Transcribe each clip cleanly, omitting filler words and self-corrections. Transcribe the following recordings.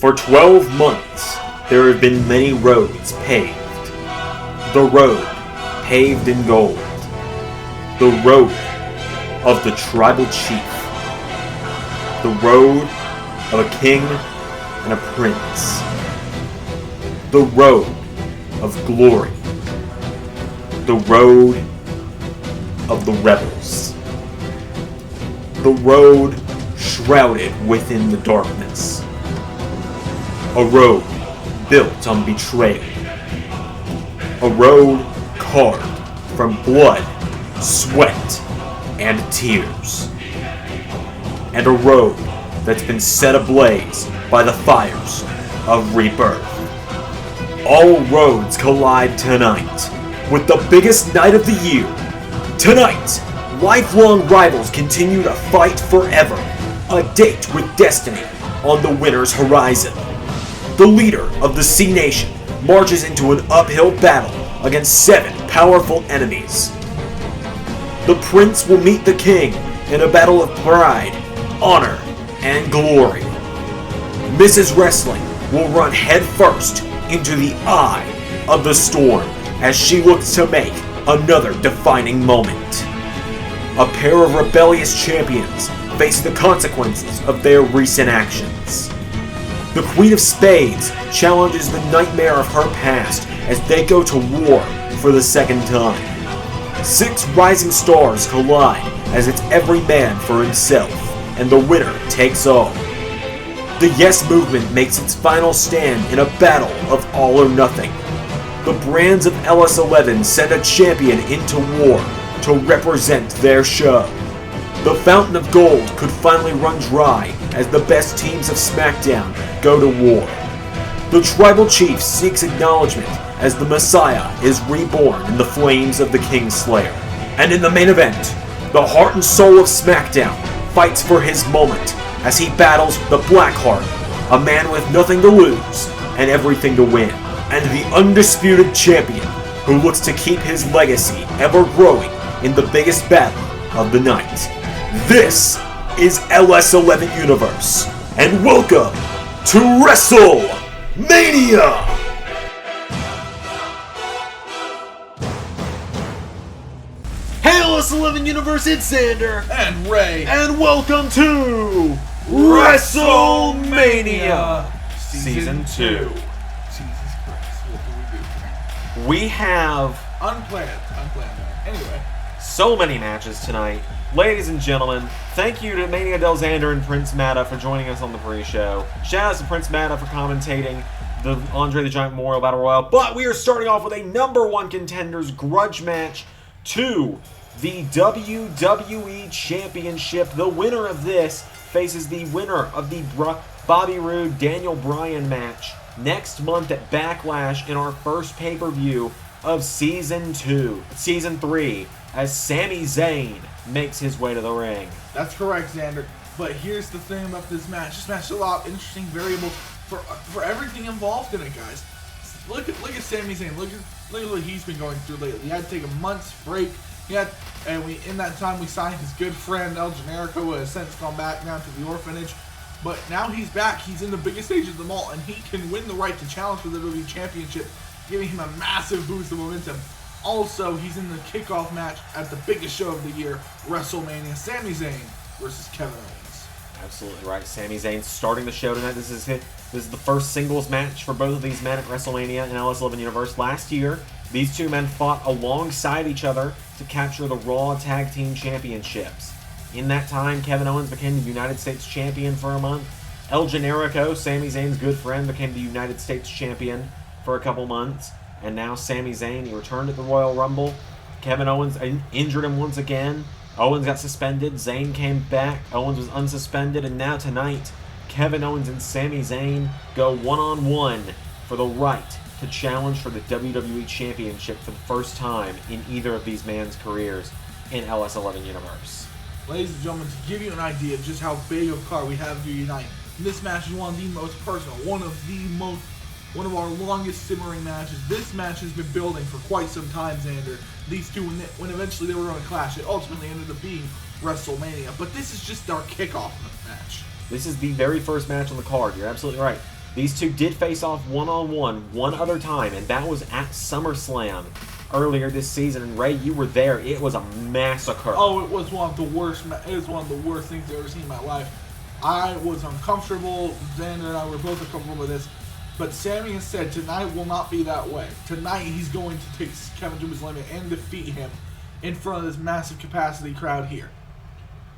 For 12 months, there have been many roads paved. The road paved in gold. The road of the tribal chief. The road of a king and a prince. The road of glory. The road of the rebels. The road shrouded within the darkness. A road built on betrayal. A road carved from blood, sweat, and tears. And a road that's been set ablaze by the fires of rebirth. All roads collide tonight with the biggest night of the year. Tonight, lifelong rivals continue to fight forever. A date with destiny on the winner's horizon. The leader of the Sea Nation marches into an uphill battle against 7 powerful enemies. The prince will meet the king in a battle of pride, honor, and glory. Mrs. Wrestling will run headfirst into the eye of the storm as she looks to make another defining moment. A pair of rebellious champions face the consequences of their recent actions. The Queen of Spades challenges the nightmare of her past as they go to war for the second time. 6 rising stars collide as it's every man for himself, and the winner takes all. The Yes Movement makes its final stand in a battle of all or nothing. The brands of LS11 send a champion into war to represent their show. The fountain of gold could finally run dry as the best teams of Smackdown go to war. The Tribal Chief seeks acknowledgement as the Messiah is reborn in the flames of the Kingslayer. And in the main event, the heart and soul of Smackdown fights for his moment as he battles the Blackheart, a man with nothing to lose and everything to win, and the undisputed champion who looks to keep his legacy ever growing in the biggest battle of the night. This is LS11 Universe, and welcome to WrestleMania! Hey LS11 Universe, it's Xander and Ray, and welcome to WrestleMania Season 2. Jesus Christ, what do? We have Unplanned. Anyway. so many matches tonight. Ladies and gentlemen, thank you to Mania Del Xander and Prince Matta for joining us on the pre-show. Shout out to Prince Matta for commentating the Andre the Giant Memorial Battle Royal. But we are starting off with a #1 Contenders grudge match to the WWE Championship. The winner of this faces the winner of the Bobby Roode Daniel Bryan match next month at Backlash in our first pay-per-view of Season 3, as Sami Zayn makes his way to the ring. That's correct, Xander. But here's the thing about this match. This match has a lot of interesting variables for everything involved in it, guys. Look at Sami Zayn. Look at what he's been going through lately. He had to take a month's break. In that time we signed his good friend El Generico, who has since gone back now to the orphanage. But now he's back. He's in the biggest stage of them all, and he can win the right to challenge for the WWE Championship, giving him a massive boost of momentum. Also, he's in the kickoff match at the biggest show of the year, WrestleMania. Sami Zayn versus Kevin Owens. Absolutely right. Sami Zayn starting the show tonight. This is the first singles match for both of these men at WrestleMania in LS11 Universe. Last year, these two men fought alongside each other to capture the Raw Tag Team Championships. In that time, Kevin Owens became the United States Champion for a month. El Generico, Sami Zayn's good friend, became the United States Champion for a couple months. And now Sami Zayn, he returned at the Royal Rumble. Kevin Owens injured him once again. Owens got suspended. Zayn came back. Owens was unsuspended. And now tonight, Kevin Owens and Sami Zayn go one-on-one for the right to challenge for the WWE Championship for the first time in either of these men's careers in LS11 Universe. Ladies and gentlemen, to give you an idea of just how big of a card we have here tonight, this match is one of the most personal, one of our longest simmering matches. This match has been building for quite some time, Xander. These two, when eventually they were going to clash, it ultimately ended up being WrestleMania. But this is just our kickoff match. This is the very first match on the card. You're absolutely right. These two did face off one-on-one one other time, and that was at SummerSlam earlier this season. And Ray, you were there. It was a massacre. Oh, it was one of the worst. It was one of the worst things I've ever seen in my life. I was uncomfortable. Xander and I were both uncomfortable with this. But Sami has said tonight will not be that way. Tonight he's going to take Kevin to his limit and defeat him in front of this massive capacity crowd here.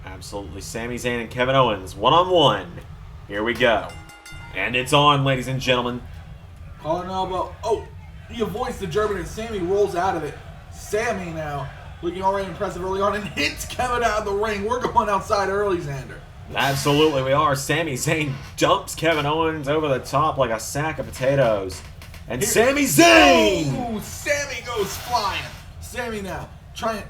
Absolutely. Sami Zayn and Kevin Owens, one-on-one. Here we go. And it's on, ladies and gentlemen. Collar and elbow. Oh, he avoids the German and Sami rolls out of it. Sami now looking already impressive early on and hits Kevin out of the ring. We're going outside early, Xander. Absolutely we are. Sami Zayn dumps Kevin Owens over the top like a sack of potatoes. And Sami Zayn! Ooh, Sami goes flying. Sami now trying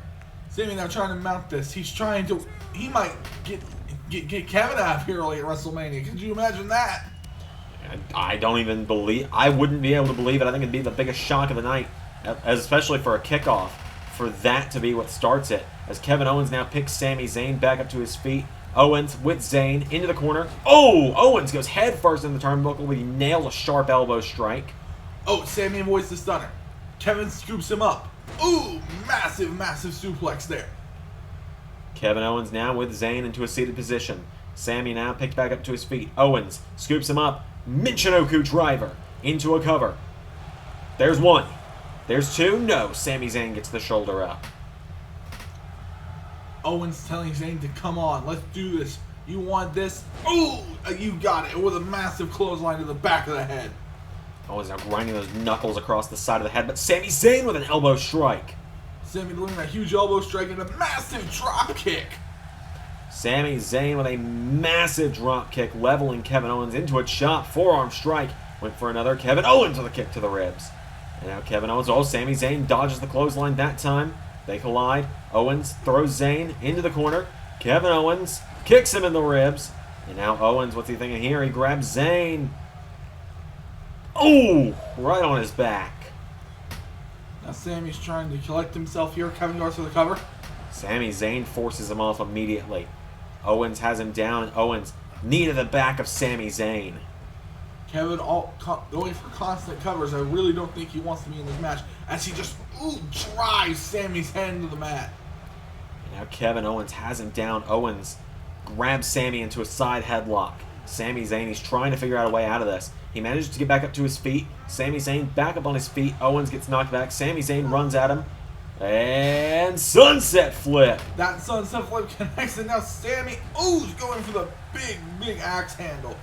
to mount this. He might get Kevin out of here early at WrestleMania. Could you imagine that? I wouldn't be able to believe it. I think it'd be the biggest shock of the night, especially for a kickoff, for that to be what starts it. As Kevin Owens now picks Sami Zayn back up to his feet. Owens with Zayn into the corner. Oh, Owens goes head first in the turnbuckle, but he nails a sharp elbow strike. Oh, Sami avoids the stunner. Kevin scoops him up. Ooh, massive suplex there. Kevin Owens now with Zayn into a seated position. Sami now picked back up to his feet. Owens scoops him up. Michinoku driver into a cover. There's one. There's two. No, Sami Zayn gets the shoulder up. Owens telling Zayn to come on, let's do this. You want this? Ooh, you got it with a massive clothesline to the back of the head. Owens now grinding those knuckles across the side of the head, but Sami Zayn with an elbow strike. Sami delivering a huge elbow strike and a massive drop kick. Sami Zayn with a massive drop kick, leveling Kevin Owens into a chop. Forearm strike. Went for another. Kevin Owens with a kick to the ribs. And now Kevin Owens, Sami Zayn dodges the clothesline that time. They collide. Owens throws Zayn into the corner. Kevin Owens kicks him in the ribs. And now Owens, what's he thinking here? He grabs Zayn. Oh, right on his back. Now Sami's trying to collect himself here. Kevin goes for the cover. Sami Zayn forces him off immediately. Owens has him down, and Owens knee to the back of Sami Zayn. Kevin going for constant covers. I really don't think he wants to be in this match as he just drives Sami's head into the mat. And now Kevin Owens has him down. Owens grabs Sami into a side headlock. Sami Zayn, he's trying to figure out a way out of this. He manages to get back up to his feet. Sami Zayn back up on his feet. Owens gets knocked back. Sami Zayn runs at him. And sunset flip. That sunset flip connects, and now Sami is going for the big axe handle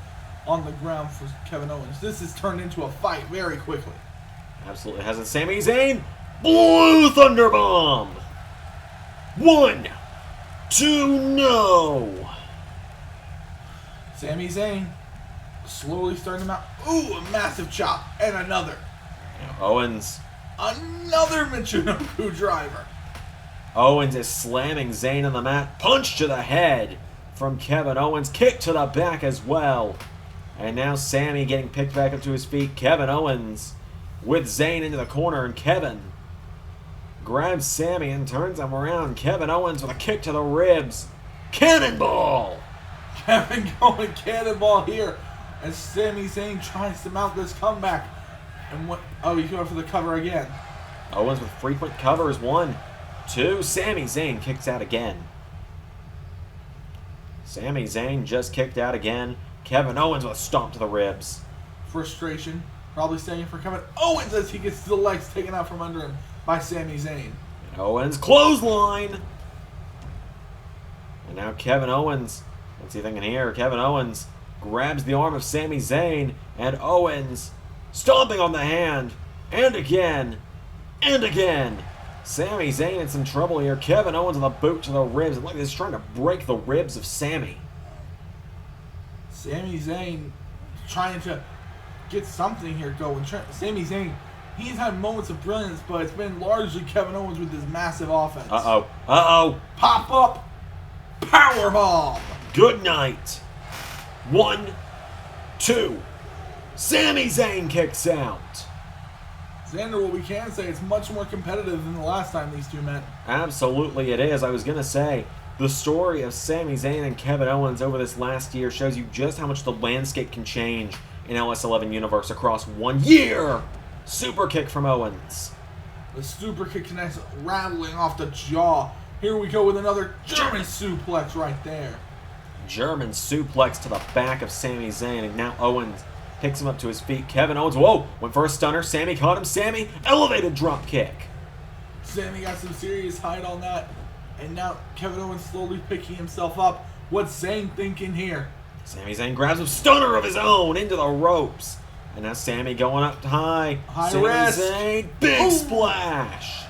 on the ground for Kevin Owens. This has turned into a fight very quickly. Absolutely hasn't. Sami Zayn, Blue Thunder Bomb. 1, 2, no. Sami Zayn slowly starting to mount. Ooh, a massive chop and another. Now Owens. Another Michinoku driver. Owens is slamming Zayn on the mat. Punch to the head from Kevin Owens. Kick to the back as well. And now Sami getting picked back up to his feet. Kevin Owens with Zayn into the corner. And Kevin grabs Sami and turns him around. Kevin Owens with a kick to the ribs. Cannonball! Kevin going cannonball here as Sami Zayn tries to mount this comeback. And what? Oh, he's going for the cover again. Owens with frequent covers. 1, 2. Sami Zayn kicks out again. Sami Zayn just kicked out again. Kevin Owens with a stomp to the ribs. Frustration. Probably staying for Kevin Owens as he gets the legs taken out from under him by Sami Zayn. And Owens clothesline. And now Kevin Owens. What's he thinking here? Kevin Owens grabs the arm of Sami Zayn. And Owens stomping on the hand, and again, and again. Sami Zayn in some trouble here. Kevin Owens with a boot to the ribs. And look at this, trying to break the ribs of Sami. Sami Zayn trying to get something here going. Sami Zayn, he's had moments of brilliance, but it's been largely Kevin Owens with this massive offense. Uh-oh. Pop up, powerbomb. Good night. 1, 2. Sami Zayn kicks out. Xander, what we can say, it's much more competitive than the last time these two met. Absolutely it is. I was going to say, the story of Sami Zayn and Kevin Owens over this last year shows you just how much the landscape can change in LS11 Universe across 1 year. Super kick from Owens. The super kick connects, rattling off the jaw. Here we go with another German suplex right there. German suplex to the back of Sami Zayn, and now Owens picks him up to his feet. Kevin Owens, whoa, went for a stunner. Sami caught him. Sami, elevated drop kick. Sami got some serious height on that, and now Kevin Owens slowly picking himself up. What's Zayn thinking here? Sami Zayn grabs a stunner of his own into the ropes. And now Sami going up high. High risk. Zayn, big splash.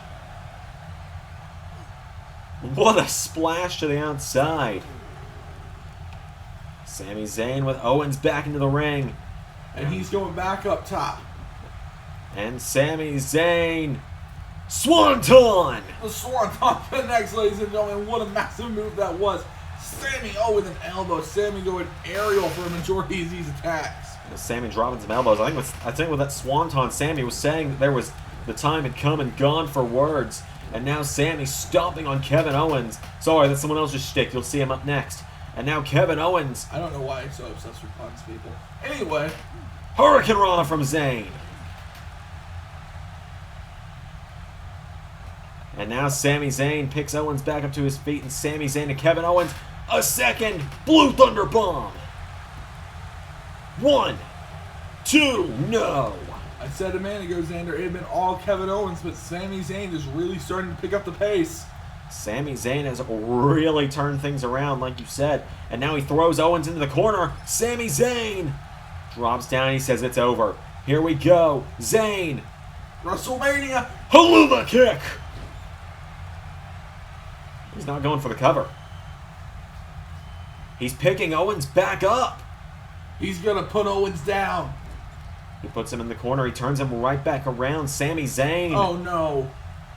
What a splash to the outside. Sami Zayn with Owens back into the ring. And he's going back up top. And Sami Zayn. Swanton! The Swanton connects, ladies and gentlemen. What a massive move that was. Sami, with an elbow. Sami going aerial for a majority of these attacks. Sami dropping some elbows. I think with that Swanton, Sami was saying that the time had come and gone for words. And now Sami stomping on Kevin Owens. Sorry, that's someone else's shtick. You'll see him up next. And now Kevin Owens. I don't know why he's so obsessed with puns, people. Anyway. Hurricane Rana from Zayn. And now Sami Zayn picks Owens back up to his feet. And Sami Zayn to Kevin Owens. A second Blue Thunder Bomb. 1, 2, no. I said a minute ago, Xander, it had been all Kevin Owens, but Sami Zayn is really starting to pick up the pace. Sami Zayn has really turned things around, like you said. And now he throws Owens into the corner. Sami Zayn drops down. He says it's over. Here we go. Zayn. WrestleMania. Haluva kick. He's not going for the cover. He's picking Owens back up. He's going to put Owens down. He puts him in the corner. He turns him right back around. Sami Zayn. Oh, no.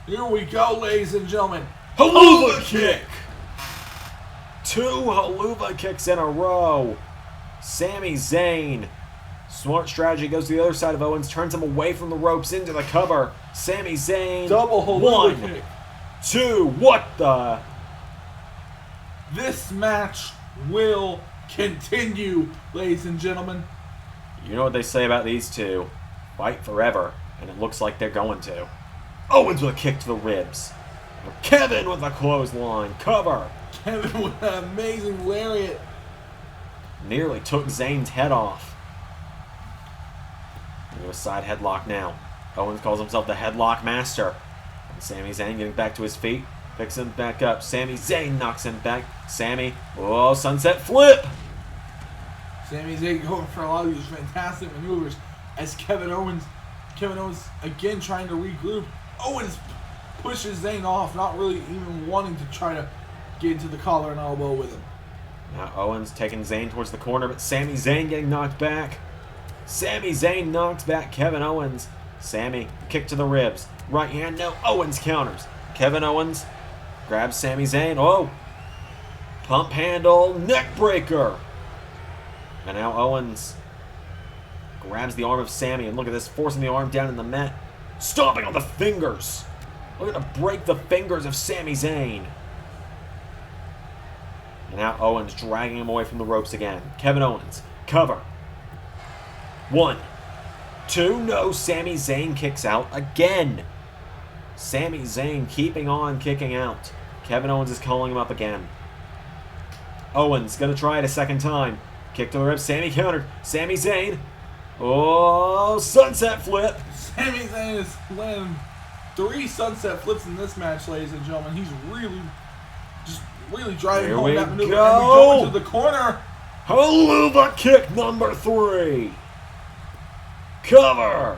Here we go, ladies and gentlemen. Haluva kick. 2 Haluva kicks in a row. Sami Zayn. Smart strategy, goes to the other side of Owens, turns him away from the ropes into the cover. Sami Zayn. Double Haluva kick. 2. What the? This match will continue, ladies and gentlemen. You know what they say about these two? Fight forever, and it looks like they're going to. Owens with a kick to the ribs. Kevin with a clothesline. Cover. Kevin with an amazing lariat. Nearly took Zayn's head off. Into a side headlock now. Owens calls himself the headlock master. And Sami Zayn getting back to his feet. Picks him back up. Sami Zayn knocks him back. Sami. Oh, sunset flip. Sami Zayn going for a lot of these fantastic maneuvers as Kevin Owens again trying to regroup. Owens pushes Zayn off, not really even wanting to try to get into the collar and elbow with him. Now Owens taking Zayn towards the corner, but Sami Zayn getting knocked back. Sami Zayn knocks back Kevin Owens. Sami, kick to the ribs. Right hand, no. Owens counters. Kevin Owens grabs Sami Zayn. Oh! Pump handle, neck breaker. And now Owens grabs the arm of Sami, and look at this, forcing the arm down in the mat. Stomping on the fingers. Looking to break the fingers of Sami Zayn. And now Owens dragging him away from the ropes again. Kevin Owens, cover. 1, 2, no. Sami Zayn kicks out again. Sami Zayn keeping on kicking out. Kevin Owens is calling him up again. Owens gonna try it a second time. Kick to the ribs. Sami countered. Sami Zayn. Oh, sunset flip. Sami Zayn is landing 3 sunset flips in this match, ladies and gentlemen. He's really driving home that maneuver. Go. And we go into the corner. Haluva kick number 3. Cover.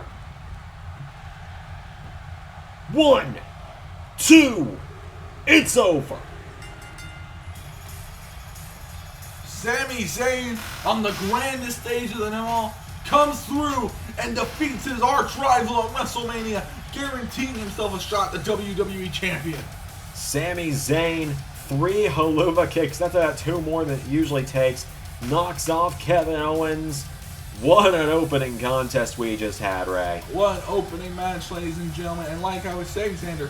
1, 2. It's over. Sami Zayn, on the grandest stage of them all, comes through and defeats his arch rival at WrestleMania, guaranteeing himself a shot at the WWE Champion. Sami Zayn, 3 Haluva kicks. That's about 2 more than it usually takes. Knocks off Kevin Owens. What an opening contest we just had, Ray. What an opening match, ladies and gentlemen. And like I was saying, Xander,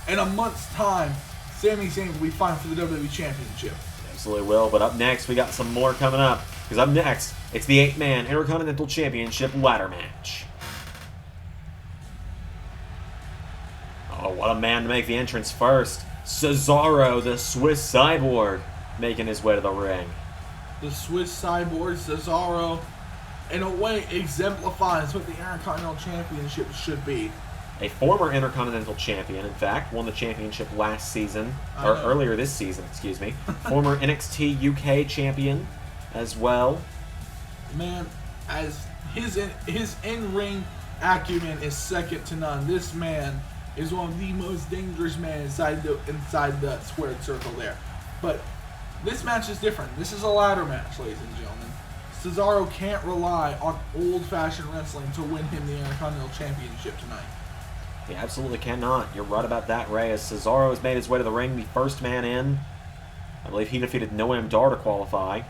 in a month's time, Sami Zayn will be fighting for the WWE Championship. Absolutely will, but up next we got some more coming up. Because up next, it's the 8-man Intercontinental Championship ladder match. Oh, what a man to make the entrance first. Cesaro, the Swiss Cyborg, making his way to the ring. The Swiss Cyborg, Cesaro, in a way, exemplifies what the Intercontinental Championship should be. A former Intercontinental Champion, in fact, won the championship last season, or earlier this season, excuse me. Former NXT UK Champion as well. Man, as his in-ring acumen is second to none. This man is one of the most dangerous men inside the squared circle there. But this match is different. This is a ladder match, ladies and gentlemen. Cesaro can't rely on old-fashioned wrestling to win him the Intercontinental Championship tonight. He absolutely cannot. You're right about that, Ray. As Cesaro has made his way to the ring, the first man in. I believe he defeated Noam Dar to qualify.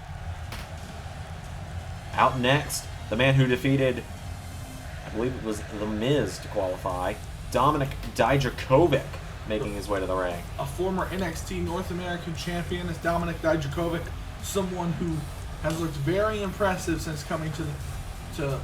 Out next, the man who defeated, I believe it was The Miz to qualify, Dominik Dijakovic, making his way to the ring. A former NXT North American champion is Dominik Dijakovic, someone who has looked very impressive since coming to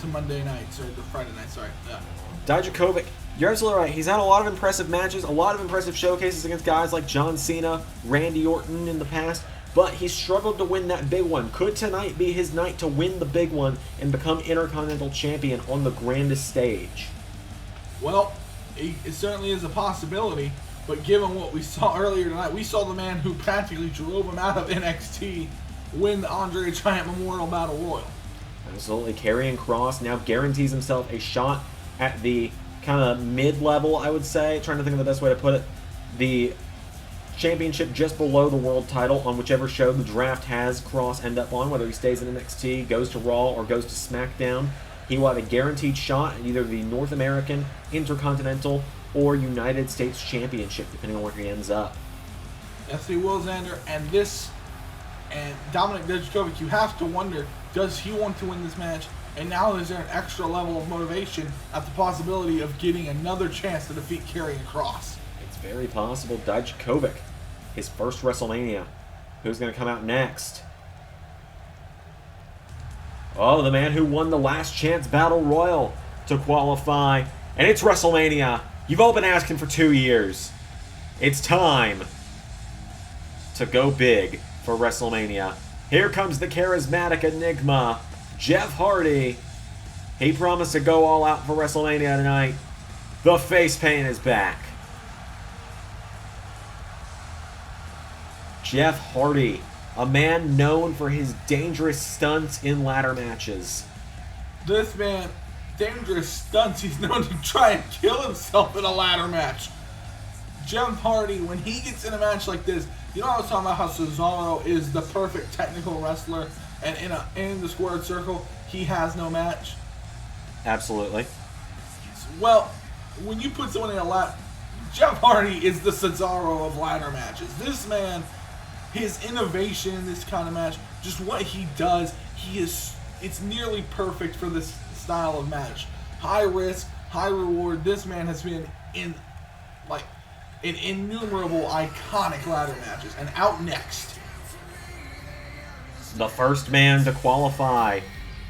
Monday nights, or the Friday night, sorry. Yeah. Dijakovic, you're absolutely right. He's had a lot of impressive matches, a lot of impressive showcases against guys like John Cena, Randy Orton in the past, but he struggled to win that big one. Could tonight be his night to win the big one and become Intercontinental Champion on the grandest stage? Well, it certainly is a possibility, but given what we saw earlier tonight, we saw the man who practically drove him out of NXT win the Andre the Giant Memorial Battle Royal. Absolutely. Karrion Kross now guarantees himself a shot at the kind of mid-level, I would say, trying to think of the best way to put it, the championship just below the world title on whichever show the draft has Kross end up on, whether he stays in NXT, goes to Raw, or goes to Smackdown. He will have a guaranteed shot at either the North American, Intercontinental, or United States Championship, depending on where he ends up. Yes, he will, Xander. And Dominik Dijakovic, you have to wonder, does he want to win this match? And now is there an extra level of motivation at the possibility of getting another chance to defeat Karrion Kross? It's very possible. Dijakovic, his first WrestleMania. Who's going to come out next? Oh, the man who won the Last Chance Battle Royal to qualify. And it's WrestleMania. You've all been asking for 2 years. It's time to go big for WrestleMania. Here comes the charismatic enigma, Jeff Hardy. He promised to go all out for WrestleMania tonight. The face paint is back. Jeff Hardy, a man known for his dangerous stunts in ladder matches. This man, dangerous stunts, he's known to try and kill himself in a ladder match. Jeff Hardy, when he gets in a match like this, you know I was talking about how Cesaro is the perfect technical wrestler, and in the squared circle, he has no match? Absolutely. Well, when you put someone in a ladder, Jeff Hardy is the Cesaro of ladder matches. This man, his innovation in this kind of match, just what he does, it's nearly perfect for this style of match. High risk, high reward. This man has been in innumerable iconic ladder matches. And out next, the first man to qualify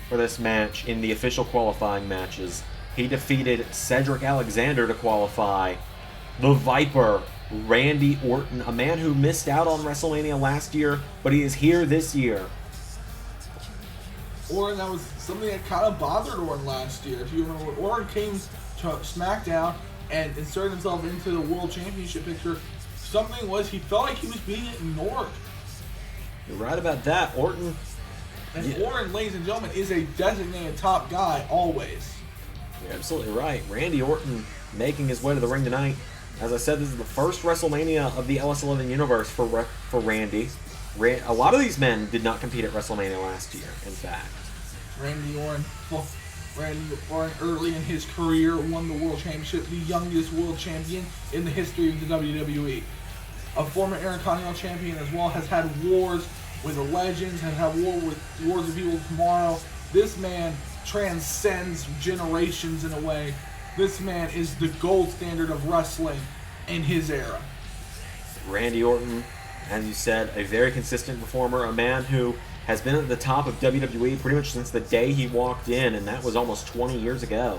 for this match in the official qualifying matches. He defeated Cedric Alexander to qualify. The Viper, Randy Orton, a man who missed out on WrestleMania last year, but he is here this year. Orton, that was something that kind of bothered Orton last year. If you remember, when Orton came to SmackDown and inserted himself into the World Championship picture, something was he felt like he was being ignored. You're right about that. Orton, ladies and gentlemen, is a designated top guy always. You're absolutely right. Randy Orton making his way to the ring tonight. As I said, this is the first WrestleMania of the LS11 Universe for Randy. A lot of these men did not compete at WrestleMania last year, in fact. Randy Orton, early in his career, won the World Championship, the youngest world champion in the history of the WWE. A former Intercontinental champion as well, has had wars with the legends, has had wars with people tomorrow. This man transcends generations in a way. This man is the gold standard of wrestling in his era. Randy Orton, as you said, a very consistent performer, a man who has been at the top of WWE pretty much since the day he walked in, and that was almost 20 years ago.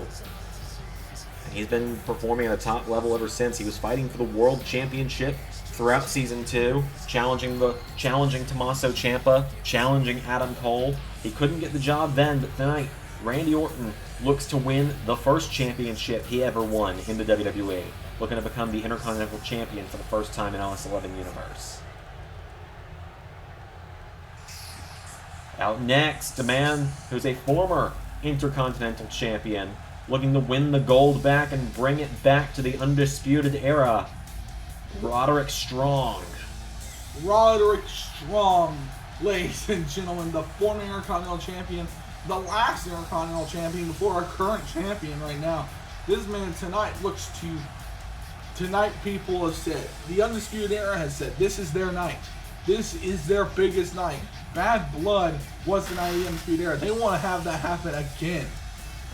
And he's been performing at a top level ever since. He was fighting for the World Championship throughout Season 2, challenging Tommaso Ciampa, challenging Adam Cole. He couldn't get the job then, but tonight, Randy Orton looks to win the first championship he ever won in the WWE, looking to become the Intercontinental Champion for the first time in LS11 Universe. Out next, a man who's a former Intercontinental Champion, looking to win the gold back and bring it back to the Undisputed Era, Roderick Strong. Roderick Strong, ladies and gentlemen, the former Intercontinental Champion, the last Intercontinental Champion before our current champion right now. This man tonight looks to... Tonight people have said, the Undisputed Era has said, this is their night. This is their biggest night. Bad Blood was the night of the Undisputed Era. They want to have that happen again.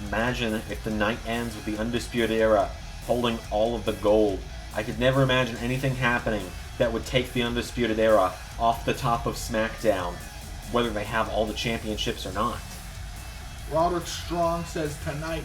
Imagine if the night ends with the Undisputed Era holding all of the gold. I could never imagine anything happening that would take the Undisputed Era off the top of SmackDown, whether they have all the championships or not. Roderick Strong says tonight,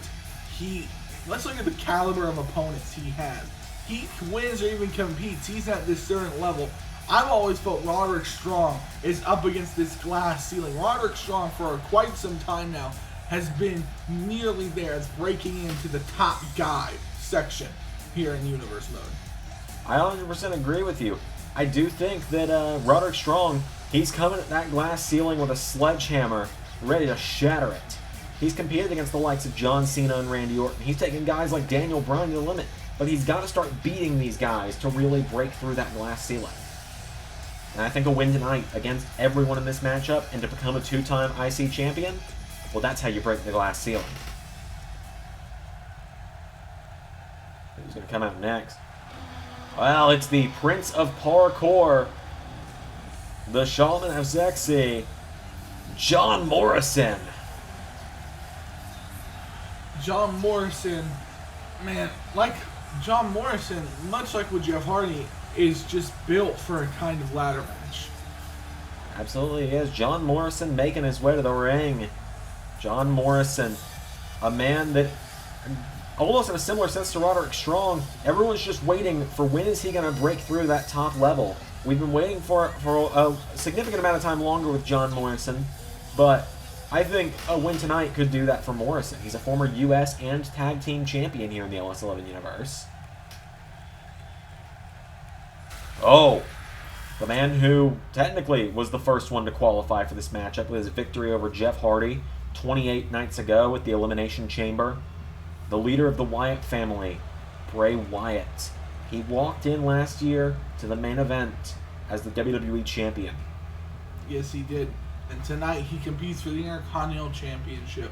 let's look at the caliber of opponents he has. He wins or even competes. He's at this certain level. I've always felt Roderick Strong is up against this glass ceiling. Roderick Strong, for quite some time now, has been nearly there as breaking into the top guy section here in Universe mode. I 100% agree with you. I do think that Roderick Strong, he's coming at that glass ceiling with a sledgehammer, ready to shatter it. He's competed against the likes of John Cena and Randy Orton. He's taken guys like Daniel Bryan to the limit, but he's got to start beating these guys to really break through that glass ceiling. And I think a win tonight against everyone in this matchup and to become a two-time IC champion, well, that's how you break the glass ceiling. Who's going to come out next? Well, it's the Prince of Parkour, the Shaman of Sexy, John Morrison. John Morrison, man, like John Morrison, much like with Jeff Hardy, is just built for a kind of ladder match. Absolutely is. John Morrison making his way to the ring. John Morrison, a man that, almost in a similar sense to Roderick Strong, everyone's just waiting for when is he going to break through that top level. We've been waiting for a significant amount of time longer with John Morrison, but I think a win tonight could do that for Morrison. He's a former US and Tag Team Champion here in the LS11 Universe. Oh, the man who technically was the first one to qualify for this matchup with his victory over Jeff Hardy 28 nights ago at the Elimination Chamber. The leader of the Wyatt family, Bray Wyatt. He walked in last year to the main event as the WWE Champion. Yes, he did. And tonight he competes for the Intercontinental Championship.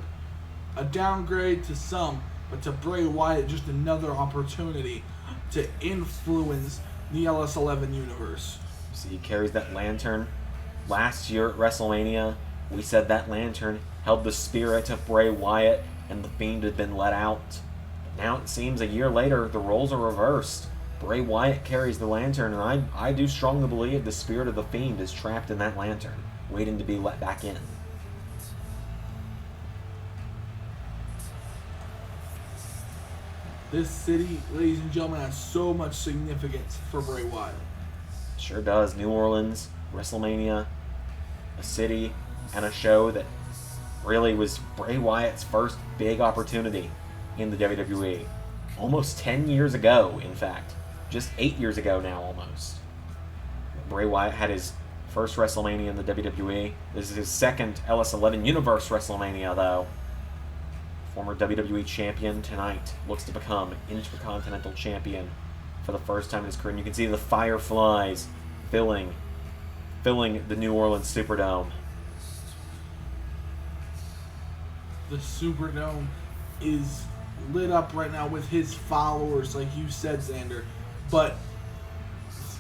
A downgrade to some, but to Bray Wyatt, just another opportunity to influence the LS11 Universe. See, he carries that lantern. Last year at WrestleMania, we said that lantern held the spirit of Bray Wyatt and the Fiend had been let out. But now it seems a year later, the roles are reversed. Bray Wyatt carries the lantern, and I do strongly believe the spirit of the Fiend is trapped in that lantern, waiting to be let back in. This city, ladies and gentlemen, has so much significance for Bray Wyatt. Sure does. New Orleans, WrestleMania, a city and a show that really was Bray Wyatt's first big opportunity in the WWE. Almost 10 years ago, in fact. Just 8 years ago now, almost. Bray Wyatt had his first WrestleMania in the WWE. This is his second LS11 Universe WrestleMania, though. Former WWE Champion tonight looks to become Intercontinental Champion for the first time in his career. And you can see the fireflies filling the New Orleans Superdome. The Superdome is lit up right now with his followers, like you said, Xander. But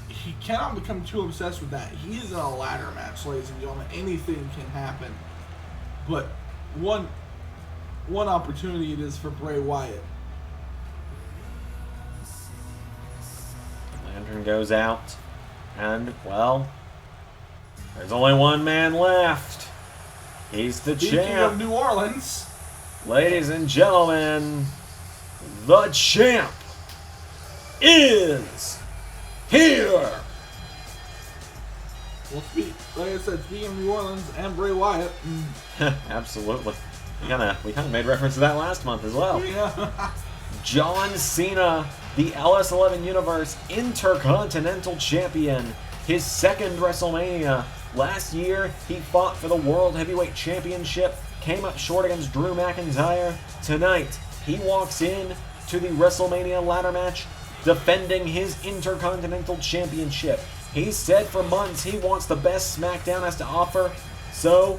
he cannot become too obsessed with that. He is in a ladder match, ladies and gentlemen. Anything can happen. But one opportunity it is for Bray Wyatt. The lantern goes out, and, well, there's only one man left. He's the Speaking champ. of New Orleans. Ladies and gentlemen, the champ is here. Well, like I said, speaking of New Orleans and Bray Wyatt. Absolutely. We kind of made reference to that last month as well. Yeah. John Cena, the LS11 Universe Intercontinental Champion. His second WrestleMania. Last year, he fought for the World Heavyweight Championship, came up short against Drew McIntyre. Tonight, he walks in to the WrestleMania ladder match, defending his Intercontinental Championship. He said for months he wants the best SmackDown has to offer, so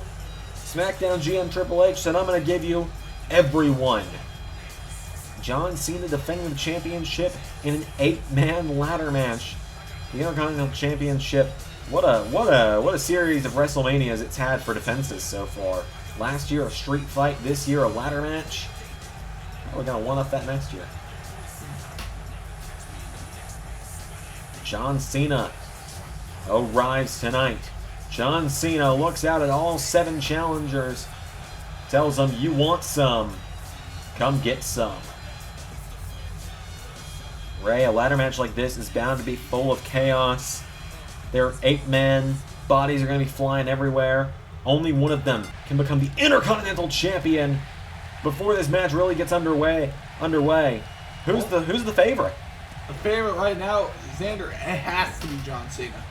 SmackDown GM Triple H said, I'm going to give you everyone. John Cena defending the championship in an 8-man ladder match. The Intercontinental Championship, what a series of WrestleManias it's had for defenses so far. Last year a street fight, this year a ladder match. We're going to one-up that next year. John Cena arrives tonight. John Cena looks out at all 7 challengers, tells them, you want some, come get some. Ray, a ladder match like this is bound to be full of chaos. There are 8 men, bodies are going to be flying everywhere. Only one of them can become the Intercontinental Champion before this match really gets underway. Who's the favorite? The favorite right now, Xander, it has to be John Cena.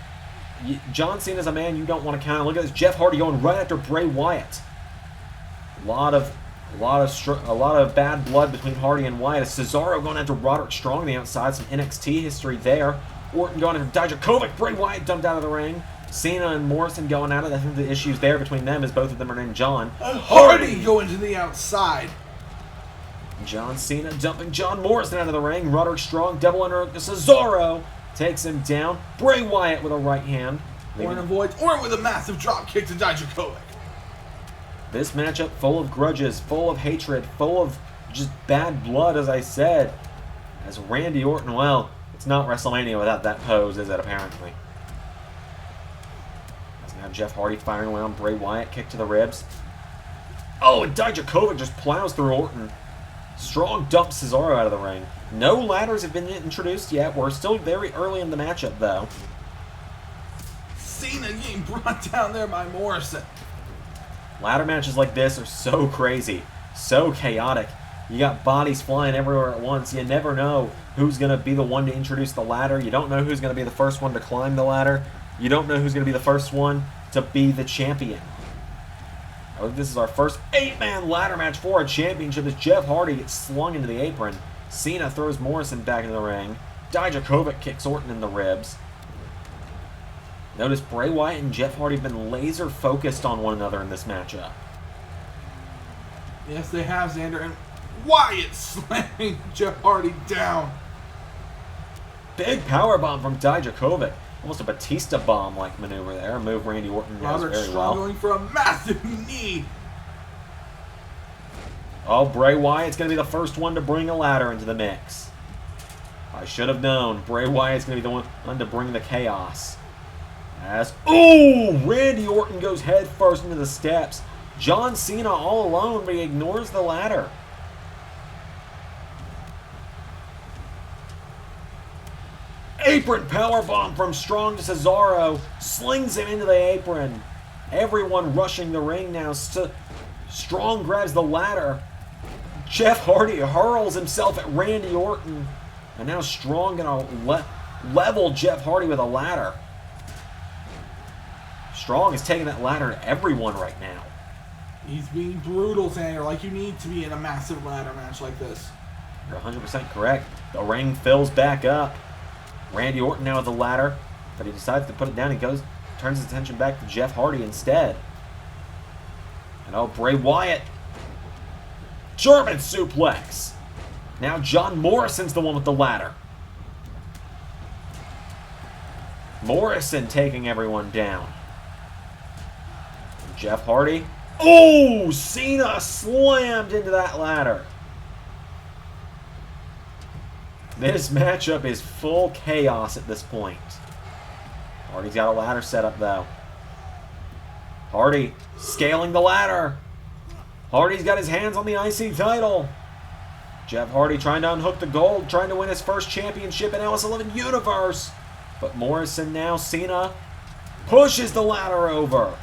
John Cena's a man you don't want to count. Look at this, Jeff Hardy going right after Bray Wyatt. A lot of bad blood between Hardy and Wyatt. Cesaro going after Roderick Strong on the outside. Some NXT history there. Orton going after Dijakovic. Bray Wyatt dumped out of the ring. Cena and Morrison going at it. I think the issues there between them is both of them are named John. Hardy going to the outside. John Cena dumping John Morrison out of the ring. Roderick Strong double under Cesaro takes him down. Bray Wyatt with a right hand. Orton avoids. Orton with a massive drop kick to Dijakovic. This matchup full of grudges, full of hatred, full of just bad blood, as I said. As Randy Orton, well, it's not WrestleMania without that pose, is it, apparently? As now Jeff Hardy firing away on Bray Wyatt, kick to the ribs. Oh, and Dijakovic just plows through Orton. Strong dumps Cesaro out of the ring. No ladders have been introduced yet. We're still very early in the matchup, though. Cena getting brought down there by Morrison. Ladder matches like this are so crazy, so chaotic. You got bodies flying everywhere at once. You never know who's going to be the one to introduce the ladder. You don't know who's going to be the first one to climb the ladder. You don't know who's going to be the first one to be the champion. I think this is our first 8-man ladder match for a championship as Jeff Hardy gets slung into the apron. Cena throws Morrison back into the ring. Dijakovic kicks Orton in the ribs. Notice Bray Wyatt and Jeff Hardy have been laser focused on one another in this matchup. Yes, they have, Xander. And Wyatt slamming Jeff Hardy down. Big powerbomb from Dijakovic. Almost a Batista bomb-like maneuver there. A move Randy Orton does very well. Going for a massive knee. Oh, Bray Wyatt's going to be the first one to bring a ladder into the mix. I should have known. Bray Wyatt's going to be the one to bring the chaos. Ooh! Randy Orton goes head first into the steps. John Cena all alone, but he ignores the ladder. Apron powerbomb from Strong to Cesaro. Slings him into the apron. Everyone rushing the ring now. Strong grabs the ladder. Jeff Hardy hurls himself at Randy Orton. And now Strong going to level Jeff Hardy with a ladder. Strong is taking that ladder to everyone right now. He's being brutal, Xander, like you need to be in a massive ladder match like this. You're 100% correct. The ring fills back up. Randy Orton now with the ladder, but he decides to put it down. He turns his attention back to Jeff Hardy instead. And oh, Bray Wyatt. German suplex. Now John Morrison's the one with the ladder. Morrison taking everyone down. Jeff Hardy. Oh, Cena slammed into that ladder. This matchup is full chaos at this point. Hardy's got a ladder set up, though. Hardy scaling the ladder. Hardy's got his hands on the IC title. Jeff Hardy trying to unhook the gold, trying to win his first championship in LS11 Universe. But Morrison now, Cena, pushes the ladder over.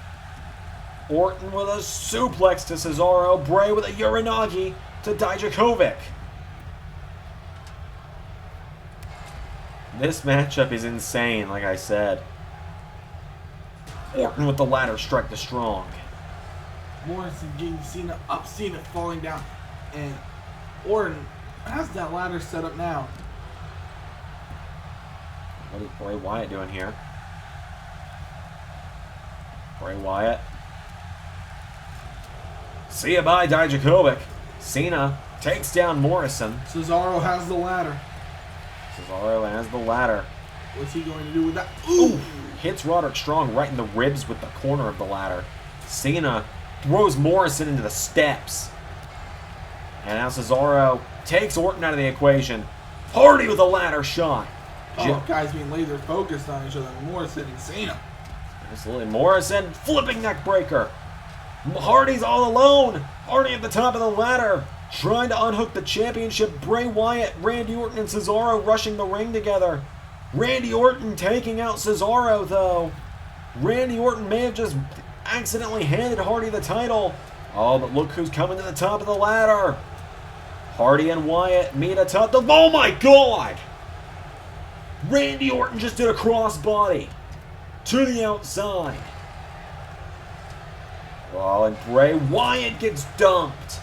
Orton with a suplex to Cesaro. Bray with a Uranagi to Dijakovic. This matchup is insane, like I said. Orton with the ladder strike to strong. Morrison getting Cena up, Cena falling down. And Orton has that ladder set up now. What is Bray Wyatt doing here? Bray Wyatt. See ya bye, Dijakovic. Cena takes down Morrison. Cesaro has the ladder. Cesaro has the ladder. What's he going to do with that? Ooh! Hits Roderick Strong right in the ribs with the corner of the ladder. Cena throws Morrison into the steps. And now Cesaro takes Orton out of the equation. Hardy with a ladder shot. Guys being laser focused on each other. Morrison and Cena. Absolutely. Morrison flipping neck breaker. Hardy's all alone. Hardy at the top of the ladder. Trying to unhook the championship. Bray Wyatt, Randy Orton, and Cesaro rushing the ring together. Randy Orton taking out Cesaro, though. Randy Orton may have just accidentally handed Hardy the title. Oh, but look who's coming to the top of the ladder. Hardy and Wyatt meet atop the... Oh, my God! Randy Orton just did a crossbody to the outside. Oh, and Bray Wyatt gets dumped.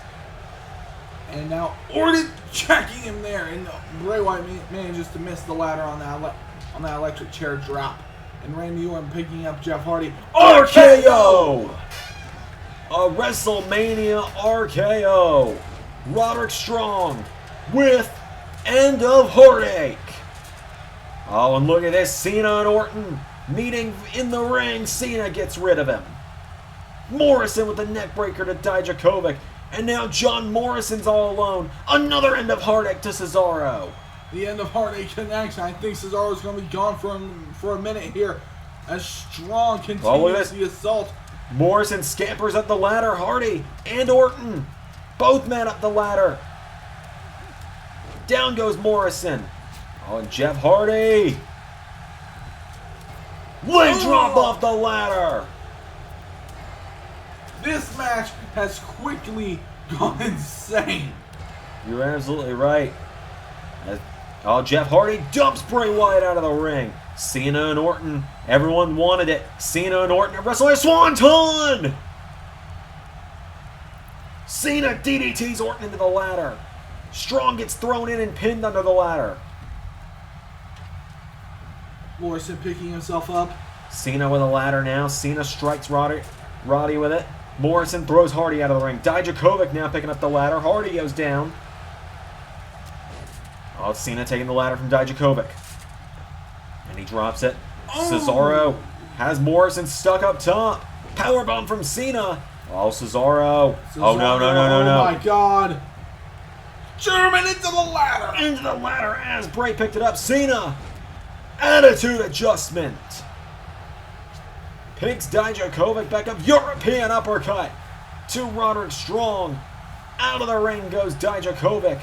And now Orton checking him there. And Bray Wyatt manages to miss the ladder on that electric chair drop. And Randy Orton picking up Jeff Hardy. RKO! A WrestleMania RKO. Roderick Strong with End of Heartache. Oh, and look at this. Cena and Orton meeting in the ring. Cena gets rid of him. Morrison with the neckbreaker to Dijakovic. And now John Morrison's all alone. Another End of Heartache to Cesaro. The End of Heartache connection. I think Cesaro's going to be gone for a minute here. As Strong continues the assault. Morrison scampers up the ladder. Hardy and Orton. Both men up the ladder. Down goes Morrison. Oh, and Jeff Hardy. Leg drop off the ladder. This match has quickly gone insane. You're absolutely right. Oh, Jeff Hardy dumps Bray Wyatt out of the ring. Cena and Orton. Everyone wanted it. Cena and Orton at WrestleMania Swanton. Cena DDTs Orton into the ladder. Strong gets thrown in and pinned under the ladder. Morrison picking himself up. Cena with a ladder now. Cena strikes Roddy with it. Morrison throws Hardy out of the ring. Dijakovic now picking up the ladder. Hardy goes down. Oh, Cena taking the ladder from Dijakovic. And he drops it. Oh. Cesaro has Morrison stuck up top. Powerbomb from Cena. Oh, Cesaro. Oh, no. Oh, my God. German into the ladder. Into the ladder as Bray picked it up. Cena. Attitude adjustment. Picks Dijakovic back up. European uppercut to Roderick Strong. Out of the ring goes Dijakovic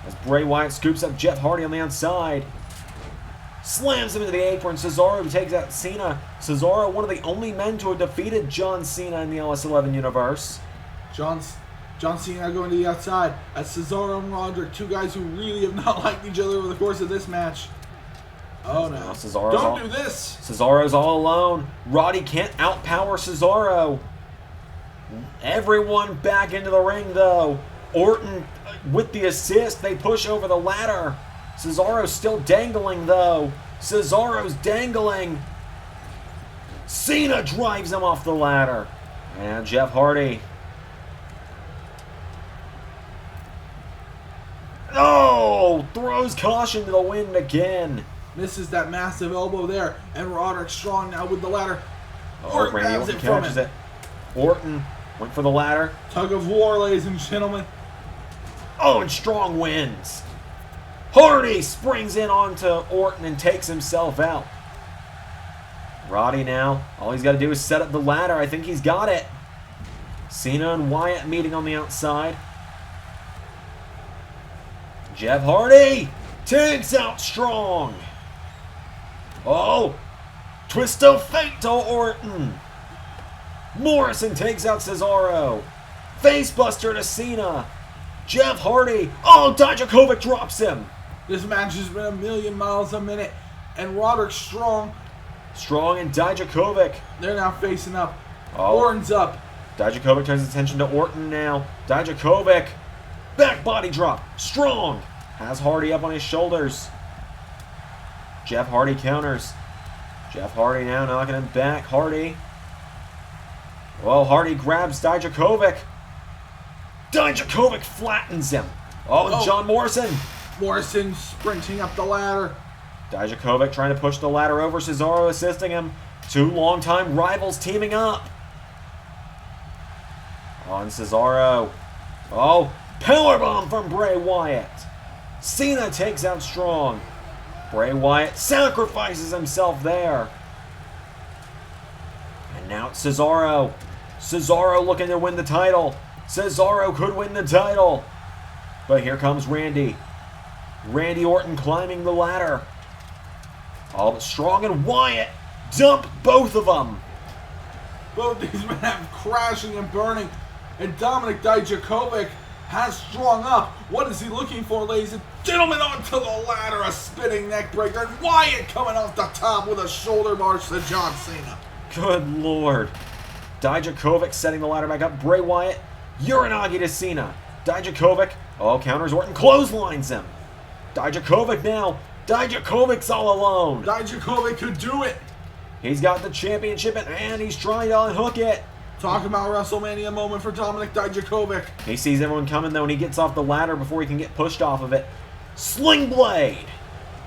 as Bray Wyatt scoops up Jeff Hardy on the outside. Slams him into the apron. Cesaro takes out Cena. Cesaro, one of the only men to have defeated John Cena in the LS11 Universe. John Cena going to the outside as Cesaro and Roderick, two guys who really have not liked each other over the course of this match. Oh no. Don't do this! Cesaro's all alone. Roddy can't outpower Cesaro. Everyone back into the ring though. Orton with the assist. They push over the ladder. Cesaro's still dangling though. Cesaro's dangling. Cena drives him off the ladder. And Jeff Hardy. Oh! Throws caution to the wind again. Misses that massive elbow there. And Roderick Strong now with the ladder. Oh, Randy Orton catches it. Orton went for the ladder. Tug of war, ladies and gentlemen. Oh, and Strong wins. Hardy springs in onto Orton and takes himself out. Roddy now, all he's got to do is set up the ladder. I think he's got it. Cena and Wyatt meeting on the outside. Jeff Hardy takes out Strong. Oh, twist of fate to Orton. Morrison takes out Cesaro. Facebuster to Cena. Jeff Hardy. Oh, Dijakovic drops him. This match has been a million miles a minute. And Roderick Strong and Dijakovic. They're now facing up. Oh. Orton's up. Dijakovic turns his attention to Orton now. Dijakovic. Back body drop. Strong has Hardy up on his shoulders. Jeff Hardy counters. Jeff Hardy now knocking him back. Hardy. Well, Hardy grabs Dijakovic. Dijakovic flattens him. Oh, John Morrison. Morrison sprinting up the ladder. Dijakovic trying to push the ladder over. Cesaro assisting him. Two longtime rivals teaming up. On Cesaro. Oh, powerbomb from Bray Wyatt. Cena takes out Strong. Bray Wyatt sacrifices himself there. And now it's Cesaro. Cesaro looking to win the title. Cesaro could win the title. But here comes Randy. Randy Orton climbing the ladder. All but Strong and Wyatt dump both of them. Both these men have crashing and burning. And Dominic Dijakovic has Strong up. What is he looking for, ladies and gentlemen? Onto the ladder, a spinning neck breaker. And Wyatt coming off the top with a shoulder barge to John Cena. Good Lord. Dijakovic setting the ladder back up. Bray Wyatt, Uranagi to Cena. Dijakovic, counters Orton, clotheslines him. Dijakovic now. Dijakovic's all alone. Dijakovic could do it. He's got the championship and he's trying to unhook it. Talk about WrestleMania moment for Dominic Dijakovic. He sees everyone coming though and he gets off the ladder before he can get pushed off of it. Sling blade.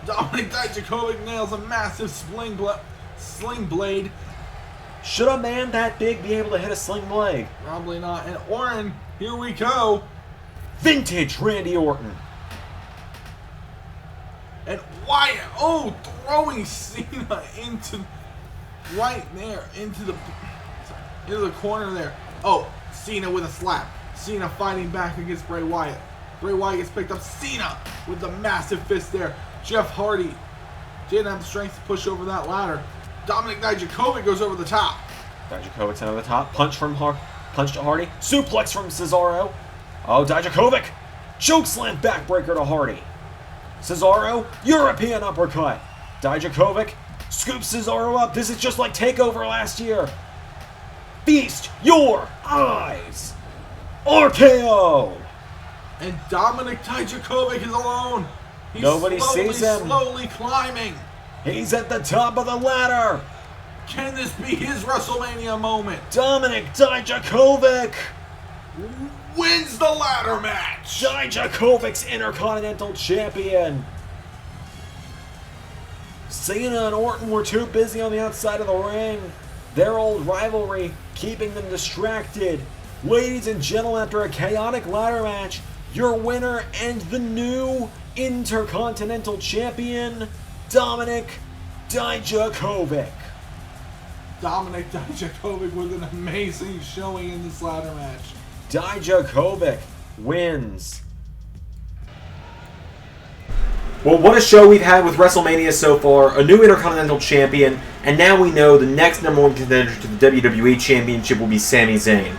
Dominic Dijakovic nails a massive sling blade. Should a man that big be able to hit a sling blade? Probably not. And Orton, here we go. Vintage Randy Orton. And Wyatt, throwing Cena into right there, into the corner there. Oh, Cena with a slap. Cena fighting back against Bray Wyatt. Bray Wyatt gets picked up. Cena with the massive fist there. Jeff Hardy didn't have the strength to push over that ladder. Dominic Dijakovic goes over the top. Dijakovic's over the top. Punch to Hardy. Suplex from Cesaro. Oh, Dijakovic. Chokeslam backbreaker to Hardy. Cesaro, European uppercut. Dijakovic scoops Cesaro up. This is just like TakeOver last year. Feast your eyes. RKO. And Dominic Dijakovic is alone. He's Nobody sees him. Slowly climbing. He's at the top of the ladder. Can this be his WrestleMania moment? Dominic Dijakovic wins the ladder match. Dijakovic's Intercontinental Champion. Cena and Orton were too busy on the outside of the ring. Their old rivalry keeping them distracted. Ladies and gentlemen, after a chaotic ladder match, your winner and the new Intercontinental Champion, Dominic Dijakovic. Dominic Dijakovic with an amazing showing in this ladder match. Dijakovic wins. Well, what a show we've had with WrestleMania so far. A new Intercontinental Champion, and now we know the next number one contender to the WWE Championship will be Sami Zayn.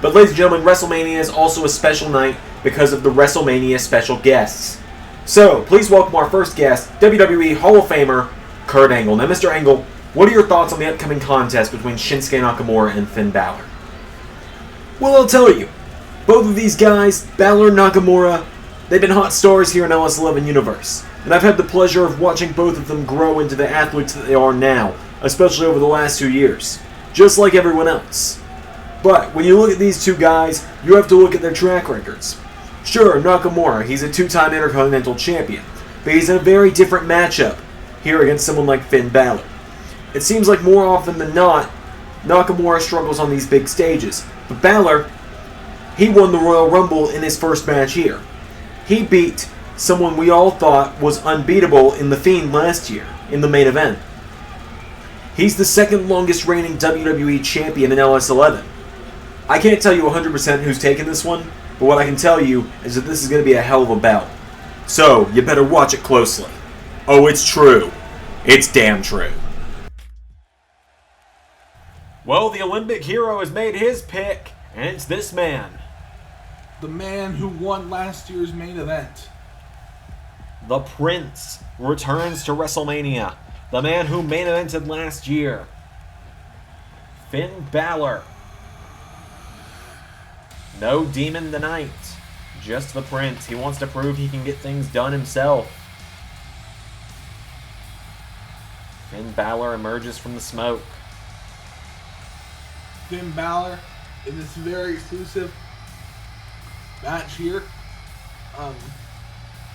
But ladies and gentlemen, WrestleMania is also a special night because of the WrestleMania special guests. So, please welcome our first guest, WWE Hall of Famer, Kurt Angle. Now, Mr. Angle, what are your thoughts on the upcoming contest between Shinsuke Nakamura and Finn Balor? Well, I'll tell you. Both of these guys, Balor and Nakamura, they've been hot stars here in LS11 Universe. And I've had the pleasure of watching both of them grow into the athletes that they are now, especially over the last 2 years. Just like everyone else. But, when you look at these two guys, you have to look at their track records. Sure, Nakamura, he's a two-time Intercontinental Champion, but he's in a very different matchup here against someone like Finn Balor. It seems like more often than not, Nakamura struggles on these big stages, but Balor, he won the Royal Rumble in his first match here. He beat someone we all thought was unbeatable in The Fiend last year, in the main event. He's the second longest reigning WWE champion in LS11. I can't tell you 100% who's taking this one, but what I can tell you is that this is going to be a hell of a bout. So, you better watch it closely. Oh, it's true. It's damn true. Well, the Olympic hero has made his pick, and it's this man. The man who won last year's main event. The Prince returns to WrestleMania. The man who main evented last year. Finn Balor. No Demon tonight. Just the Prince. He wants to prove he can get things done himself. Finn Balor emerges from the smoke. Finn Balor in this very exclusive match here.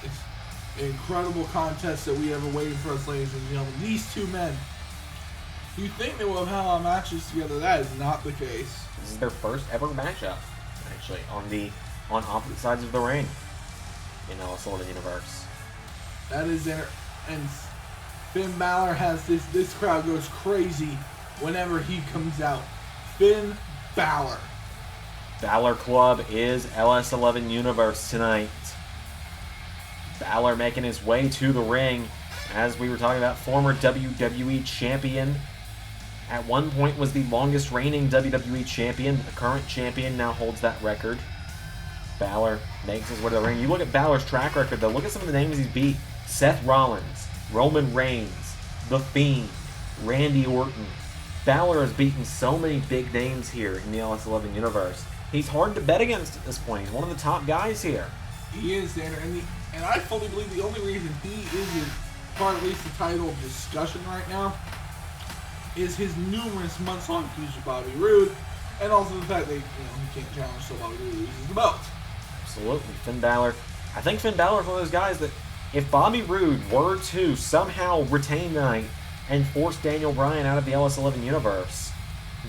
It's an incredible contest that we have awaiting for us, ladies and gentlemen. These two men, you think they will have had matches together? That is not the case. This is their first ever matchup, actually, on opposite sides of the ring in LS11 Universe. That is there, and Finn Balor has this crowd goes crazy whenever he comes out. Finn Balor. Balor Club is LS11 Universe tonight. Balor making his way to the ring. As we were talking about, former WWE champion. At one point was the longest reigning WWE champion. The current champion now holds that record. Balor makes his way to the ring. You look at Balor's track record, though. Look at some of the names he's beat. Seth Rollins, Roman Reigns, The Fiend, Randy Orton. Balor has beaten so many big names here in the LS11 Universe. He's hard to bet against at this point. He's one of the top guys here. He is, Xander, and I fully believe the only reason he isn't part of at least the title of discussion right now is his numerous months-long feud with Bobby Roode, and also the fact that he can't challenge so Bobby Roode loses the belt. Absolutely, Finn Balor. I think Finn Balor is one of those guys that if Bobby Roode were to somehow retain tonight and force Daniel Bryan out of the LS11 Universe,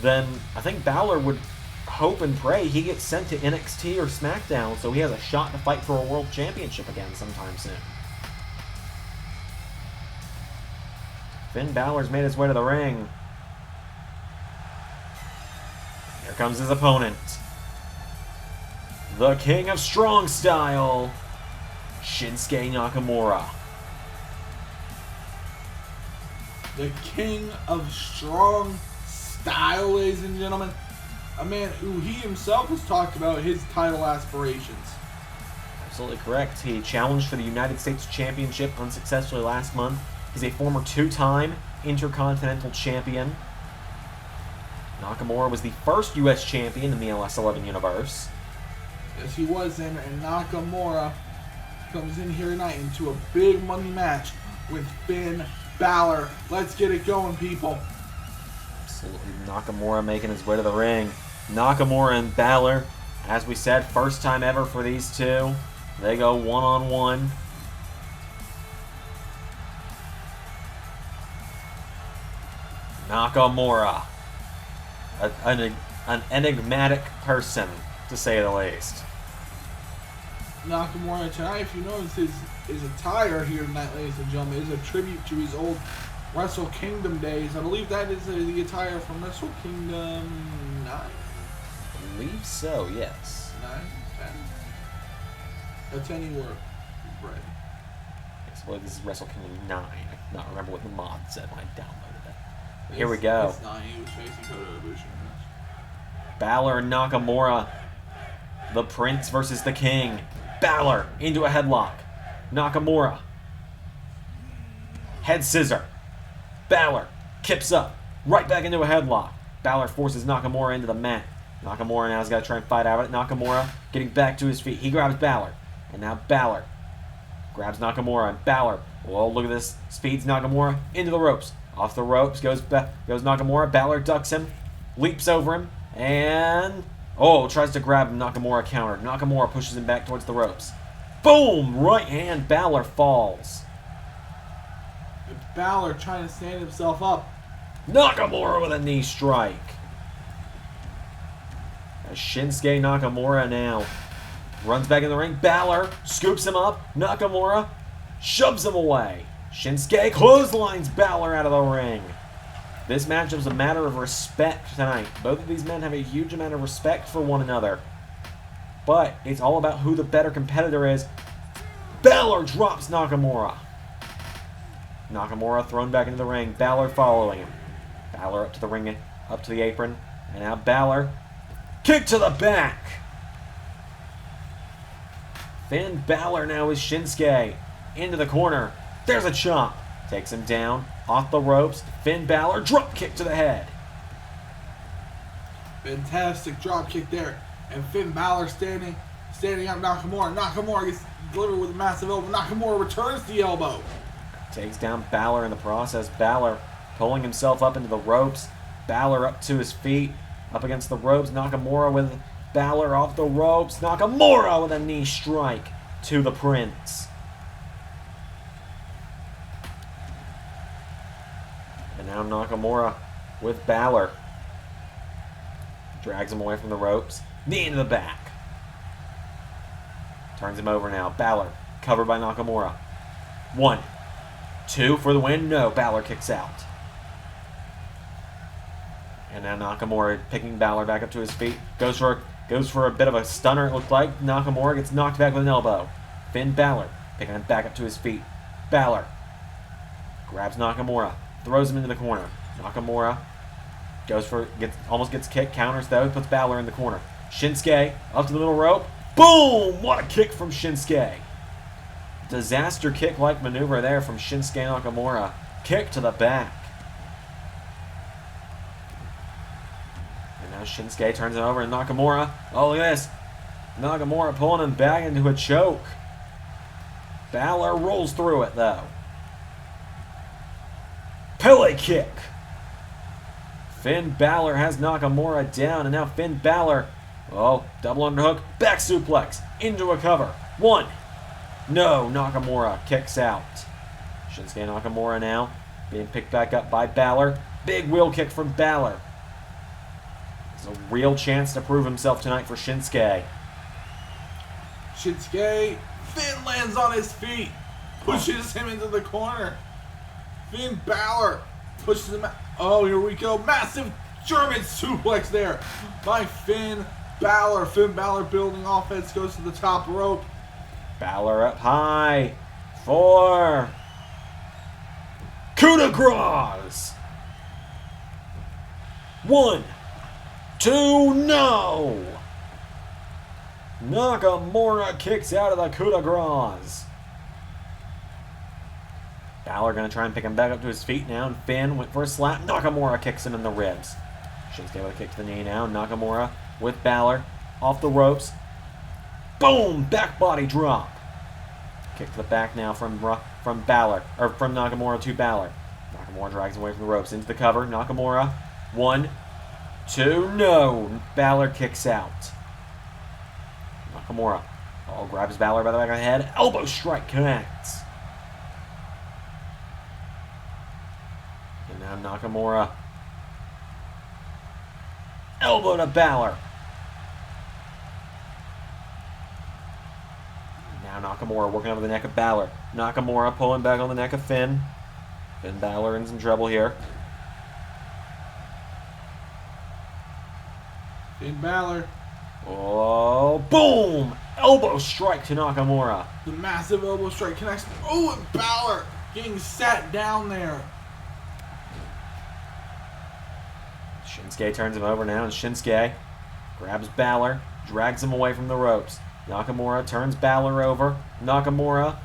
then I think Balor would hope and pray he gets sent to NXT or Smackdown so he has a shot to fight for a world championship again sometime soon. Finn Balor's made his way to the ring. Here comes his opponent. The King of Strong Style, Shinsuke Nakamura. The King of Strong Style, ladies and gentlemen. A man who he himself has talked about his title aspirations. Absolutely correct. He challenged for the United States Championship unsuccessfully last month. He's a former two-time Intercontinental Champion. Nakamura was the first U.S. champion in the LS11 Universe. Yes, he was, and Nakamura comes in here tonight into a big money match with Finn Balor. Let's get it going, people. Absolutely. Nakamura making his way to the ring. Nakamura and Balor, as we said, first time ever for these two. They go one-on-one. Nakamura. An enigmatic person, to say the least. Nakamura tonight, if you notice his attire here tonight, ladies and gentlemen, is a tribute to his old Wrestle Kingdom days. I believe that is the attire from Wrestle Kingdom 9? I believe so, yes. 9? 10? A 10 you were right. Yes, well, this is Wrestle Kingdom 9. I cannot remember what the mod said when I downloaded it. But here we go. It's 9. He was facing Kota Ibushi. Balor and Nakamura. The Prince versus the King. Balor into a headlock. Nakamura. Head scissor. Balor kips up. Right back into a headlock. Balor forces Nakamura into the mat. Nakamura now has got to try and fight out of it. Nakamura getting back to his feet. He grabs Balor. And now Balor grabs Nakamura. And Balor, oh, look at this. Speeds Nakamura into the ropes. Off the ropes goes Nakamura. Balor ducks him. Leaps over him. And tries to grab him. Nakamura countered. Nakamura pushes him back towards the ropes. Boom! Right hand. Balor falls. Balor trying to stand himself up. Nakamura with a knee strike. As Shinsuke Nakamura now runs back in the ring. Balor scoops him up. Nakamura shoves him away. Shinsuke clotheslines Balor out of the ring. This match was a matter of respect tonight. Both of these men have a huge amount of respect for one another. But it's all about who the better competitor is. Balor drops Nakamura. Nakamura thrown back into the ring. Balor following him. Balor up to the ring, up to the apron. And now Balor. Kick to the back. Finn Balor now is Shinsuke. Into the corner. There's a chop. Takes him down. Off the ropes. Finn Balor. Drop kick to the head. Fantastic drop kick there. And Finn Balor standing up Nakamura. Nakamura gets delivered with a massive elbow. Nakamura returns the elbow. Takes down Balor in the process. Balor pulling himself up into the ropes. Balor up to his feet. Up against the ropes. Nakamura with Balor off the ropes. Nakamura with a knee strike to the Prince. And now Nakamura with Balor. Drags him away from the ropes. Knee into the back. Turns him over now. Balor covered by Nakamura. 1, 2 for the win. No, Balor kicks out. And now Nakamura picking Balor back up to his feet. Goes for a bit of a stunner, it looked like. Nakamura gets knocked back with an elbow. Finn Balor picking him back up to his feet. Balor grabs Nakamura. Throws him into the corner. Nakamura almost gets kicked. Counters though. Puts Balor in the corner. Shinsuke up to the middle rope. Boom! What a kick from Shinsuke. Disaster kick-like maneuver there from Shinsuke Nakamura. Kick to the back. And now Shinsuke turns it over and Nakamura. Oh, look at this. Nakamura pulling him back into a choke. Balor rolls through it, though. Pele kick. Finn Balor has Nakamura down, and now Finn Balor, double underhook, back suplex, into a cover. 1. No, Nakamura kicks out. Shinsuke Nakamura now being picked back up by Balor. Big wheel kick from Balor. It's a real chance to prove himself tonight for Shinsuke. Shinsuke, Finn lands on his feet, pushes him into the corner. Finn Balor pushes him out. Oh, here we go. Massive German suplex there by Finn Balor. Finn Balor building offense, goes to the top rope. Balor up high. 4. Coup de grace. 1, 2, no. Nakamura kicks out of the coup de grace. Balor going to try and pick him back up to his feet now, and Finn went for a slap. Nakamura kicks him in the ribs. Shinsuke with a kick to the knee now. Nakamura with Balor off the ropes. Boom! Back body drop. Kick to the back now from Balor, or from Nakamura to Balor. Nakamura drags him away from the ropes into the cover. Nakamura, 1, 2, no. Balor kicks out. Nakamura grabs Balor by the back of the head. Elbow strike connects. And now Nakamura. Elbow to Balor. Now Nakamura working over the neck of Balor. Nakamura pulling back on the neck of Finn. Finn Balor in some trouble here. Finn Balor. Oh, boom! Elbow strike to Nakamura. The massive elbow strike connects. Oh, and Balor getting sat down there. Shinsuke turns him over now, and Shinsuke grabs Balor, drags him away from the ropes. Nakamura turns Balor over. Nakamura,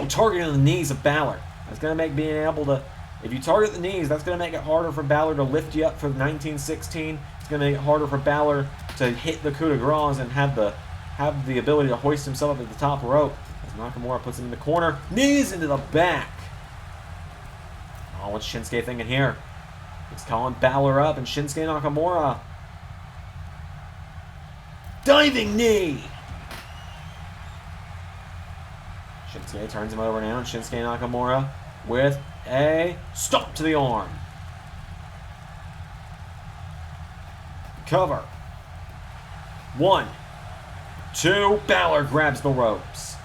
targeting the knees of Balor. That's going to make being able to, if you target the knees, that's going to make it harder for Balor to lift you up for 1916. It's going to make it harder for Balor to hit the coup de grace and have the ability to hoist himself up at the top rope. As Nakamura puts him in the corner, knees into the back. Oh, what's Shinsuke thinking here? He's calling Balor up, and Shinsuke Nakamura. Diving knee! Shinsuke turns him over now, and Shinsuke Nakamura with a stomp to the arm. Cover. 1, 2, Balor grabs the ropes.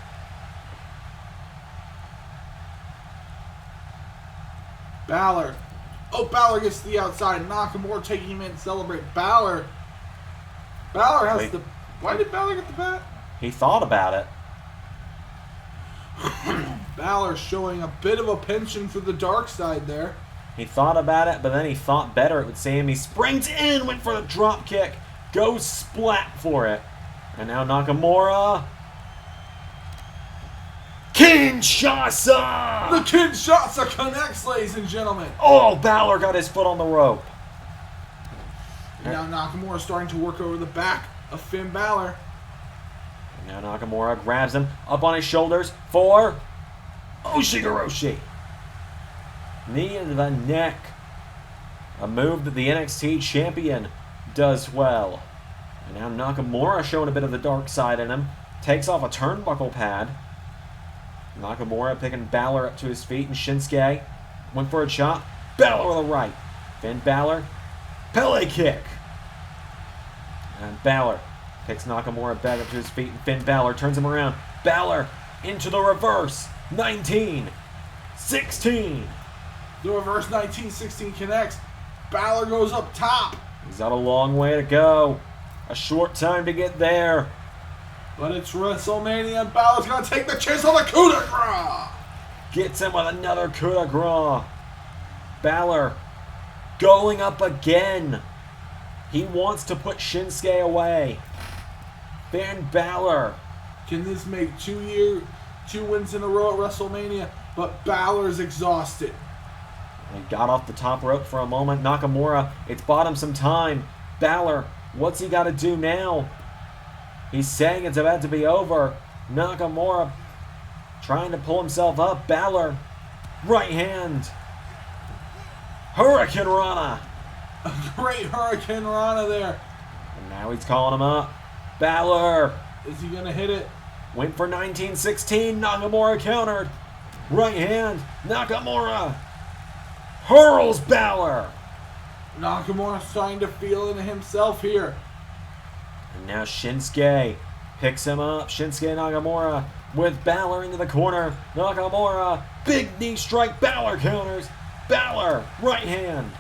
Balor Oh, Balor gets to the outside. Nakamura taking him in to celebrate. Balor has the... Why did Balor get the bat? He thought about it. Balor showing a bit of a penchant for the dark side there. He thought about it, but then he thought better. It would Sami springs in, went for the drop kick, goes splat for it. And now Nakamura. Kinshasa! The Kinshasa connects, ladies and gentlemen. Oh, Balor got his foot on the rope. And now Nakamura starting to work over the back of Finn Balor. And now Nakamura grabs him up on his shoulders for Oshigoroshi. Knee into the neck. A move that the NXT champion does well. And now Nakamura showing a bit of the dark side in him. Takes off a turnbuckle pad. Nakamura picking Balor up to his feet, and Shinsuke went for a chop. Balor with a right. Finn Balor. Pele kick. And Balor picks Nakamura back up to his feet, and Finn Balor turns him around. Balor into the reverse. 19. 16. The reverse 19-16 connects. Balor goes up top. He's got a long way to go. A short time to get there. But it's WrestleMania, and Balor's going to take the chance on the coup de grace. Gets him with another coup de grace. Balor going up again. He wants to put Shinsuke away. Finn Balor. Can this make 2 wins in a row at WrestleMania? But Balor's exhausted. He got off the top rope for a moment. Nakamura, it's bought him some time. Balor, what's he got to do now? He's saying it's about to be over. Nakamura trying to pull himself up. Balor, right hand. Hurricane Rana. A great Hurricane Rana there. And now he's calling him up. Balor. Is he going to hit it? Went for 19-16. Nakamura countered. Right hand. Nakamura hurls Balor. Nakamura starting to feel it himself here. And now Shinsuke picks him up. Shinsuke Nakamura with Balor into the corner. Nakamura, big knee strike. Balor counters. Balor, right hand.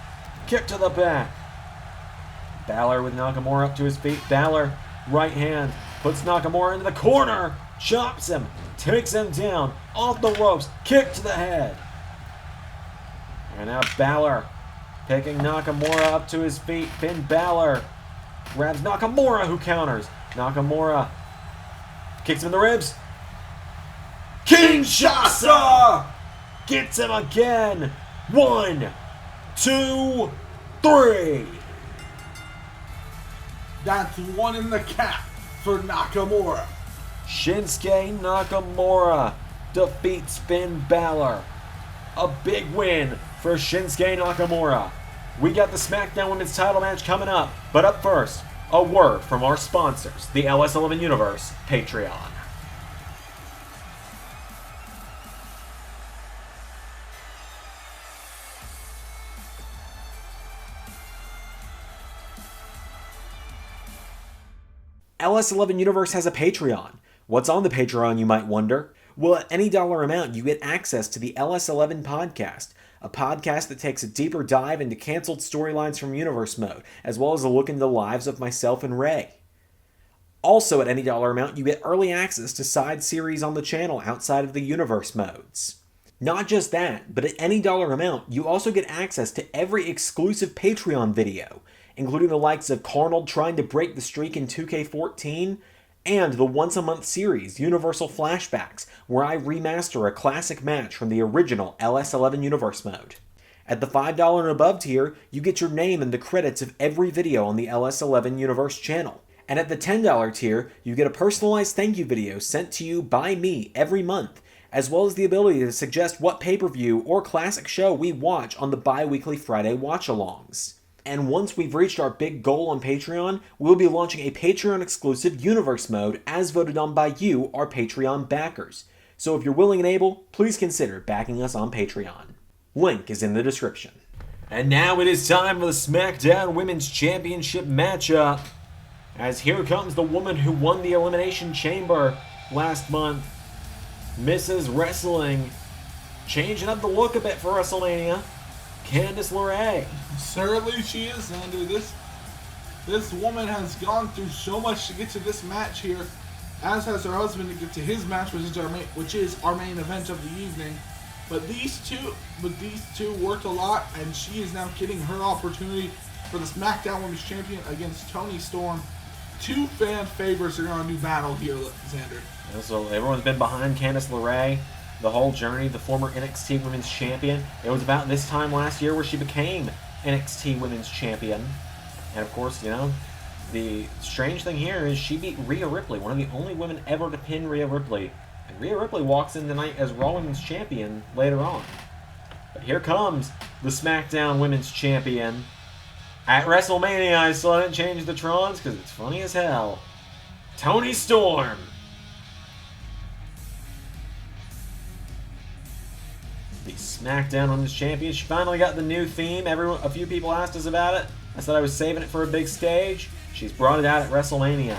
Kick to the back. Balor with Nakamura up to his feet. Balor, right hand. Puts Nakamura into the corner. Chops him. Takes him down. Off the ropes. Kick to the head. And now Balor picking Nakamura up to his feet. Finn Balor grabs Nakamura, who counters. Nakamura kicks him in the ribs. Kinshasa gets him again. 1, 2, 3. That's one in the cap for Nakamura. Shinsuke Nakamura defeats Finn Balor. A big win for Shinsuke Nakamura. We got the Smackdown Women's title match coming up, but up first, a word from our sponsors, the LS11 Universe Patreon. LS11 Universe has a Patreon. What's on the Patreon, you might wonder? Well, at any dollar amount, you get access to the LS11 podcast, a podcast that takes a deeper dive into canceled storylines from Universe Mode, as well as a look into the lives of myself and Ray. Also, at any dollar amount, you get early access to side series on the channel outside of the Universe Modes. Not just that, but at any dollar amount, you also get access to every exclusive Patreon video, including the likes of Carnold trying to break the streak in 2K14, and the once-a-month series, Universal Flashbacks, where I remaster a classic match from the original LS11 Universe mode. At the $5 and above tier, you get your name in the credits of every video on the LS11 Universe channel. And at the $10 tier, you get a personalized thank you video sent to you by me every month, as well as the ability to suggest what pay-per-view or classic show we watch on the bi-weekly Friday watch-alongs. And once we've reached our big goal on Patreon, we'll be launching a Patreon-exclusive Universe mode as voted on by you, our Patreon backers. So if you're willing and able, please consider backing us on Patreon. Link is in the description. And now it is time for the SmackDown Women's Championship matchup. As here comes the woman who won the Elimination Chamber last month, Mrs. Wrestling, changing up the look a bit for WrestleMania. Candice LeRae. Certainly she is, Xander. This woman has gone through so much to get to this match here, as has her husband to get to his match, which is our main event of the evening. But these two worked a lot, and she is now getting her opportunity for the SmackDown Women's Champion against Toni Storm. Two fan favorites are going to do battle here, Xander. Yeah, so everyone's been behind Candice LeRae the whole journey, the former NXT Women's Champion. It was about this time last year where she became NXT Women's Champion. And of course, you know, the strange thing here is she beat Rhea Ripley, one of the only women ever to pin Rhea Ripley. And Rhea Ripley walks in tonight as Raw Women's Champion later on. But here comes the SmackDown Women's Champion. At WrestleMania, I still haven't changed the Trons because it's funny as hell. Toni Storm. The SmackDown Women's Champion. She finally got the new theme. A few people asked us about it. I said I was saving it for a big stage. She's brought it out at WrestleMania.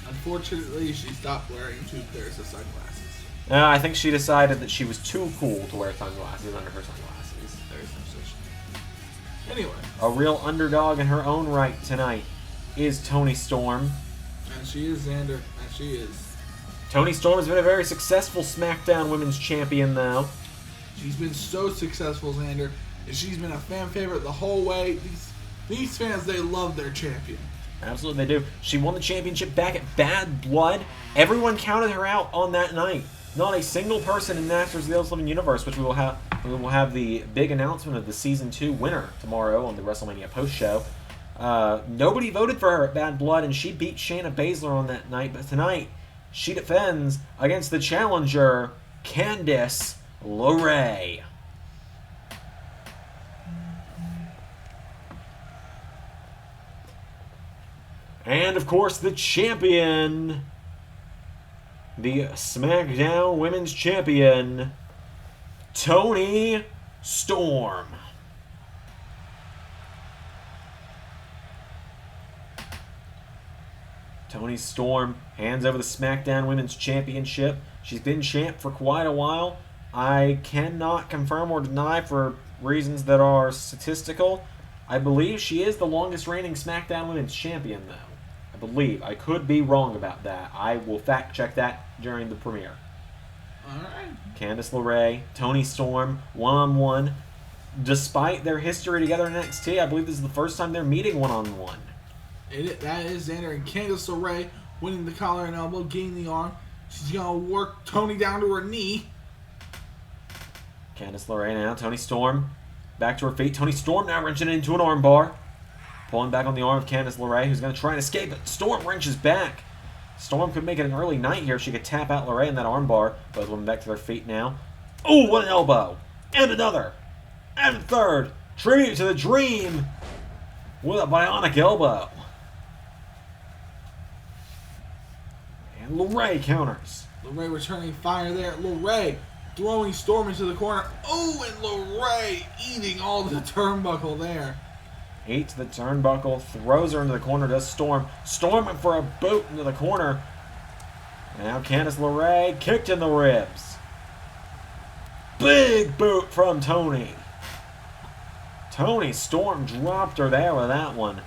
Unfortunately, she stopped wearing 2 pairs of sunglasses. I think she decided that she was too cool to wear sunglasses under her sunglasses. There's no such thing. Anyway. A real underdog in her own right tonight is Toni Storm. And she is, Xander. And she is. Toni Storm has been a very successful SmackDown Women's Champion, though. She's been so successful, Xander. And she's been a fan favorite the whole way. These fans, they love their champion. Absolutely, they do. She won the championship back at Bad Blood. Everyone counted her out on that night. Not a single person in Masters of the LS11 Universe, which we will have the big announcement of the Season 2 winner tomorrow on the WrestleMania post-show. Nobody voted for her at Bad Blood, and she beat Shayna Baszler on that night. But tonight, she defends against the challenger, Candice LeRae. And, of course, the champion, the SmackDown Women's Champion, Toni Storm. Toni Storm hands over the SmackDown Women's Championship. She's been champ for quite a while. I cannot confirm or deny for reasons that are statistical. I believe she is the longest reigning SmackDown Women's Champion, though. I believe. I could be wrong about that. I will fact check that during the premiere. Alright. Candice LeRae, Toni Storm, one-on-one. Despite their history together in NXT, I believe this is the first time they're meeting one-on-one. That is Xander, and Candice LeRae winning the collar and elbow, getting the arm. She's going to work Toni down to her knee. Candice LeRae now. Toni Storm back to her feet. Toni Storm now wrenching it into an armbar. Pulling back on the arm of Candice LeRae, who's going to try and escape, but Storm wrenches back. Storm could make it an early night here if she could tap out LeRae in that armbar. Both women back to their feet now. Oh, what an elbow! And another! And a third! Tribute to the Dream! With a bionic elbow. And LeRae counters. LeRae returning fire there. LeRae throwing Storm into the corner. Oh, and LeRae eating all the turnbuckle there. Eats the turnbuckle, throws her into the corner, does Storm. Storm went for a boot into the corner. And now Candice LeRae kicked in the ribs. Big boot from Toni. Toni Storm dropped her there with that one.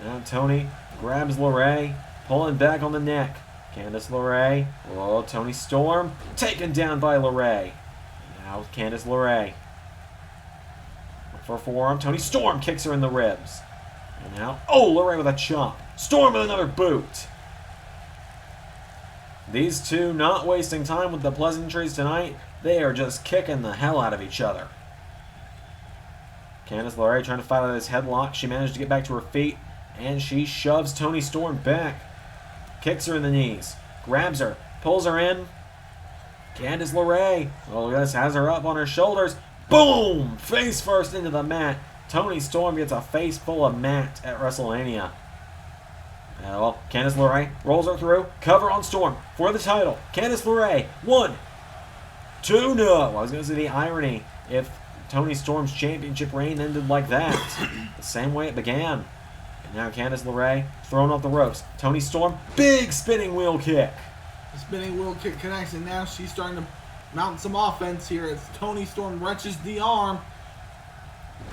Now Toni grabs LeRae, pulling back on the neck. Candice LeRae. Oh, Toni Storm taken down by LeRae. Now Candice LeRae. For a forearm, Toni Storm kicks her in the ribs. And now, oh, LeRae with a chop. Storm with another boot. These two not wasting time with the pleasantries tonight. They are just kicking the hell out of each other. Candice LeRae trying to fight out of this headlock. She managed to get back to her feet, and she shoves Toni Storm back. Kicks her in the knees. Grabs her. Pulls her in. Candice LeRae. Oh, look at this. Has her up on her shoulders. Boom! Face first into the mat. Toni Storm gets a face full of mat at WrestleMania. Well, Candice LeRae rolls her through. Cover on Storm for the title. Candice LeRae. 1, 2, no. I was going to say the irony if Toni Storm's championship reign ended like that. The same way it began. And now Candice LeRae thrown off the ropes. Toni Storm, big spinning wheel kick. The spinning wheel kick connects, and now she's starting to mount some offense here as Toni Storm wrenches the arm.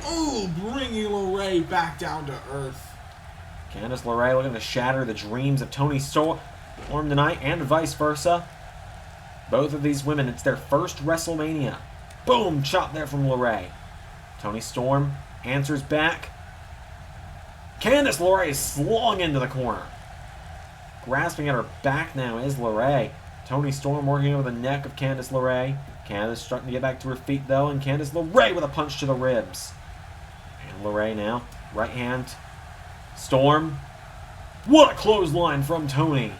Ooh, bringing LeRae back down to earth. Candice LeRae looking to shatter the dreams of Toni Storm tonight, and vice versa. Both of these women, it's their first WrestleMania. Boom! Chop there from LeRae. Toni Storm answers back. Candice LeRae is slung into the corner. Grasping at her back now is LeRae. Toni Storm working over the neck of Candice LeRae. Candice starting to get back to her feet though, and Candice LeRae with a punch to the ribs. And LeRae now, right hand. Storm. What a clothesline from Toni.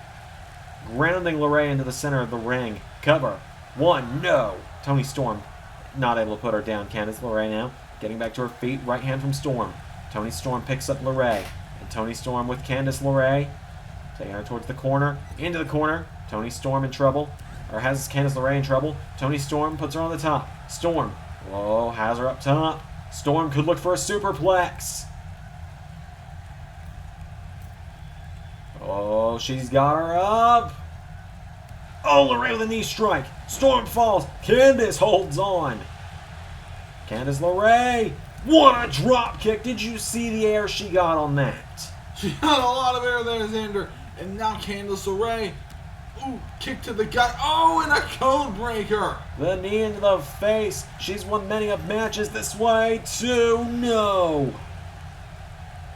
Grounding LeRae into the center of the ring. Cover. One, no. Toni Storm not able to put her down. Candice LeRae now getting back to her feet. Right hand from Storm. Toni Storm picks up LeRae. And Toni Storm with Candice LeRae. Taking her towards the corner. Into the corner. Toni Storm in trouble. Or has Candice LeRae in trouble. Toni Storm puts her on the top. Storm. Whoa, has her up top. Storm could look for a superplex. Oh, she's got her up. Oh, LeRae with a knee strike. Storm falls. Candice holds on. Candice LeRae. What a drop kick. Did you see the air she got on that? She got a lot of air there, Xander. And now Candice LeRae. Ooh, kick to the gut. Oh, and a code breaker. The knee into the face. She's won many of matches this way too. No.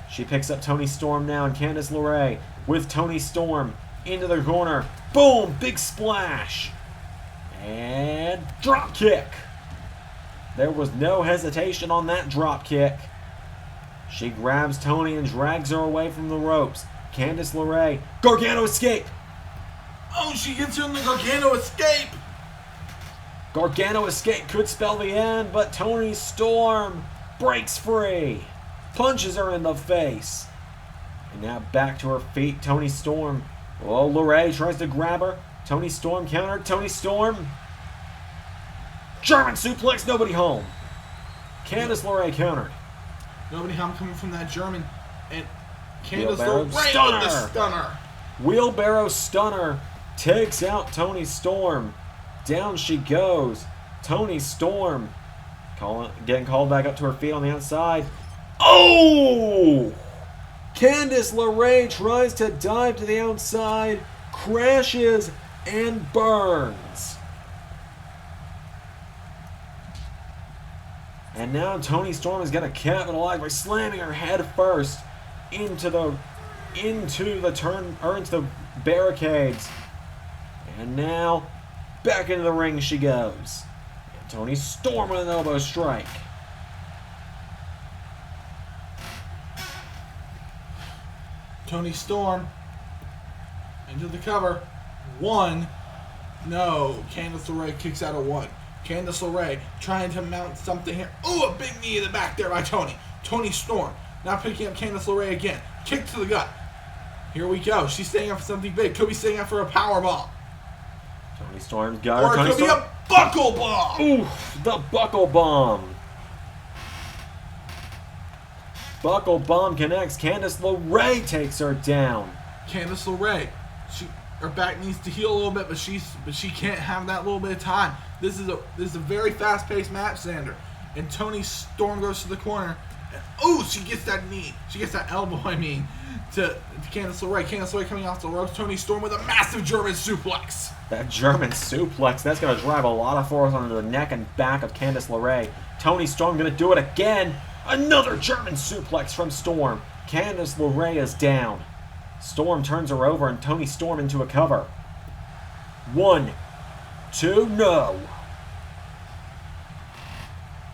She picks up Toni Storm now, and Candice LeRae with Toni Storm into the corner. Boom! Big splash. And drop kick. There was no hesitation on that drop kick. She grabs Toni and drags her away from the ropes. Candice LeRae. Gargano escape. Oh, she gets her in the Gargano escape. Gargano escape could spell the end, but Toni Storm breaks free. Punches her in the face. And now back to her feet, Toni Storm. Oh, LeRae tries to grab her. Toni Storm countered. Toni Storm. German suplex, nobody home. Candice LeRae countered. Nobody home coming from that German. And Candice Wheelbarrow LeRae with stunner. the stunner. Wheelbarrow stunner takes out Toni Storm. Down she goes. Toni Storm getting called back up to her feet on the outside. Oh! Candice LeRae tries to dive to the outside, crashes, and burns. And now Toni Storm is going to capitalize by slamming her head first into the barricades. And now back into the ring she goes. And Toni Storm with an elbow strike. Toni Storm into the cover. One. No. Candice LeRae kicks out a one. Candice LeRae trying to mount something here. Oh, a big knee in the back there by Toni. Toni Storm now picking up Candice LeRae again. Kick to the gut. Here we go. She's staying up for something big. Could be staying up for a power bomb. Toni Storm's got her. Or it could be a buckle bomb. Oof, the buckle bomb. Buckle bomb connects. Candice LeRae takes her down. Candice LeRae, her back needs to heal a little bit, but she can't have that little bit of time. This is a very fast-paced match, Xander. And Toni Storm goes to the corner. And, oh, she gets that knee. She gets that elbow, to Candice LeRae. Candice LeRae coming off the ropes. Toni Storm with a massive German suplex. That German suplex, that's going to drive a lot of force onto the neck and back of Candice LeRae. Toni Storm going to do it again. Another German suplex from Storm. Candice LeRae is down. Storm turns her over and Toni Storm into a cover. 1, 2, no.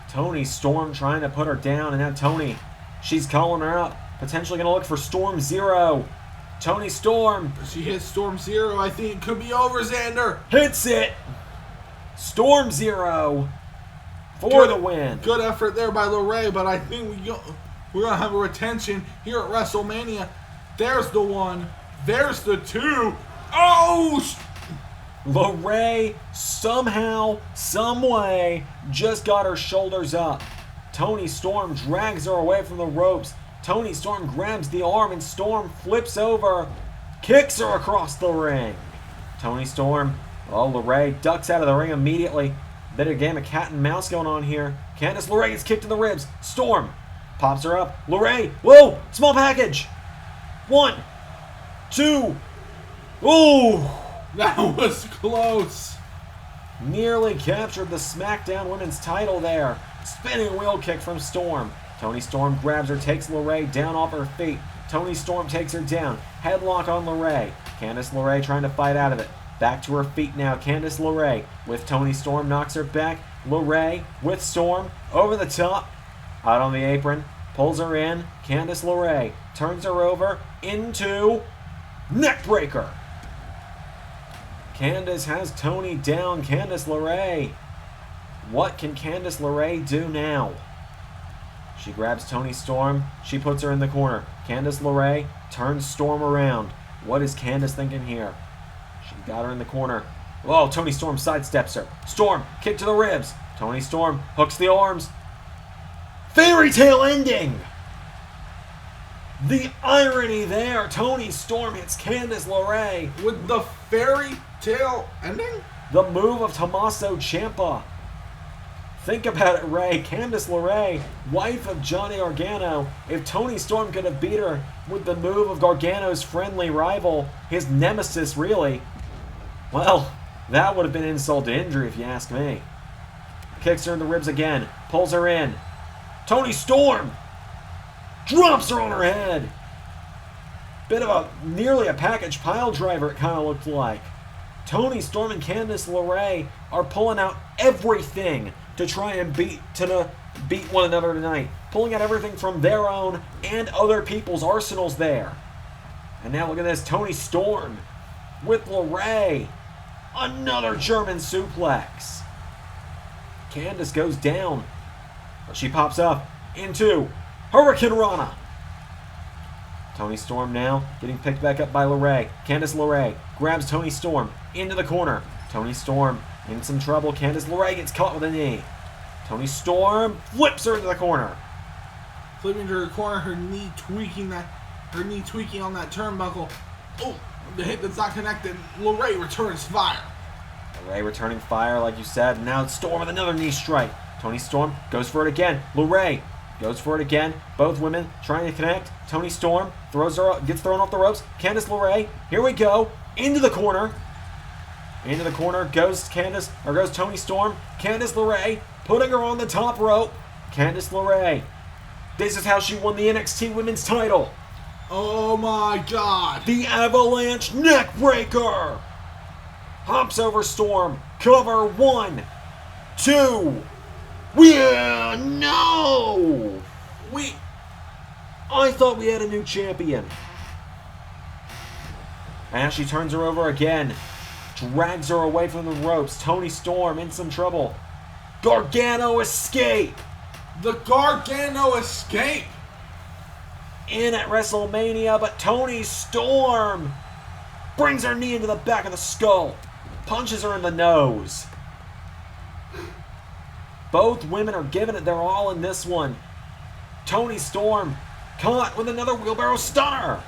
Toni Storm trying to put her down, and now Toni, she's calling her out. Potentially going to look for Storm Zero. Toni Storm. She hits Storm Zero. I think it could be over, Xander. Hits it. Storm Zero for the win. Good effort there by LeRae, but I think we're going to have a retention here at WrestleMania. There's the one. There's the two. Oh! LeRae somehow, someway, just got her shoulders up. Toni Storm drags her away from the ropes. Toni Storm grabs the arm and Storm flips over, kicks her across the ring. Toni Storm, LeRae ducks out of the ring immediately. Bit of a game of cat and mouse going on here. Candice LeRae gets kicked in the ribs. Storm pops her up. LeRae, whoa, small package. 1, 2, ooh. That was close. Nearly captured the SmackDown Women's title there. Spinning wheel kick from Storm. Toni Storm grabs her, takes LeRae down off her feet. Toni Storm takes her down. Headlock on LeRae. Candice LeRae trying to fight out of it. Back to her feet now. Candice LeRae with Toni Storm knocks her back. LeRae with Storm over the top. Out on the apron. Pulls her in. Candice LeRae turns her over into neckbreaker. Candice has Toni down. Candice LeRae. What can Candice LeRae do now? She grabs Toni Storm. She puts her in the corner. Candice LeRae turns Storm around. What is Candice thinking here? She got her in the corner. Oh, Toni Storm sidesteps her. Storm, kick to the ribs. Toni Storm hooks the arms. Fairy tale ending! The irony there. Toni Storm hits Candice LeRae. With the fairy tale ending? The move of Tommaso Ciampa. Think about it, Ray. Candice LeRae, wife of Johnny Gargano. If Toni Storm could have beat her with the move of Gargano's friendly rival, his nemesis, really, well, that would have been insult to injury if you ask me. Kicks her in the ribs again. Pulls her in. Toni Storm drops her on her head. Bit of a nearly a package pile driver, it kind of looked like. Toni Storm and Candice LeRae are pulling out everything to try and beat one another tonight. Pulling out everything from their own and other people's arsenals there. And now look at this. Toni Storm with LeRae. Another German suplex. Candice goes down. But she pops up into Hurricane Rana. Toni Storm now getting picked back up by LeRae. Candice LeRae grabs Toni Storm into the corner. Toni Storm in some trouble. Candice LeRae gets caught with a knee. Toni Storm flips her into the corner. Flipping to her corner, her knee tweaking on that turnbuckle. Oh, the hit that's not connected. LeRae returns fire. LeRae returning fire, like you said. Now it's Storm with another knee strike. Toni Storm goes for it again. LeRae goes for it again. Both women trying to connect. Toni Storm gets thrown off the ropes. Candice LeRae, here we go. Into the corner. Into the corner goes Toni Storm. Candice LeRae putting her on the top rope. Candice LeRae. This is how she won the NXT Women's title. Oh my God. The Avalanche Neckbreaker. Hops over Storm. Cover 1, 2. No! I thought we had a new champion. And she turns her over again. Drags her away from the ropes. Toni Storm in some trouble. Gargano escape. The Gargano escape. In at WrestleMania, but Toni Storm brings her knee into the back of the skull. Punches her in the nose. Both women are giving it their all in this one. Toni Storm caught with another wheelbarrow stunner.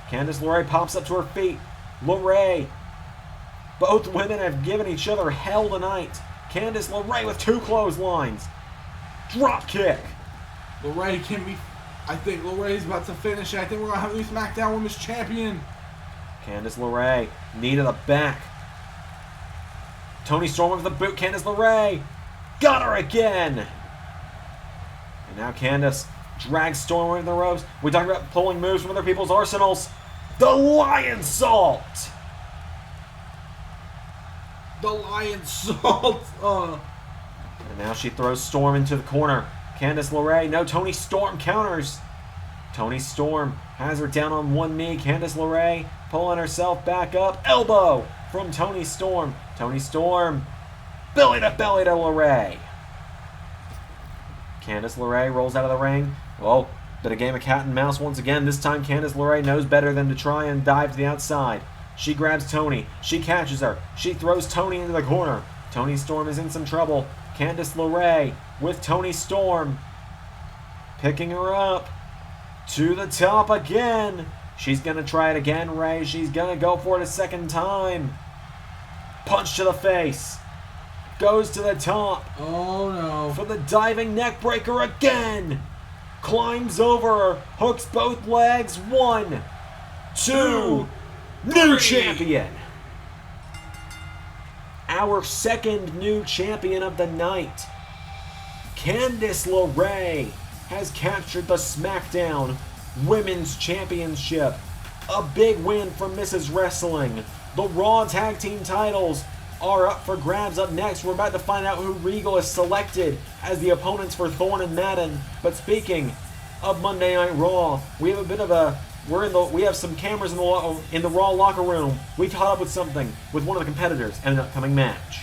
Candice LeRae pops up to her feet. LeRae. Both women have given each other hell tonight. Candice LeRae with 2 clotheslines. Drop kick. LeRae can be... I think LeRae's about to finish it. I think we're going to have a new SmackDown Women's Champion. Candice LeRae. Knee to the back. Toni Storm with the boot. Candice LeRae. Got her again. And now Candice drags Storm over the ropes. We talked about pulling moves from other people's arsenals. The Lion Salt. The Lion Salt. And now she throws Storm into the corner. Candice LeRae. No, Toni Storm counters. Toni Storm has her down on one knee. Candice LeRae pulling herself back up. Elbow from Toni Storm. Toni Storm. Belly to LeRae. Candice LeRae rolls out of the ring. Oh, bit of game of cat and mouse once again. This time Candice LeRae knows better than to try and dive to the outside. She grabs Toni. She catches her. She throws Toni into the corner. Toni Storm is in some trouble. Candice LeRae with Toni Storm. Picking her up. To the top again. She's going to try it again, Ray. She's going to go for it a second time. Punch to the face. Goes to the top. Oh no. For the diving neck breaker again. Climbs over. Hooks both legs. 1, 2. New champion. Our second new champion of the night. Candice LeRae has captured the Smackdown Women's Championship. A big win for Mrs. Wrestling. The Raw Tag Team titles are up for grabs. Up next, we're about to find out who Regal has selected as the opponents for Thorne and Maddin. But speaking of Monday Night Raw, we have a bit of a we have some cameras in the Raw locker room. We caught up with something with one of the competitors in an upcoming match.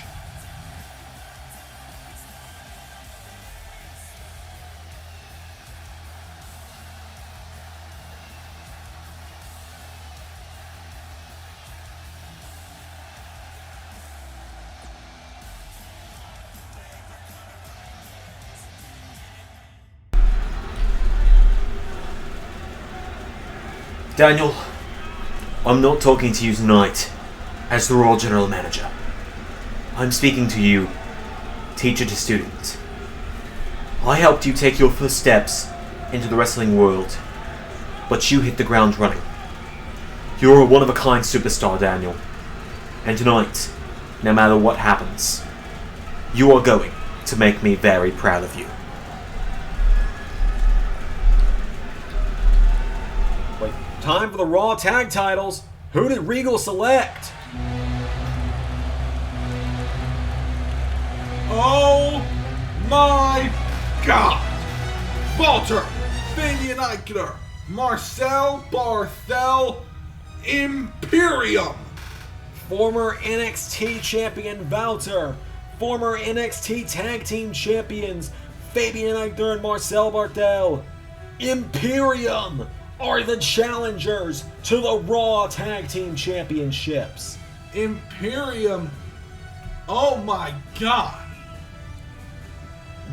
Daniel, I'm not talking to you tonight as the Raw General Manager. I'm speaking to you, teacher to student. I helped you take your first steps into the wrestling world, but you hit the ground running. You're a one-of-a-kind superstar, Daniel. And tonight, no matter what happens, you are going to make me very proud of you. Time for the Raw Tag Titles. Who did Regal select? Oh my God! Walter, Fabian Eichner, Marcel Barthel, Imperium. Former NXT champion Walter. Former NXT Tag Team champions Fabian Eichner and Marcel Barthel. Imperium are the challengers to the Raw Tag Team Championships. Imperium. Oh my God.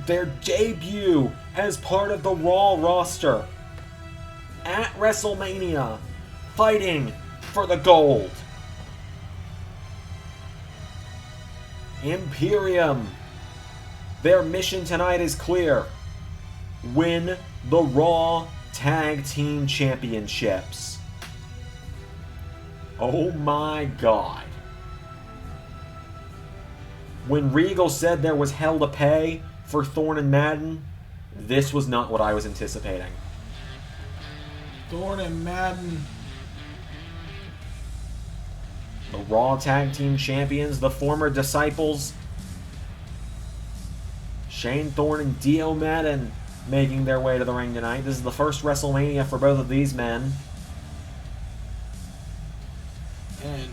Their debut as part of the Raw roster at WrestleMania, fighting for the gold. Imperium. Their mission tonight is clear. Win the Raw Tag Team Championships. Oh my God. When Regal said there was hell to pay for Thorne and Maddin, this was not what I was anticipating. Thorne and Maddin. The Raw Tag Team Champions, the former disciples, Shane Thorne and Dio Maddin, making their way to the ring tonight. This is the first WrestleMania for both of these men. And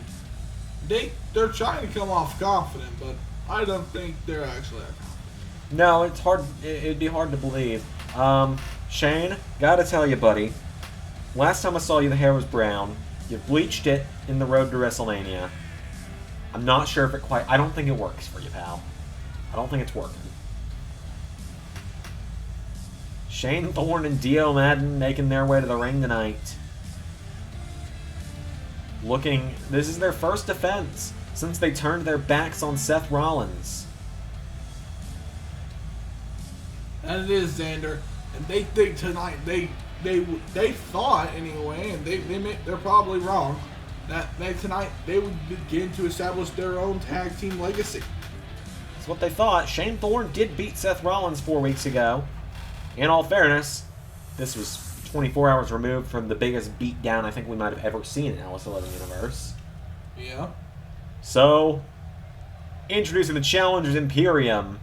they're trying to come off confident, but I don't think they're actually that confident. No, it's hard. It'd be hard to believe. Shane, gotta tell you, buddy. Last time I saw you, the hair was brown. You bleached it in the road to WrestleMania. I'm not sure if it quite... I don't think it works for you, pal. I don't think it's working. Shane Thorne and Dio Maddin making their way to the ring tonight. This is their first defense since they turned their backs on Seth Rollins. And it is, Xander. And they think tonight, they thought anyway, and they're probably wrong, that tonight they would begin to establish their own tag team legacy. That's what they thought. Shane Thorne did beat Seth Rollins 4 weeks ago. In all fairness, this was 24 hours removed from the biggest beatdown I think we might have ever seen in LS11 Universe. Yeah. So, introducing the challengers, Imperium.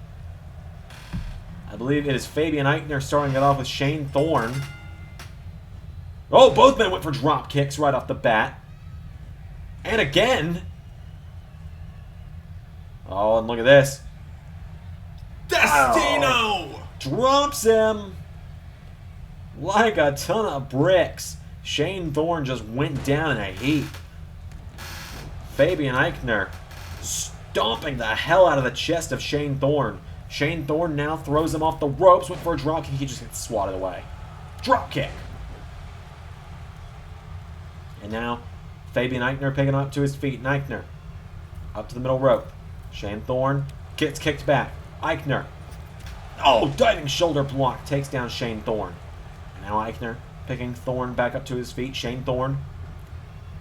I believe it is Fabian Eichner starting it off with Shane Thorne. Oh, both men went for drop kicks right off the bat. And again. Oh, and look at this. Destino! Oh. Drops him like a ton of bricks. Shane Thorne just went down in a heap. Fabian Eichner stomping the hell out of the chest of Shane Thorne. Shane Thorne now throws him off the ropes, went for a drop kick, he just gets swatted away. Drop kick. And now, Fabian Eichner picking up to his feet. And Eichner up to the middle rope. Shane Thorne Gets kicked back. Eichner. Oh, diving shoulder block. Takes down Shane Thorne. And now Eichner picking Thorne back up to his feet. Shane Thorne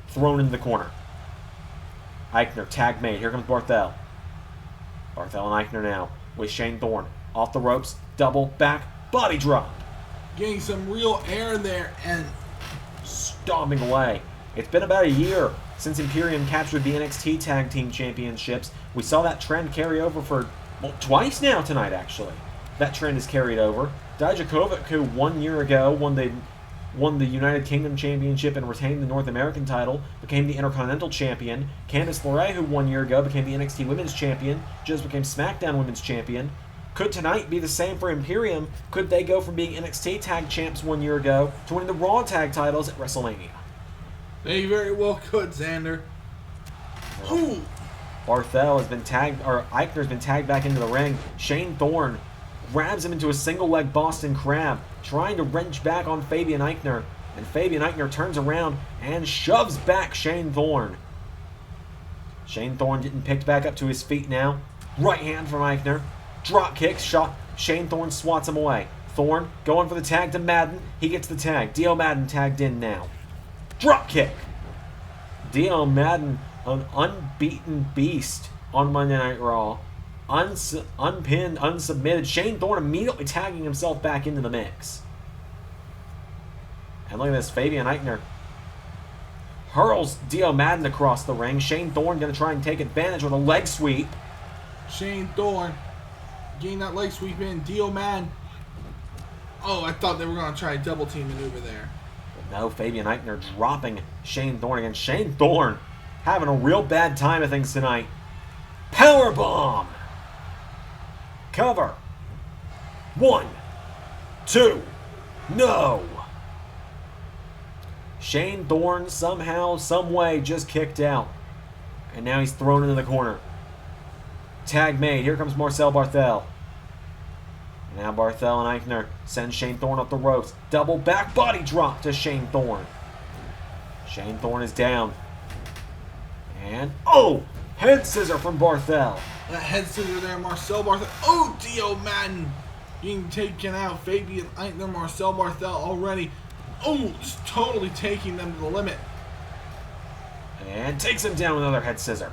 thrown into the corner. Eichner, tag made. Here comes Barthel. Barthel and Eichner now with Shane Thorne. Off the ropes. Double back. Body drop. Getting some real air there and stomping away. It's been about a year since Imperium captured the NXT Tag Team Championships. We saw that trend carry over for, well, twice now tonight, actually. That trend is carried over. Dijakovic, who 1 year ago won the United Kingdom Championship and retained the North American title, became the Intercontinental Champion. Candice LeRae, who 1 year ago became the NXT Women's Champion, just became SmackDown Women's Champion. Could tonight be the same for Imperium? Could they go from being NXT Tag Champs 1 year ago to winning the Raw Tag titles at WrestleMania? they very well could, Xander. Ooh. Barthel has been tagged, or Eichner's been tagged back into the ring. Shane Thorne grabs him into a single leg Boston Crab, trying to wrench back on Fabian Eichner. And Fabian Eichner turns around and shoves back Shane Thorne. Shane Thorne getting picked back up to his feet now. Right hand from Eichner. Drop kick, shot. Shane Thorne swats him away. Thorne going for the tag to Maddin. He gets the tag. Dio Maddin tagged in now. Drop kick. Dio Maddin, an unbeaten beast on Monday Night Raw. Unpinned, unsubmitted. Shane Thorne immediately tagging himself back into the mix. And look at this. Fabian Eichner hurls Dio Maddin across the ring. Shane Thorne going to try and take advantage with a leg sweep. Shane Thorne getting that leg sweep in. Dio Maddin. Oh, I thought they were going to try a double team maneuver there. But no, Fabian Eichner dropping Shane Thorne again. Shane Thorne having a real bad time of things tonight. Powerbomb. Cover. 1, 2, no. Shane Thorne somehow, someway just kicked out. And now he's thrown into the corner. Tag made. Here comes Marcel Barthel. And now Barthel and Eichner send Shane Thorne up the ropes. Double back body drop to Shane Thorne. Shane Thorne is down. And, oh! Head scissor from Barthel. That head scissor there, Marcel Barthel. Oh, Dio Maddin being taken out. Fabian Eichner, Marcel Barthel already. Oh, just totally taking them to the limit. And takes him down with another head scissor.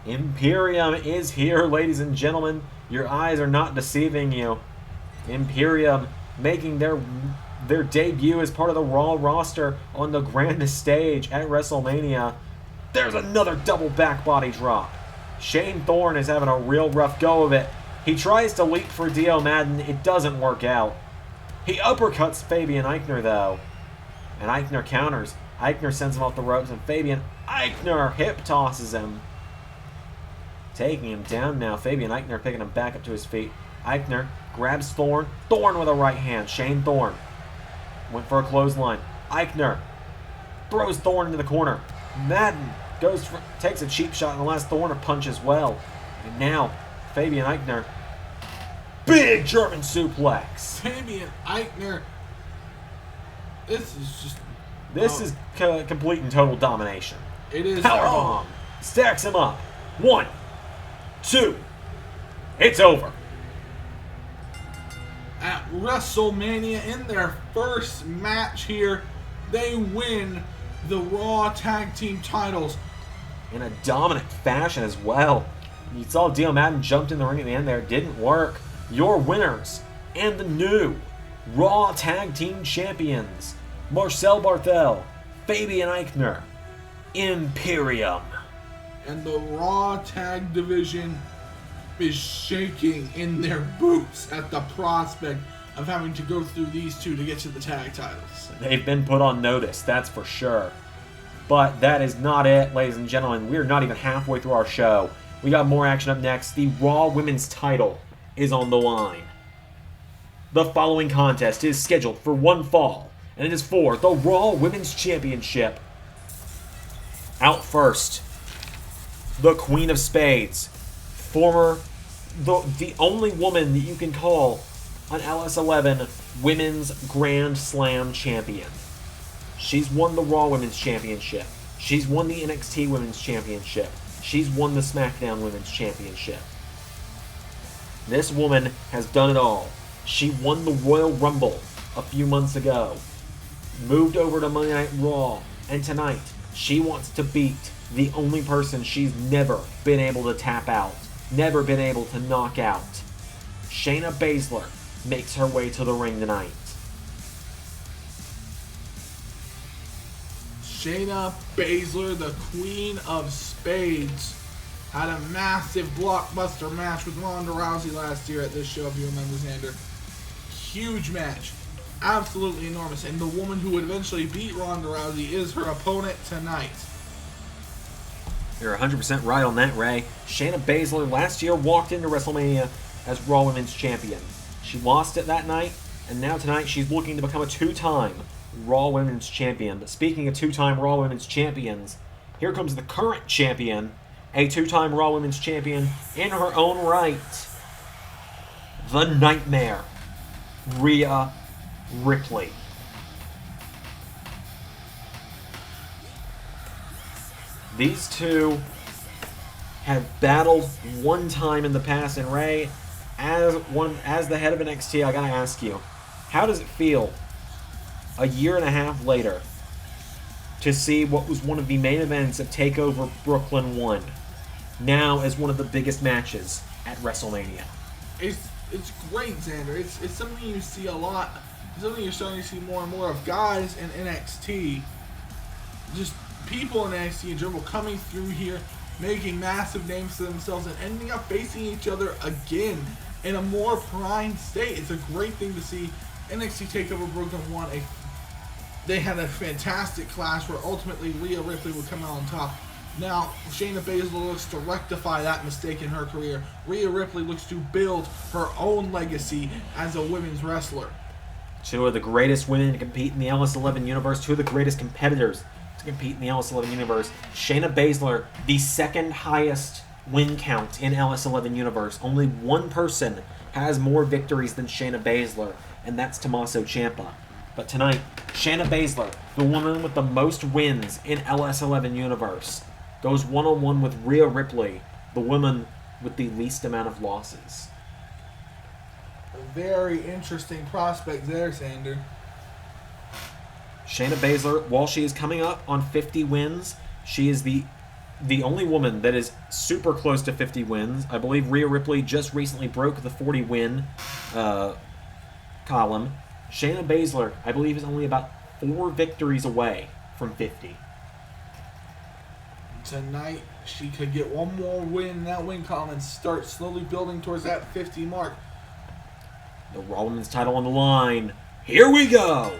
Imperium is here, ladies and gentlemen. Your eyes are not deceiving you. Imperium making their debut as part of the Raw roster on the grandest stage at WrestleMania. There's another double back body drop. Shane Thorne is having a real rough go of it. He tries to leap for Dio Maddin. It doesn't work out. He uppercuts Fabian Eichner, though. And Eichner counters. Eichner sends him off the ropes, and Fabian Eichner hip tosses him. Taking him down now. Fabian Eichner picking him back up to his feet. Eichner grabs Thorne. Thorne with a right hand. Shane Thorne went for a clothesline. Eichner throws Thorne into the corner. Maddin takes a cheap shot and allows Thorne to punch as well. And now, Fabian Eichner, big German suplex. Fabian Eichner. This is just... This is complete and total domination. It is. Powerbomb. Stacks him up. 1, 2. It's over. At WrestleMania, in their first match here, they win the Raw Tag Team titles. In a dominant fashion as well. You saw Dio Maddin jumped in the ring at the end there. It didn't work. Your winners and the new Raw Tag Team Champions, Marcel Barthel, Fabian Eichner, Imperium. And the Raw Tag Division is shaking in their boots at the prospect of having to go through these two to get to the tag titles. They've been put on notice, that's for sure. But that is not it, ladies and gentlemen. We're not even halfway through our show. We got more action up next. The Raw Women's title is on the line. The following contest is scheduled for one fall, and it is for the Raw Women's Championship. Out first, the Queen of Spades, the only woman that you can call an LS11 Women's Grand Slam Champion. She's won the Raw Women's Championship. She's won the NXT Women's Championship. she's won the SmackDown Women's Championship. This woman has done it all. She won the Royal Rumble a few months ago, moved over to Monday Night Raw, and tonight she wants to beat the only person she's never been able to tap out, never been able to knock out. Shayna Baszler makes her way to the ring tonight. Shayna Baszler, the Queen of Spades, had a massive blockbuster match with Ronda Rousey last year at this show, if you remember, Xander. Huge match. Absolutely enormous. And the woman who would eventually beat Ronda Rousey is her opponent tonight. You're 100% right on that, Ray. Shayna Baszler last year walked into WrestleMania as Raw Women's Champion. She lost it that night, and now tonight she's looking to become a two-time Raw Women's Champion. But speaking of two-time Raw Women's Champions, here comes the current champion, a two-time Raw Women's Champion in her own right. The Nightmare, Rhea Ripley. These two have battled one time in the past, and Ray, as the head of NXT, I gotta ask you, how does it feel a year and a half later to see what was one of the main events of TakeOver Brooklyn 1 now as one of the biggest matches at WrestleMania? It's great, Xander. It's something you see a lot. It's something you're starting to see more and more of. Guys in NXT, just people in NXT in general, coming through here, making massive names for themselves, and ending up facing each other again in a more prime state. It's a great thing to see. NXT TakeOver Brooklyn 1, they had a fantastic clash where ultimately Rhea Ripley would come out on top. Now, Shayna Baszler looks to rectify that mistake in her career. Rhea Ripley looks to build her own legacy as a women's wrestler. Two of the greatest women to compete in the LS11 Universe, two of the greatest competitors to compete in the LS11 Universe. Shayna Baszler, the second highest win count in LS11 Universe. Only one person has more victories than Shayna Baszler, and that's Tommaso Ciampa. But tonight, Shayna Baszler, the woman with the most wins in LS11 Universe, goes one-on-one with Rhea Ripley, the woman with the least amount of losses. A very interesting prospect there, Xander. Shayna Baszler, while she is coming up on 50 wins, she is the only woman that is super close to 50 wins. I believe Rhea Ripley just recently broke the 40-win column. Shayna Baszler, I believe, is only about 4 victories away from 50. Tonight, she could get one more win in that win column and start slowly building towards that 50 mark. The Raw Women's title on the line. Here we go!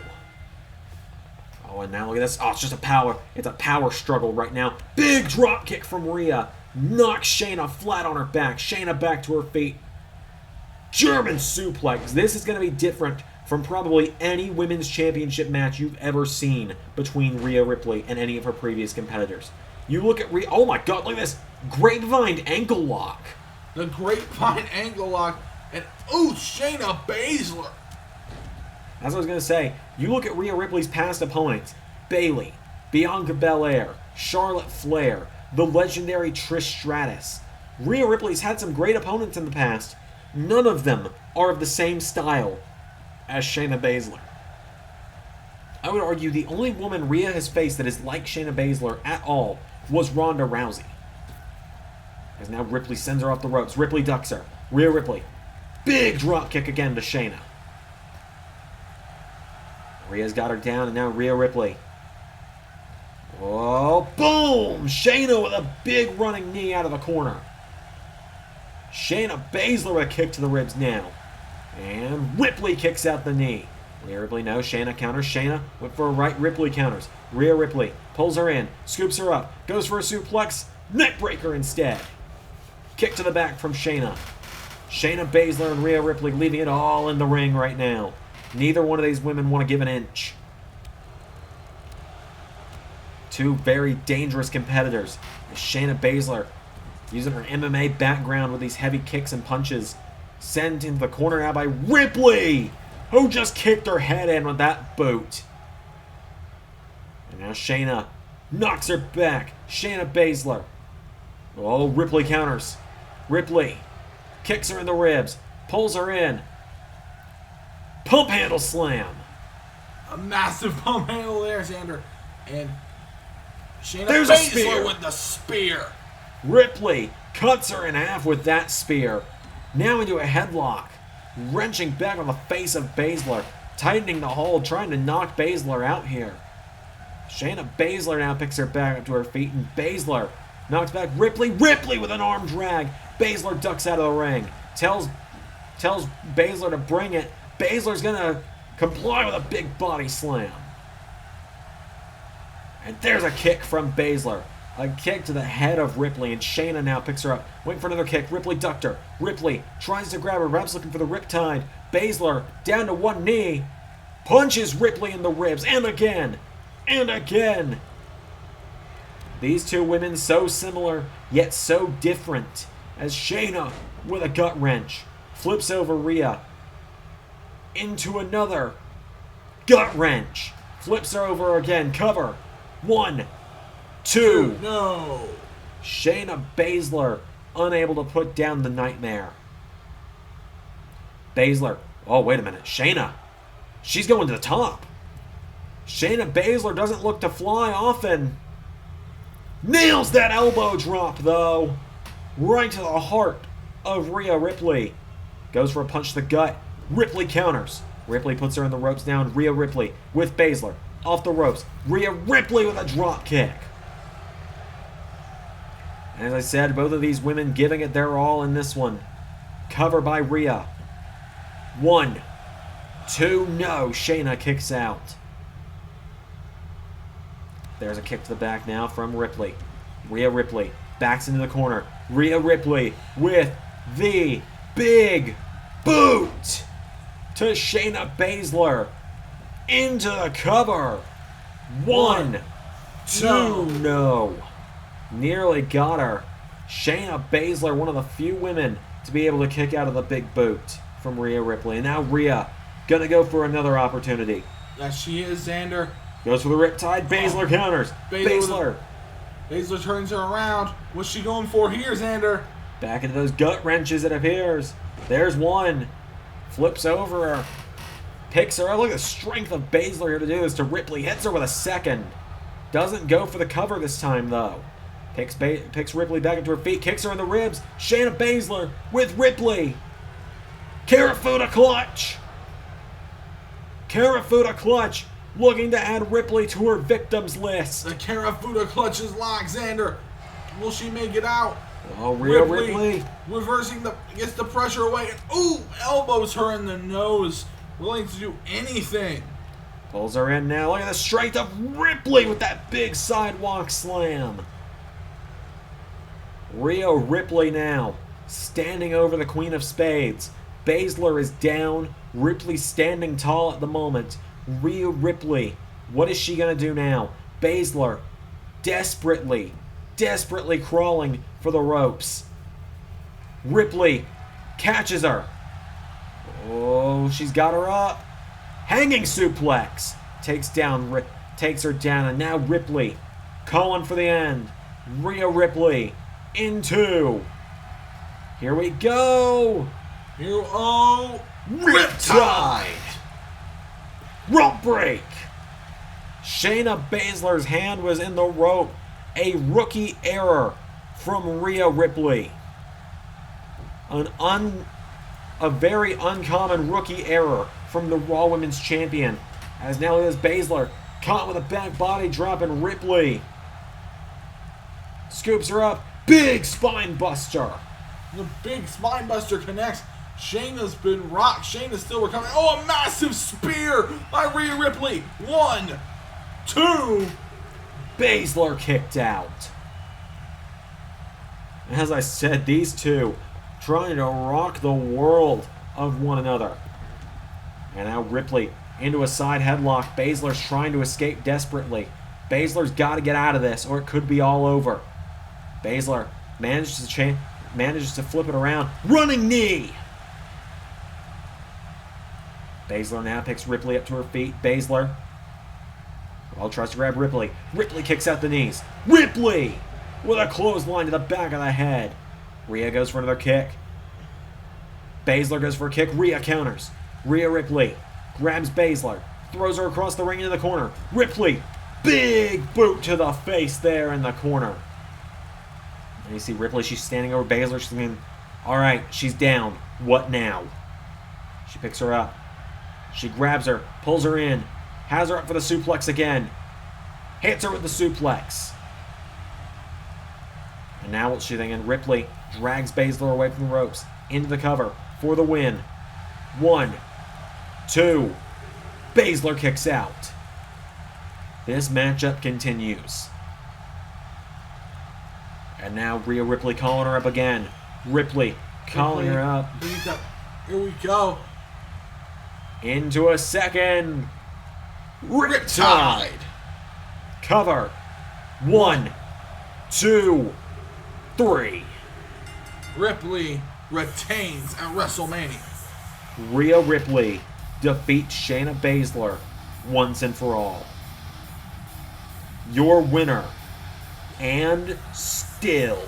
Oh, and now look at this. Oh, it's a power struggle right now. Big drop kick from Rhea. Knocks Shayna flat on her back. Shayna back to her feet. German suplex. This is going to be different from probably any women's championship match you've ever seen between Rhea Ripley and any of her previous competitors. You look at Rhea. Oh my god, look at this. Grapevine ankle lock. The grapevine ankle lock. And, ooh, Shayna Baszler. As I was going to say, you look at Rhea Ripley's past opponents. Bayley, Bianca Belair, Charlotte Flair, the legendary Trish Stratus. Rhea Ripley's had some great opponents in the past. None of them are of the same style as Shayna Baszler. I would argue the only woman Rhea has faced that is like Shayna Baszler at all was Ronda Rousey. As now Ripley sends her off the ropes. Ripley ducks her. Rhea Ripley. Big drop kick again to Shayna. Rhea's got her down, and now Rhea Ripley. Oh, boom! Shayna with a big running knee out of the corner. Shayna Baszler with a kick to the ribs now. And Ripley kicks out the knee. Rhea Ripley, no. Shayna counters. Shayna went for a right. Ripley counters. Rhea Ripley pulls her in, scoops her up, goes for a suplex, neckbreaker instead. Kick to the back from Shayna. Shayna Baszler and Rhea Ripley leaving it all in the ring right now. Neither one of these women want to give an inch. Two very dangerous competitors. Shayna Baszler, using her MMA background with these heavy kicks and punches, sent into the corner now by Ripley, who just kicked her head in with that boot. And now Shayna knocks her back. Shayna Baszler Oh, Ripley counters. Ripley kicks her in the ribs, pulls her in. Pump handle slam. A massive pump handle there, Xander. And Shayna There's a Baszler spear. with the spear. Ripley cuts her in half with that spear. Now into a headlock. Wrenching back on the face of Baszler. Tightening the hold, trying to knock Baszler out here. Shayna Baszler now picks her back up to her feet, and Baszler knocks back Ripley. Ripley with an arm drag. Baszler ducks out of the ring. Tells Baszler to bring it. Baszler's gonna comply with a big body slam. And there's a kick from Baszler. A kick to the head of Ripley, and Shayna now picks her up. Waiting for another kick. Ripley ducked her. Ripley tries to grab her. Perhaps looking for the riptide. Baszler down to one knee. Punches Ripley in the ribs. And again. And again. These two women so similar, yet so different. As Shayna, with a gut wrench, flips over Rhea. Into another gut wrench. Flips her over again. Cover. 1, 2. No. Shayna Baszler unable to put down the nightmare. Baszler. Oh, wait a minute. Shayna. She's going to the top. Shayna Baszler doesn't look to fly often. Nails that elbow drop, though. Right to the heart of Rhea Ripley. Goes for a punch to the gut. Ripley counters. Ripley puts her in the ropes down. Rhea Ripley with Baszler. Off the ropes. Rhea Ripley with a drop kick. And as I said, both of these women giving it their all in this one. Cover by Rhea. 1, 2, no. Shayna kicks out. There's a kick to the back now from Ripley. Rhea Ripley backs into the corner. Rhea Ripley with the big boot to Shayna Baszler. Into the cover. 1, 2, no. Nearly got her. Shayna Baszler, one of the few women to be able to kick out of the big boot from Rhea Ripley. And now Rhea gonna go for another opportunity. Yes, she is, Xander. Goes for the riptide. Baszler counters. Baszler. Baszler turns her around. What's she going for here, Xander? Back into those gut wrenches, it appears. There's one. Flips over her. Picks her up. Look at the strength of Baszler here to do this to Ripley. Hits her with a second. Doesn't go for the cover this time, though. Picks Ripley back into her feet. Kicks her in the ribs. Shayna Baszler with Ripley. Karafuda clutch. Karafuda clutch. Looking to add Ripley to her victims list. The Karafuda clutch is locked, Xander. Will she make it out? Oh, Rhea Ripley. Reversing gets the pressure away. And, ooh, elbows her in the nose. Willing to do anything. Pulls her in now. Look at the strength of Ripley with that big sidewalk slam. Rhea Ripley now standing over the Queen of Spades. Baszler is down. Ripley standing tall at the moment. Rhea Ripley, what is she going to do now? Baszler desperately crawling for the ropes. Ripley catches her. Oh, she's got her up. Hanging suplex. Takes her down, and now Ripley calling for the end. Rhea Ripley into. Here we go. Riptide. Rope break. Shayna Baszler's hand was in the rope. A rookie error from Rhea Ripley. A very uncommon rookie error from the Raw Women's Champion. As now it is Baszler caught with a back body drop, and Ripley scoops her up. Big spine buster. The big spine buster connects. Shayna's been rocked. Shayna's still recovering. Oh, a massive spear by Rhea Ripley. 1, 2. Baszler kicked out. As I said, these two trying to rock the world of one another. And now Ripley into a side headlock. Baszler's trying to escape desperately. Baszler's got to get out of this, or it could be all over. Baszler manages to flip it around. Running knee. Baszler now picks Ripley up to her feet. Baszler tries to grab Ripley. Ripley kicks out the knees. Ripley with a clothesline to the back of the head. Rhea goes for another kick. Baszler goes for a kick. Rhea counters. Rhea Ripley grabs Baszler, throws her across the ring into the corner. Ripley, big boot to the face there in the corner. And you see Ripley, she's standing over Baszler. She's thinking, all right, she's down. What now? She picks her up. She grabs her, pulls her in, has her up for the suplex again. Hits her with the suplex. And now what's she thinking? Ripley drags Baszler away from the ropes, into the cover for the win. 1, 2. Baszler kicks out. This matchup continues. And now Rhea Ripley calling her up again. Ripley calling her up. Here we go. Into a second. Riptide. Cover. 1, 2, 3. Ripley retains at WrestleMania. Rhea Ripley defeats Shayna Baszler once and for all. Your winner, and still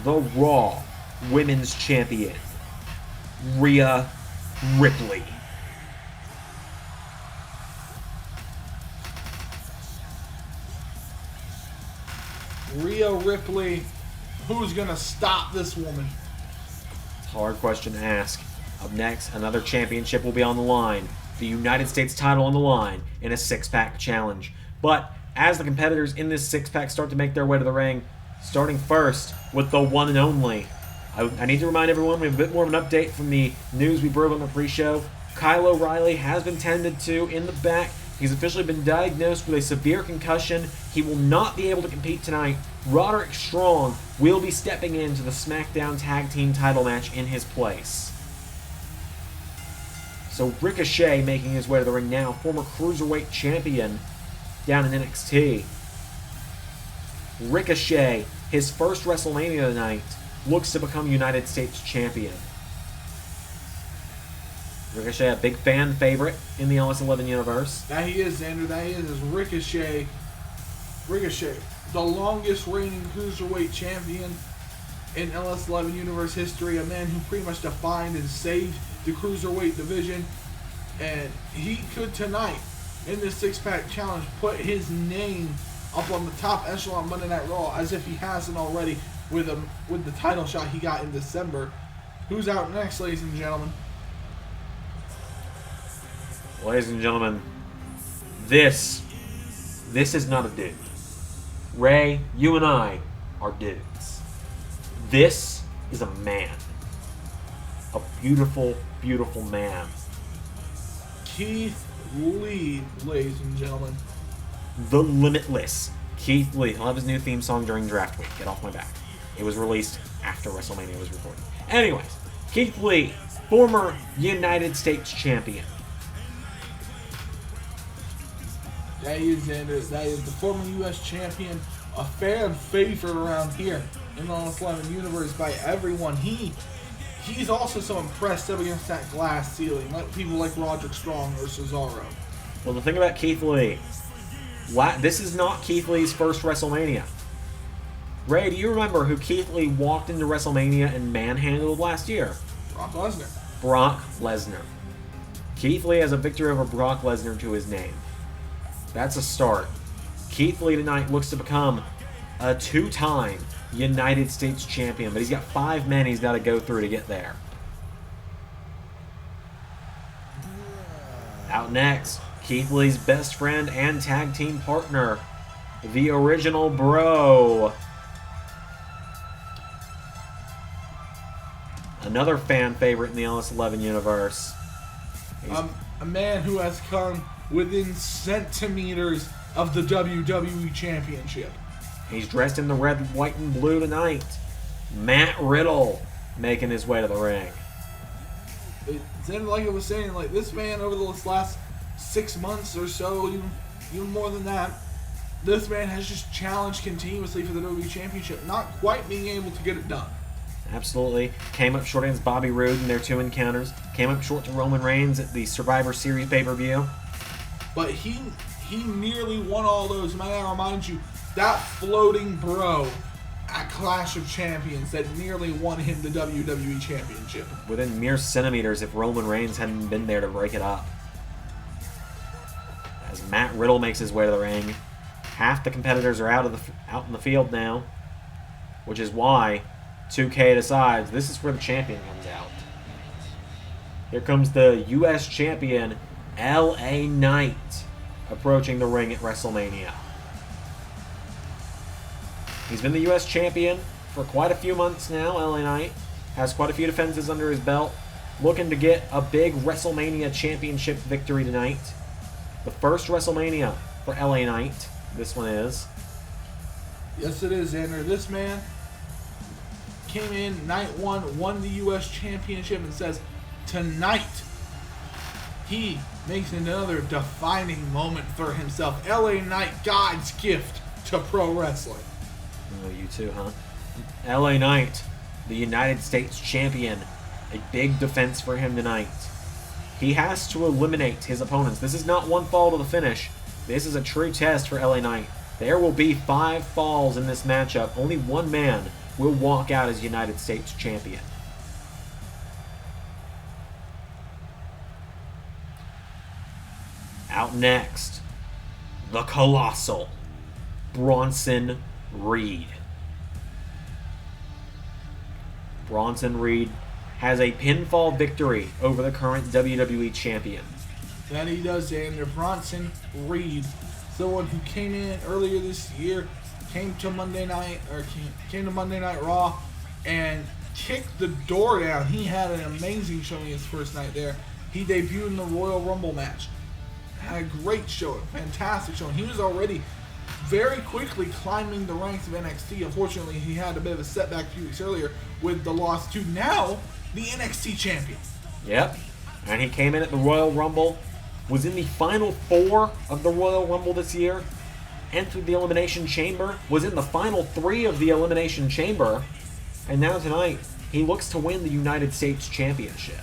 the Raw Women's Champion, Rhea Ripley. Rhea Ripley, who's gonna stop this woman? Hard question to ask. Up next, another championship will be on the line. The United States title on the line in a six-pack challenge. But as the competitors in this six-pack start to make their way to the ring, starting first with the one and only. I need to remind everyone, we have a bit more of an update from the news we broke on the pre-show. Kyle O'Reilly has been tended to in the back. He's officially been diagnosed with a severe concussion. He will not be able to compete tonight. Roderick Strong will be stepping into the Smackdown Tag Team title match in his place. So Ricochet making his way to the ring now, former Cruiserweight Champion down in NXT. Ricochet, his first WrestleMania tonight, looks to become United States Champion. Ricochet, a big fan favorite in the LS11 Universe. That he is, Xander. That he is Ricochet. Ricochet, the longest reigning Cruiserweight Champion in LS11 Universe history. A man who pretty much defined and saved the Cruiserweight division. And he could tonight, in this six-pack challenge, put his name up on the top echelon Monday Night Raw, as if he hasn't already with the title shot he got in December. Who's out next, ladies and gentlemen? Ladies and gentlemen, this is not a dude. Ray, you and I are dudes. This is a man. A beautiful, beautiful man. Keith Lee, ladies and gentlemen. The Limitless Keith Lee. He'll have his new theme song during draft week. Get off my back. It was released after WrestleMania was recorded. Anyways, Keith Lee, former United States Champion. That is, Xander. That is the former U.S. Champion, a fan favorite around here in the LS11 Universe by everyone. He's also so impressed up against that glass ceiling, like people like Roderick Strong or Cesaro. Well, the thing about Keith Lee, this is not Keith Lee's first WrestleMania. Ray, do you remember who Keith Lee walked into WrestleMania and manhandled last year? Brock Lesnar. Brock Lesnar. Keith Lee has a victory over Brock Lesnar to his name. That's a start. Keith Lee tonight looks to become a two-time United States Champion, but he's got 5 men he's got to go through to get there. Out next, Keith Lee's best friend and tag team partner, the Original Bro. Another fan favorite in the LS11 Universe. A man who has come within centimeters of the WWE Championship. He's dressed in the red, white, and blue tonight. Matt Riddle making his way to the ring. It's like I was saying, like this man over the last 6 months or so, even more than that, this man has just challenged continuously for the WWE Championship, not quite being able to get it done. Absolutely. Came up short against Bobby Roode in their 2 encounters. Came up short to Roman Reigns at the Survivor Series pay-per-view. But he nearly won all those. Might I remind you, that floating bro at Clash of Champions that nearly won him the WWE Championship. Within mere centimeters if Roman Reigns hadn't been there to break it up. As Matt Riddle makes his way to the ring, half the competitors are out in the field now, which is why 2K decides this is where the champion comes out. Here comes the U.S. champion, LA Knight, approaching the ring at WrestleMania. He's been the U.S. champion for quite a few months now. LA Knight has quite a few defenses under his belt, looking to get a big WrestleMania championship victory tonight. The first WrestleMania for LA Knight, this one is. Yes, it is, Xander. This man came in night one, won the U.S. Championship, and says tonight he makes another defining moment for himself. LA Knight, God's gift to pro wrestling. Oh, you too, huh? LA Knight, the United States champion. A big defense for him tonight. He has to eliminate his opponents. This is not one fall to the finish. This is a true test for LA Knight. There will be 5 falls in this matchup. Only one man will walk out as United States champion. Out next, the Colossal Bronson Reed. Bronson Reed has a pinfall victory over the current WWE champion. That he does, Xander. Bronson Reed, someone who came in earlier this year, came to Monday Night Raw and kicked the door down. He had an amazing showing his first night there. He debuted in the Royal Rumble match. Had a great showing, fantastic showing. He was already very quickly climbing the ranks of NXT. Unfortunately, he had a bit of a setback a few weeks earlier with the loss to now the NXT champion. Yep, and he came in at the Royal Rumble, was in the final 4 of the Royal Rumble this year, entered the Elimination Chamber, was in the final 3 of the Elimination Chamber, and now tonight he looks to win the United States Championship.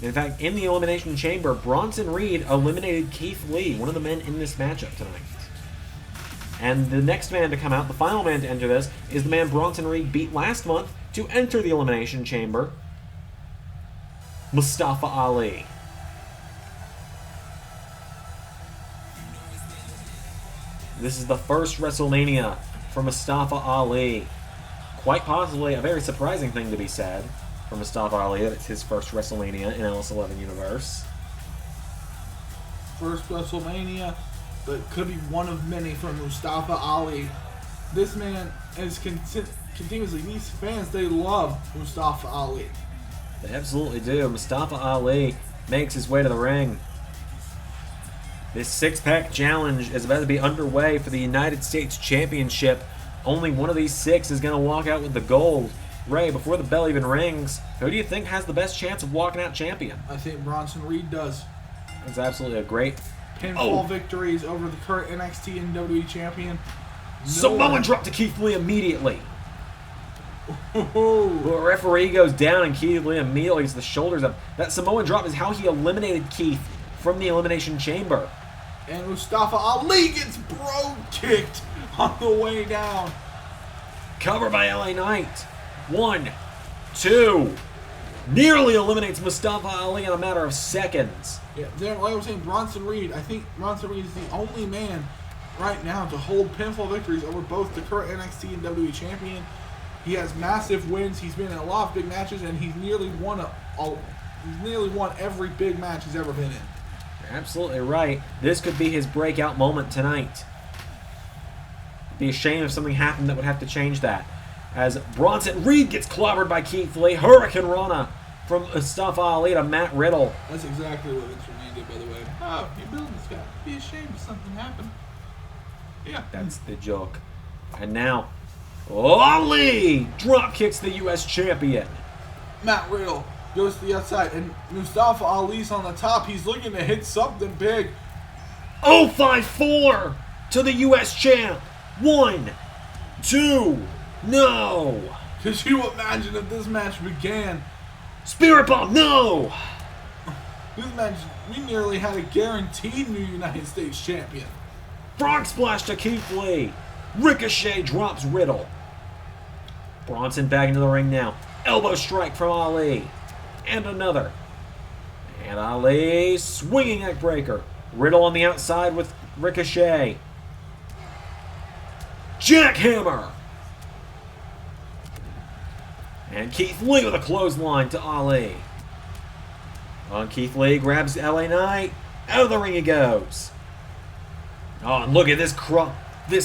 In fact, in the Elimination Chamber, Bronson Reed eliminated Keith Lee, one of the men in this matchup tonight. And the next man to come out, the final man to enter this, is the man Bronson Reed beat last month to enter the Elimination Chamber, Mustafa Ali. This is the first WrestleMania for Mustafa Ali. Quite possibly a very surprising thing to be said for Mustafa Ali, that it's his first WrestleMania in LS11 Universe. First WrestleMania, but could be one of many for Mustafa Ali. This man is continuously, these fans, they love Mustafa Ali. They absolutely do. Mustafa Ali makes his way to the ring. This 6-pack challenge is about to be underway for the United States Championship. Only one of these 6 is going to walk out with the gold. Ray, before the bell even rings, who do you think has the best chance of walking out champion? I think Bronson Reed does. It's absolutely a great pinfall victories over the current NXT and WWE champion. Samoan drop to Keith Lee immediately. The referee goes down and Keith Lee immediately gets the shoulders up. That Samoan drop is how he eliminated Keith from the Elimination Chamber. And Mustafa Ali gets bro kicked on the way down. Cover by LA Knight. 1, 2. Nearly eliminates Mustafa Ali in a matter of seconds. Yeah, like I was saying, Bronson Reed, I think Bronson Reed is the only man right now to hold pinfall victories over both the current NXT and WWE champion. He has massive wins. He's been in a lot of big matches, and he's nearly won every big match he's ever been in. You're absolutely right. This could be his breakout moment tonight. It'd be a shame if something happened that would have to change that. As Bronson Reed gets clobbered by Keith Lee. Hurricane Rana from Mustafa Ali to Matt Riddle. That's exactly what Vince McMahon did, by the way. Oh, you're building this guy. Be ashamed if something happened. Yeah. That's the joke. And now, Ali drop kicks the U.S. champion. Matt Riddle goes to the outside, and Mustafa Ali's on the top. He's looking to hit something big. 0-5-4 to the U.S. champ. 1, 2, no. Could you imagine if this match began? Spirit Bomb, no. This match, we nearly had a guaranteed new United States champion. Frog splash to Keith Lee. Ricochet drops Riddle. Bronson back into the ring now. Elbow strike from Ali. And another. And Ali swinging neck breaker. Riddle on the outside with Ricochet. Jackhammer. And Keith Lee with a clothesline to Ali. On Keith Lee grabs LA Knight. Out of the ring he goes. Oh, and look at this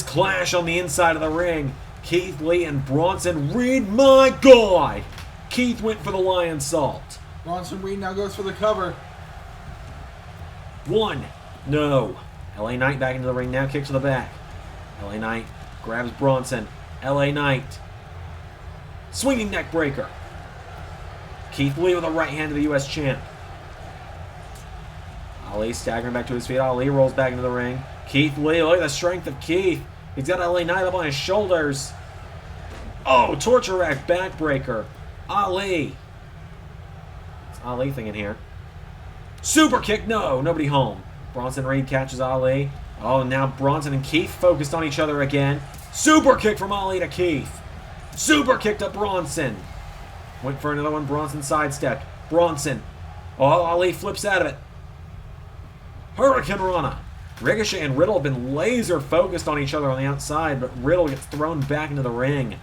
clash on the inside of the ring. Keith Lee and Bronson Reed. My God! Keith went for the lion salt. Bronson Reed now goes for the cover. One. No. LA Knight back into the ring now. Kick to the back. LA Knight grabs Bronson. LA Knight. Swinging neck breaker. Keith Lee with a right hand to the U.S. champ. Ali staggering back to his feet. Ali rolls back into the ring. Keith Lee, look at the strength of Keith. He's got LA Knight up on his shoulders. Oh, torture rack backbreaker. Ali. What's Ali thinking here? Super kick, no, nobody home. Bronson Reed catches Ali. Oh, now Bronson and Keith focused on each other again. Super kick from Ali to Keith. Super kick to Bronson. Went for another one. Bronson sidestepped. Bronson. Oh, Ali flips out of it. Hurricane Rana. Ricochet and Riddle have been laser focused on each other on the outside, but Riddle gets thrown back into the ring.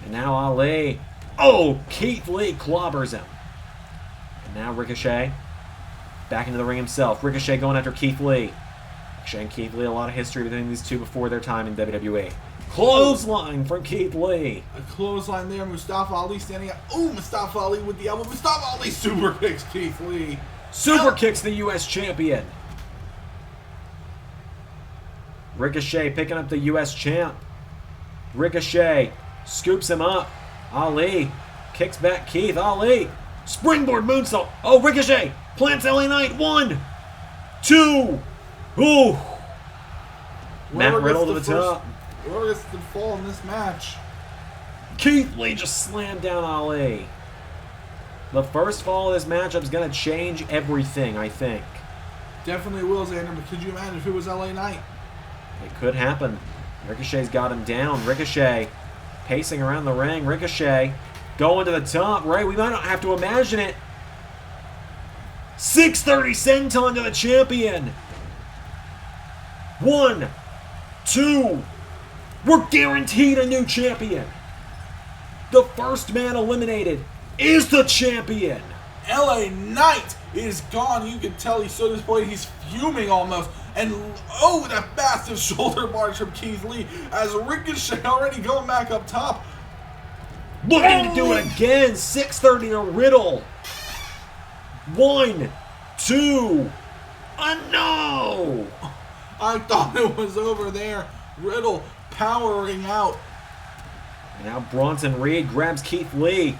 And now Ali. Oh, Keith Lee clobbers him. And now Ricochet back into the ring himself. Ricochet going after Keith Lee. Ricochet and Keith Lee, a lot of history between these two before their time in WWE. Clothesline from Keith Lee. A clothesline there. Mustafa Ali standing up. Oh, Mustafa Ali with the elbow. Mustafa Ali super kicks Keith Lee. Super kicks the U.S. champion. Ricochet picking up the U.S. champ. Ricochet scoops him up. Ali kicks back Keith. Ali. Springboard moonsault. Oh, Ricochet plants LA Knight. 1, 2. Ooh. Matt Riddle to the top. Whoever gets the fall in this match. Keith Lee just slammed down Ali. The first fall of this matchup is going to change everything, I think. Definitely will, Xander, but could you imagine if it was LA Knight? It could happen. Ricochet's got him down. Ricochet pacing around the ring. Ricochet going to the top. Right, we might not have to imagine it. 630 senton to the champion. 1, 2. We're guaranteed a new champion. The first man eliminated is the champion. LA Knight is gone. You can tell he's so disappointed. He's fuming almost. And oh, that massive shoulder barge from Keith Lee as Ricochet already going back up top. Looking to do it again. 630 to Riddle. 1, 2. No. I thought it was over there. Riddle powering out. And now Bronson Reed grabs Keith Lee.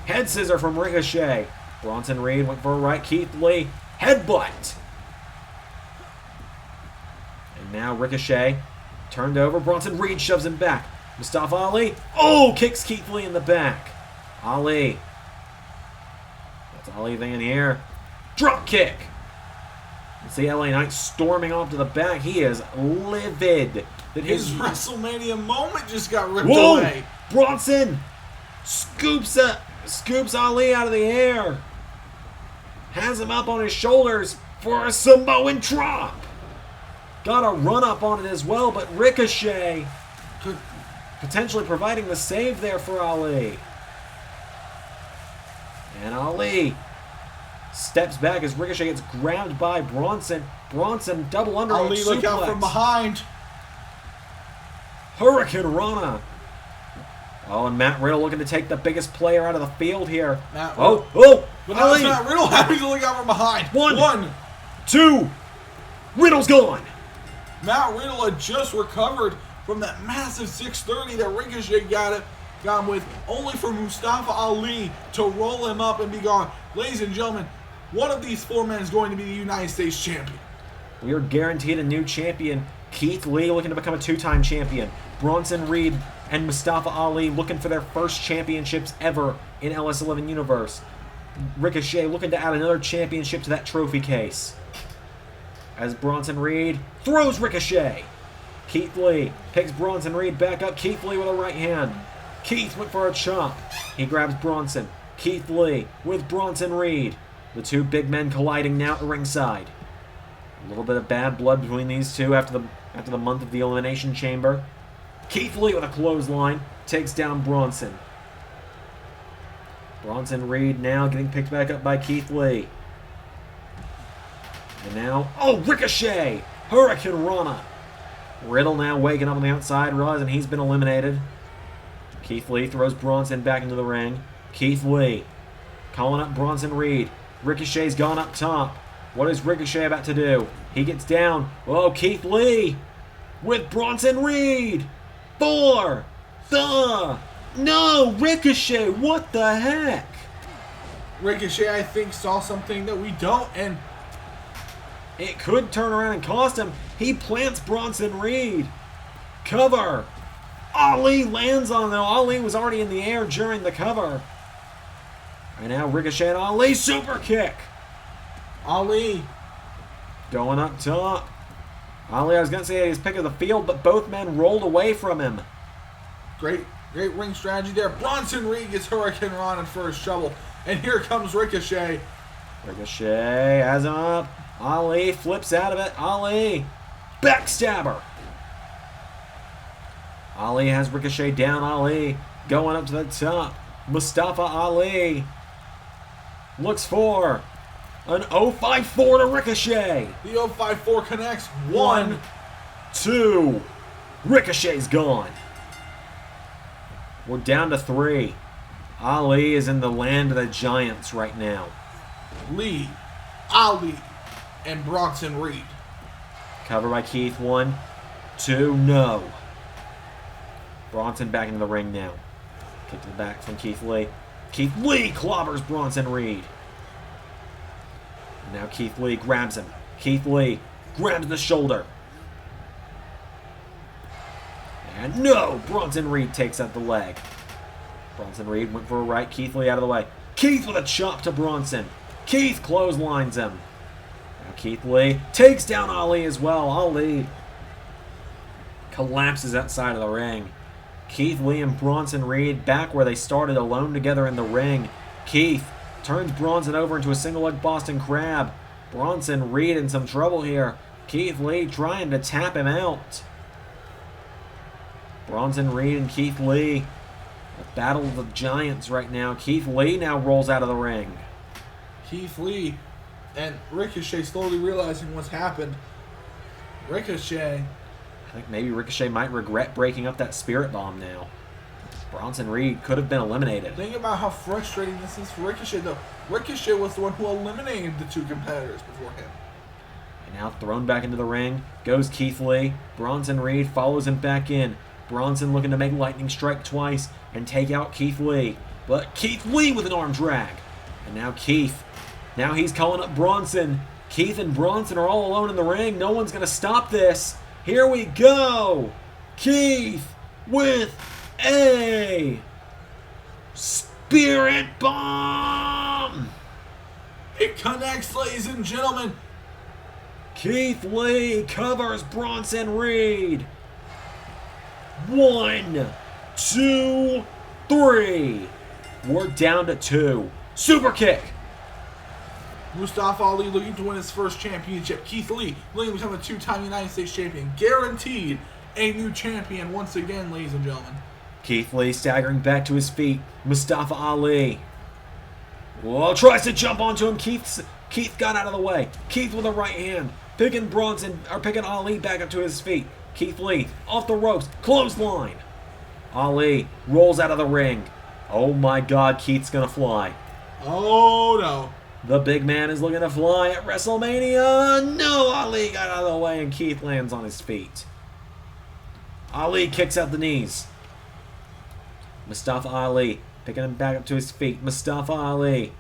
Head scissor from Ricochet. Bronson Reed went for a right. Keith Lee. Headbutt. And now Ricochet turned over. Bronson Reed shoves him back. Mustafa Ali. Oh, kicks Keith Lee in the back. Ali. That's Ali thing in here. Drop kick. See LA Knight storming off to the back. He is livid. That his WrestleMania moment just got ripped Whoa! away. Bronson scoops Ali out of the air. Has him up on his shoulders for a Samoan drop. Got a run up on it as well, but Ricochet potentially providing the save there for Ali. And Ali steps back as Ricochet gets grabbed by Bronson. Bronson double underhook Ali suplex. look out from behind. Hurricane Rana. Oh, and Matt Riddle looking to take the biggest player out of the field here. Oh, but now it's Matt Riddle having to look out from behind. 1, 2. Riddle's gone. Matt Riddle had just recovered from that massive 630 that Ricochet got him with, only for Mustafa Ali to roll him up and be gone. Ladies and gentlemen, one of these four men is going to be the United States champion. We are guaranteed a new champion. Keith Lee looking to become a 2-time champion. Bronson Reed and Mustafa Ali looking for their first championships ever in LS11 Universe. Ricochet looking to add another championship to that trophy case. as Bronson Reed throws Ricochet. Keith Lee picks Bronson Reed back up. Keith Lee with a right hand. Keith went for a chop. He grabs Bronson. Keith Lee with Bronson Reed. The two big men colliding now at ringside. A little bit of bad blood between these two after the month of the Elimination Chamber. Keith Lee with a clothesline takes down Bronson. Bronson Reed now getting picked back up by Keith Lee. And now, oh, Ricochet! Hurricane Rana. Riddle now waking up on the outside, realizing he's been eliminated. Keith Lee throws Bronson back into the ring. Keith Lee calling up Bronson Reed. Ricochet's gone up top. What is Ricochet about to do? He gets down. Oh, Keith Lee with Bronson Reed. No, Ricochet, what the heck? Ricochet, I think, saw something that we don't, and it could turn around and cost him. He plants Bronson Reed. Cover. Ali lands on him, though. Ali was already in the air during the cover. And now Ricochet and Ali, super kick. Ali going up top. Ali, I was going to say his pick of the field, but both men rolled away from him. Great ring strategy there. Bronson Reed gets Hurricane Rana for his trouble. And here comes Ricochet. Ricochet has him up. Ali flips out of it. Ali. Backstabber. Ali has Ricochet down. Ali going up to the top. Mustafa Ali looks for an 054 to Ricochet. The 054 connects. 1, 2. Ricochet's gone. We're down to 3. Ali is in the land of the giants right now. Lee, Ali, and Bronson Reed. Cover by Keith. 1, 2, no. Bronson back into the ring now. Kick to the back from Keith Lee. Keith Lee clobbers Bronson Reed. Now Keith Lee grabs him. Keith Lee grabs the shoulder. And no! Bronson Reed takes out the leg. Bronson Reed went for a right. Keith Lee out of the way. Keith with a chop to Bronson. Keith clotheslines him. Now Keith Lee takes down Ali as well. Ali collapses outside of the ring. Keith Lee and Bronson Reed back where they started, alone together in the ring. Keith turns Bronson over into a single leg Boston Crab. Bronson Reed in some trouble here. Keith Lee trying to tap him out. Bronson Reed and Keith Lee. A battle of the giants right now. Keith Lee now rolls out of the ring. Keith Lee and Ricochet slowly realizing what's happened. Ricochet. I think maybe Ricochet might regret breaking up that spirit bomb now. Bronson Reed could have been eliminated. Think about how frustrating this is for Ricochet, though. Ricochet was the one who eliminated the two competitors before him. And now thrown back into the ring goes Keith Lee. Bronson Reed follows him back in. Bronson looking to make lightning strike twice and take out Keith Lee. But Keith Lee with an arm drag. And now Keith. Now he's calling up Bronson. Keith and Bronson are all alone in the ring. No one's going to stop this. Here we go. Keith with a spirit bomb. It connects, ladies and gentlemen. Keith Lee covers Bronson Reed. 1, 2, 3. We're down to 2. Super kick. Mustafa Ali looking to win his first championship. Keith Lee looking to become a 2-time United States champion. Guaranteed a new champion once again, ladies and gentlemen. Keith Lee staggering back to his feet. Mustafa Ali. Whoa, tries to jump onto him. Keith got out of the way. Keith with a right hand. Picking Ali back up to his feet. Keith Lee off the ropes. Clothesline. Ali rolls out of the ring. Oh my God, Keith's gonna fly. Oh no. The big man is looking to fly at WrestleMania. No, Ali got out of the way and Keith lands on his feet. Ali kicks out the knees. Mustafa Ali picking him back up to his feet. Mustafa Ali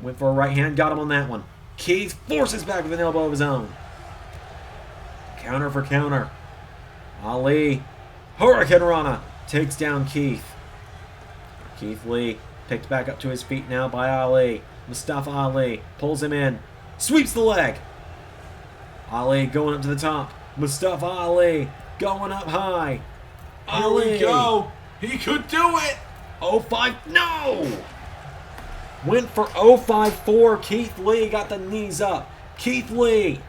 went for a right hand, got him on that one. Keith forces back with an elbow of his own. Counter for counter. Ali, Hurricane Rana, takes down Keith. Keith Lee picked back up to his feet now by Ali. Mustafa Ali pulls him in, sweeps the leg. Ali going up to the top. Mustafa Ali going up high. Here we go. He could do it. 0-5. No! Went for 0-5-4. Keith Lee got the knees up. Keith Lee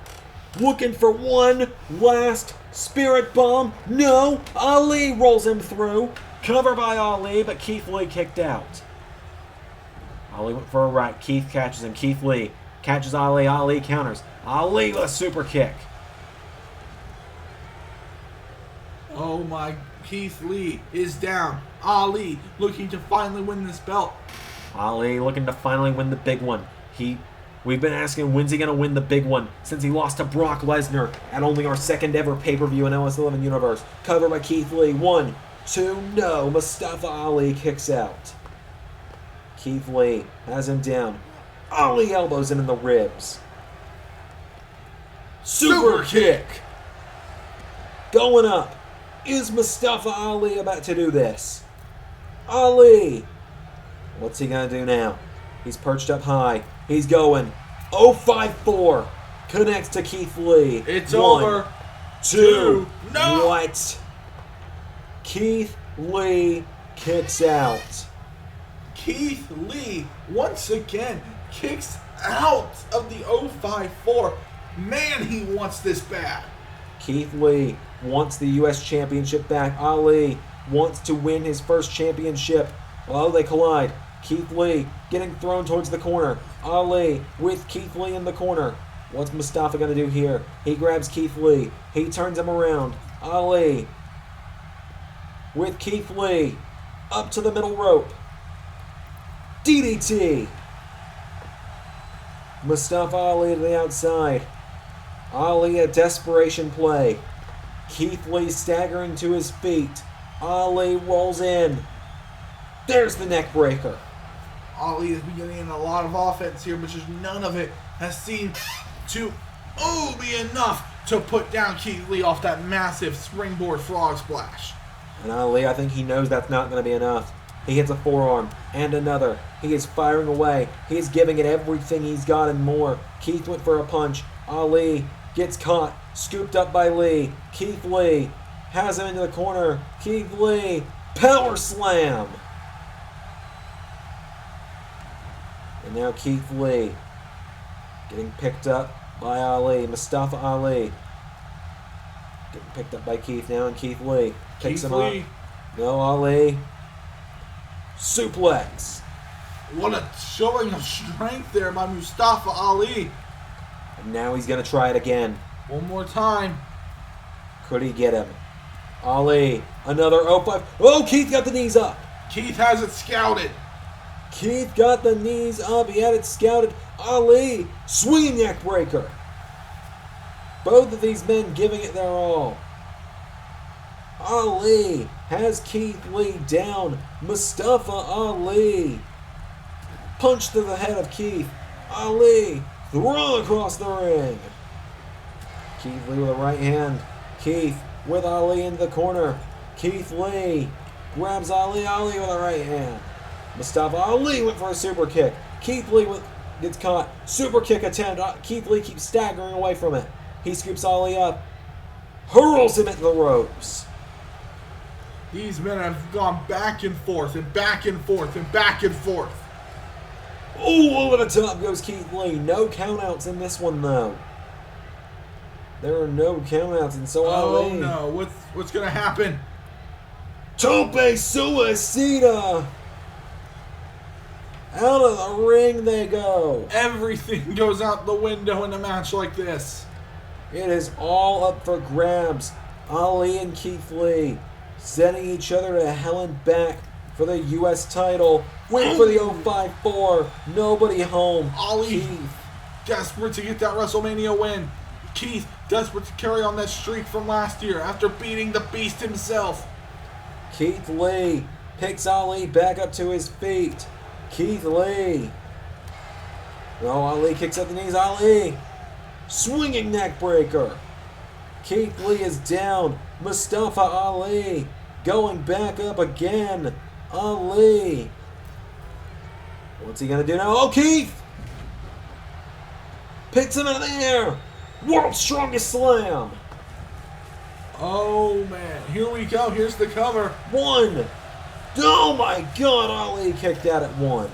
looking for one last spirit bomb. No! Ali rolls him through. Cover by Ali, but Keith Lee kicked out. Ali went for a right. Keith catches him. Keith Lee catches Ali. Ali counters. Ali with a super kick. Oh my, Keith Lee is down. Ali looking to finally win this belt. Ali looking to finally win the big one. We've been asking, when's he going to win the big one since he lost to Brock Lesnar at only our second ever pay-per-view in LS11 Universe. Cover by Keith Lee. 1, 2, no. Mustafa Ali kicks out. Keith Lee has him down. Ali elbows him in the ribs. Super kick. Going up. Is Mustafa Ali about to do this? Ali. What's he going to do now? He's perched up high. He's going. 0-5-4. Connects to Keith Lee. It's 1, over. 2. No. What? Keith Lee kicks out. Keith Lee once again kicks out of the 0-5-4. Man, he wants this bad. Keith Lee wants the U.S. Championship back. Ali wants to win his first championship. Oh, they collide. Keith Lee getting thrown towards the corner. Ali with Keith Lee in the corner. What's Mustafa going to do here? He grabs Keith Lee. He turns him around. Ali with Keith Lee up to the middle rope. DDT. Mustafa Ali to the outside. Ali a desperation play. Keith Lee staggering to his feet. Ali rolls in. There's the neck breaker. Ali is beginning a lot of offense here, but just none of it has seemed to be enough to put down Keith Lee off that massive springboard frog splash. And Ali, I think he knows that's not going to be enough. He hits a forearm and another. He is firing away. He is giving it everything he's got and more. Keith went for a punch. Ali gets caught, scooped up by Lee. Keith Lee has him into the corner. Keith Lee, power slam. And now Keith Lee getting picked up by Ali. Mustafa Ali getting picked up by Keith now, and Keith Lee picks him up. No, Ali. Suplex. What a showing of strength there by Mustafa Ali. And now he's going to try it again. One more time. Could he get him? Ali, another 0-5. Oh, Keith got the knees up. Keith has it scouted. Keith got the knees up. He had it scouted. Ali, swinging neck breaker. Both of these men giving it their all. Ali has Keith Lee down. Mustafa Ali. Punch to the head of Keith. Ali thrown across the ring. Keith Lee with a right hand. Keith with Ali into the corner. Keith Lee grabs Ali. Ali with a right hand. Mustafa Ali went for a super kick. Keith Lee gets caught. Super kick attempt. Keith Lee keeps staggering away from it. He scoops Ali up. Hurls him into the ropes. These men have gone back and forth and back and forth and back and forth. Oh, over the top goes Keith Lee. No countouts in this one, though. There are no countouts, and so Ali. Oh, no. What's going to happen? Tope Suicida. Out of the ring they go. Everything goes out the window in a match like this. It is all up for grabs. Ali and Keith Lee sending each other to hell and back for the U.S. title. Went for the 0-5-4. Nobody home. Ali Keith desperate to get that WrestleMania win. Keith desperate to carry on that streak from last year after beating the Beast himself. Keith Lee picks Ali back up to his feet. Keith Lee. No, Ali kicks up the knees. Ali. Swinging neck breaker. Keith Lee is down. Mustafa Ali going back up again. Ali. What's he going to do now? Oh, Keith! Picks him out of the air. World's Strongest Slam. Oh man, here we go. Here's the cover. 1. Oh my God, Ali kicked out at 1.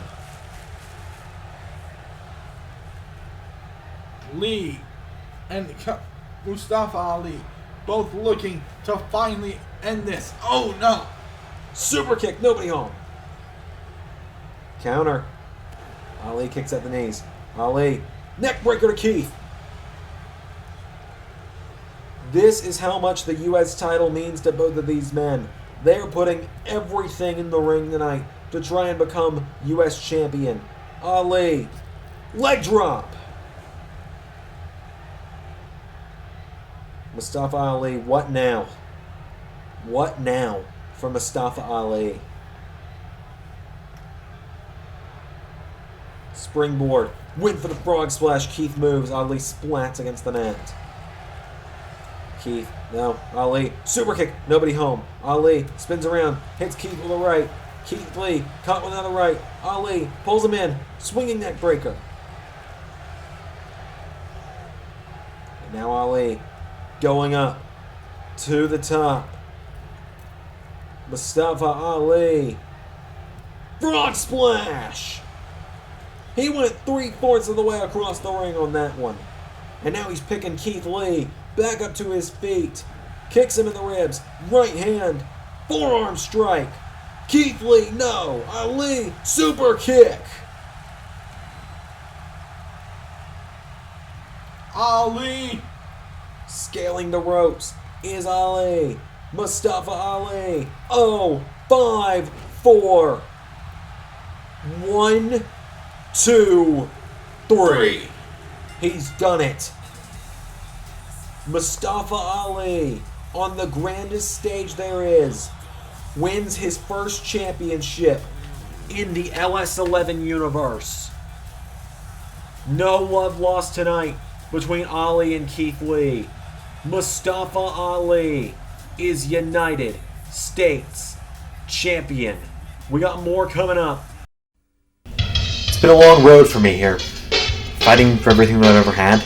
Lee and Mustafa Ali both looking to finally end this. Oh no! Super kick, nobody home. Counter. Ali kicks at the knees. Ali, neck breaker to Keith. This is how much the U.S. title means to both of these men. They're putting everything in the ring tonight to try and become U.S. champion. Ali, leg drop. Mustafa Ali, what now? What now for Mustafa Ali? Springboard. Win for the frog splash. Keith moves. Ali splats against the net. Keith, no. Ali, super kick. Nobody home. Ali spins around. Hits Keith with a right. Keith Lee caught with another right. Ali pulls him in. Swinging neck breaker. And now Ali going up to the top. Mustafa Ali. Frog splash. He went 3/4 of the way across the ring on that one. And now he's picking Keith Lee back up to his feet. Kicks him in the ribs. Right hand. Forearm strike. Keith Lee, no. Ali, super kick. Ali! Scaling the ropes is Ali. Mustafa Ali. Oh, 5, 4. 1, 2, 3. He's done it. Mustafa Ali, on the grandest stage there is, wins his first championship in the LS11 Universe. No love lost tonight between Ali and Keith Lee. Mustafa Ali is United States champion. We got more coming up. It's been a long road for me here, fighting for everything that I've ever had.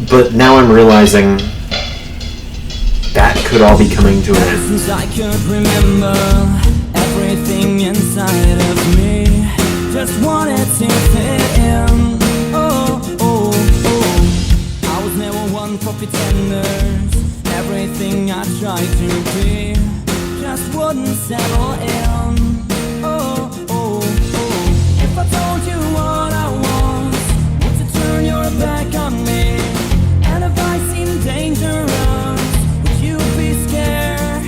But now I'm realizing that could all be coming to an end. Since I could remember everything inside of me, just wanted to fit in. Oh, oh, oh. I was never one for pretenders. Everything I tried to be just wouldn't settle in. Oh, oh, oh. If I told you what I want, would you turn your back on me? And if I seem dangerous, would you be scared?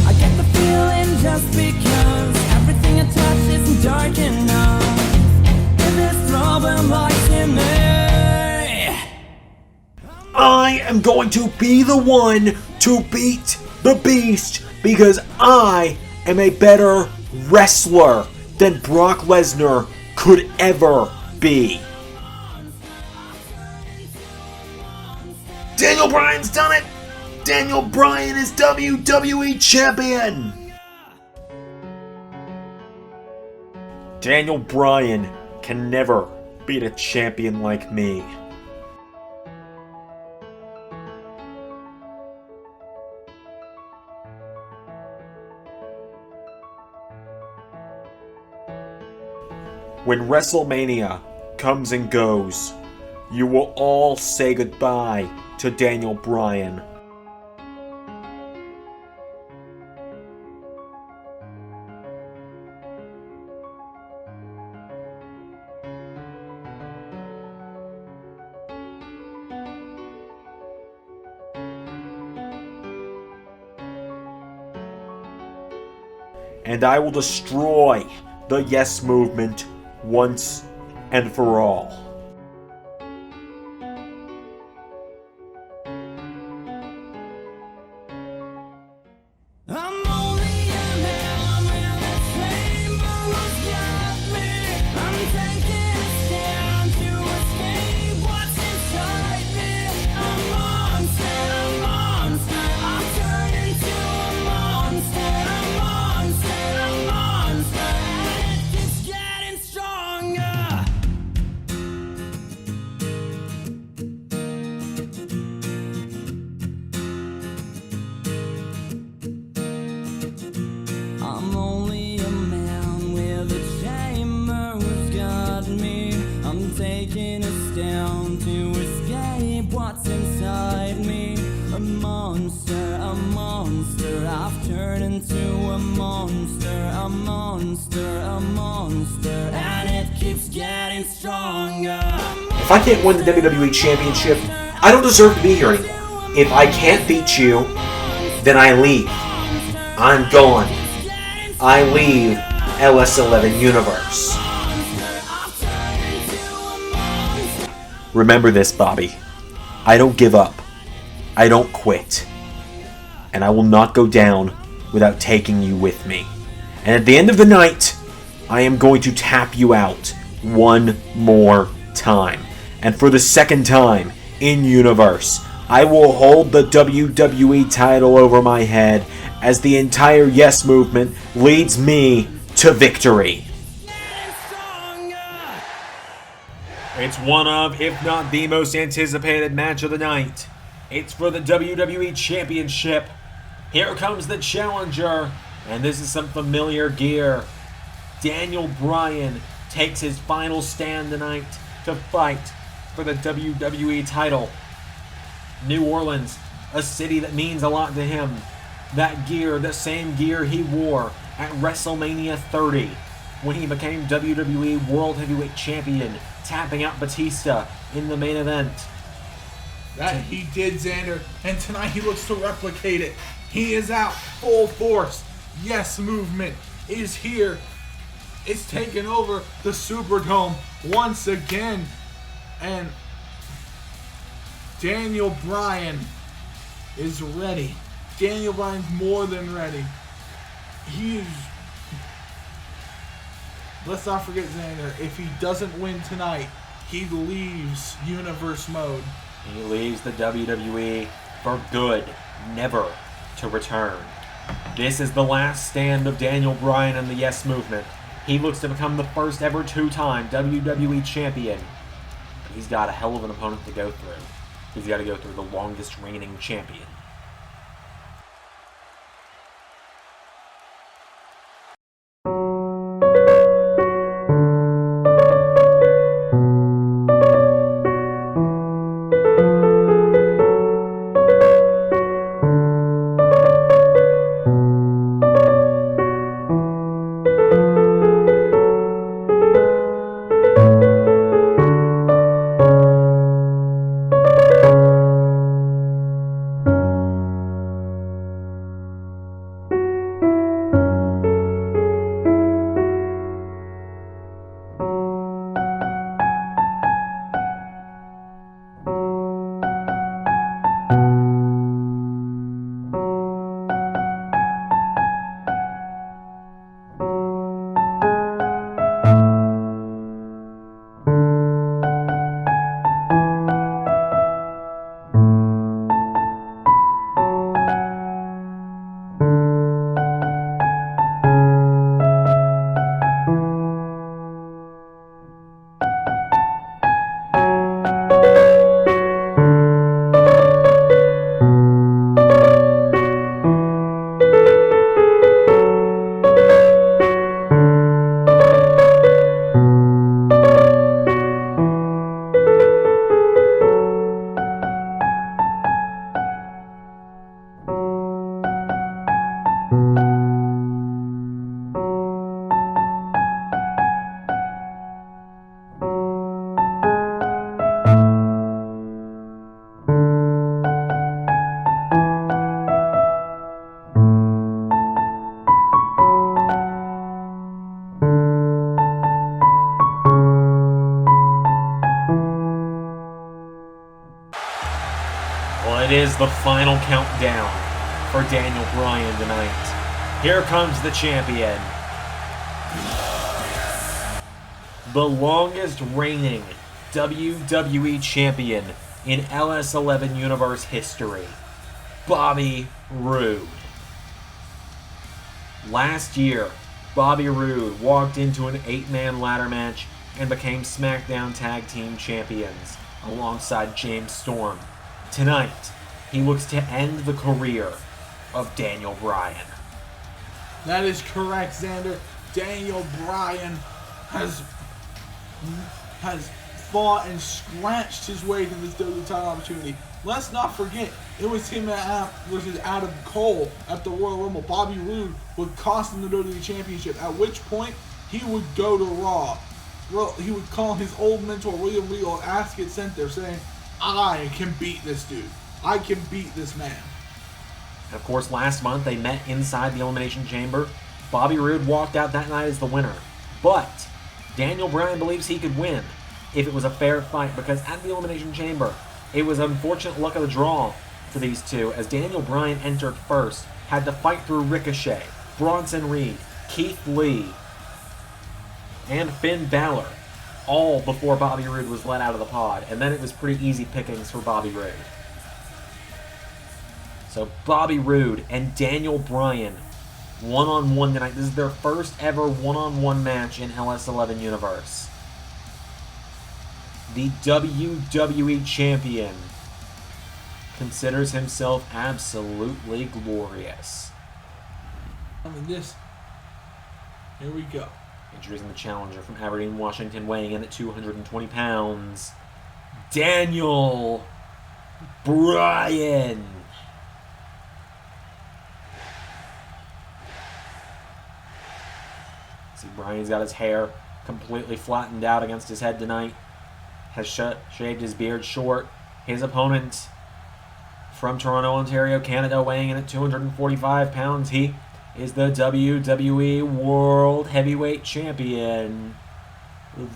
I get the feeling just because everything I touch isn't dark enough. And this problem lies in me. I am going to be the one to beat the Beast because I am a better wrestler than Brock Lesnar could ever be. Daniel Bryan's done it! Daniel Bryan is WWE Champion! Daniel Bryan can never beat a champion like me. When WrestleMania comes and goes, you will all say goodbye to Daniel Bryan. And I will destroy the Yes Movement once and for all. I'm only a man with the same rules got me. I'm taking a stand to escape what's inside me. A monster, I'll turn into a monster, and it keeps getting stronger. down to escape what's inside me. A monster, I've turned into a monster, and it keeps getting stronger. If I can't win the WWE Championship, I don't deserve to be here anymore. If I can't beat you, then I leave. I'm gone. I leave LS11 Universe. Remember this, Bobby. I don't give up. I don't quit. And I will not go down without taking you with me. And at the end of the night, I am going to tap you out one more time. And for the second time in Universe, I will hold the WWE title over my head as the entire Yes Movement leads me to victory. It's one of, if not the most anticipated match of the night. It's for the WWE Championship. Here comes the challenger, and this is some familiar gear. Daniel Bryan takes his final stand tonight to fight for the WWE title. New Orleans, a city that means a lot to him. That gear, the same gear he wore at WrestleMania 30 when he became WWE World Heavyweight Champion, tapping out Batista in the main event. That he did, Xander, and tonight he looks to replicate it. He is out full force. Yes Movement is here. It's taken over the Superdome once again. And Daniel Bryan is ready. Daniel Bryan's more than ready. Let's not forget, Xander, if he doesn't win tonight, he leaves Universe mode. He leaves the WWE for good, never to return. This is the last stand of Daniel Bryan and the Yes Movement. He looks to become the first ever two-time WWE Champion. But he's got a hell of an opponent to go through. He's got to go through the longest reigning champion. It is the final countdown for Daniel Bryan tonight. Here comes the champion. The longest reigning WWE champion in LS11 Universe history, Bobby Roode. Last year, Bobby Roode walked into an 8-man ladder match and became SmackDown Tag Team Champions alongside James Storm. Tonight, he looks to end the career of Daniel Bryan. That is correct, Xander. Daniel Bryan has fought and scratched his way to this WWE title opportunity. Let's not forget, it was him versus Adam Cole at the Royal Rumble. Bobby Roode would cost him the WWE Championship, at which point he would go to Raw. He would call his old mentor, William Regal, and ask it sent there, saying, I can beat this dude. I can beat this man. And of course, last month they met inside the Elimination Chamber. Bobby Roode walked out that night as the winner. But Daniel Bryan believes he could win if it was a fair fight, because at the Elimination Chamber, it was unfortunate luck of the draw for these two, as Daniel Bryan entered first, had to fight through Ricochet, Bronson Reed, Keith Lee, and Finn Balor, all before Bobby Roode was let out of the pod, and then it was pretty easy pickings for Bobby Roode. So Bobby Roode and Daniel Bryan, one-on-one tonight. This is their first ever one-on-one match in LS11 Universe. The WWE Champion considers himself absolutely glorious. I mean, here we go. Introducing the challenger from Aberdeen, Washington, weighing in at 220 pounds, Daniel Bryan. See, Bryan's got his hair completely flattened out against his head tonight. Has shaved his beard short. His opponent from Toronto, Ontario, Canada, weighing in at 245 pounds. He is the WWE World Heavyweight Champion,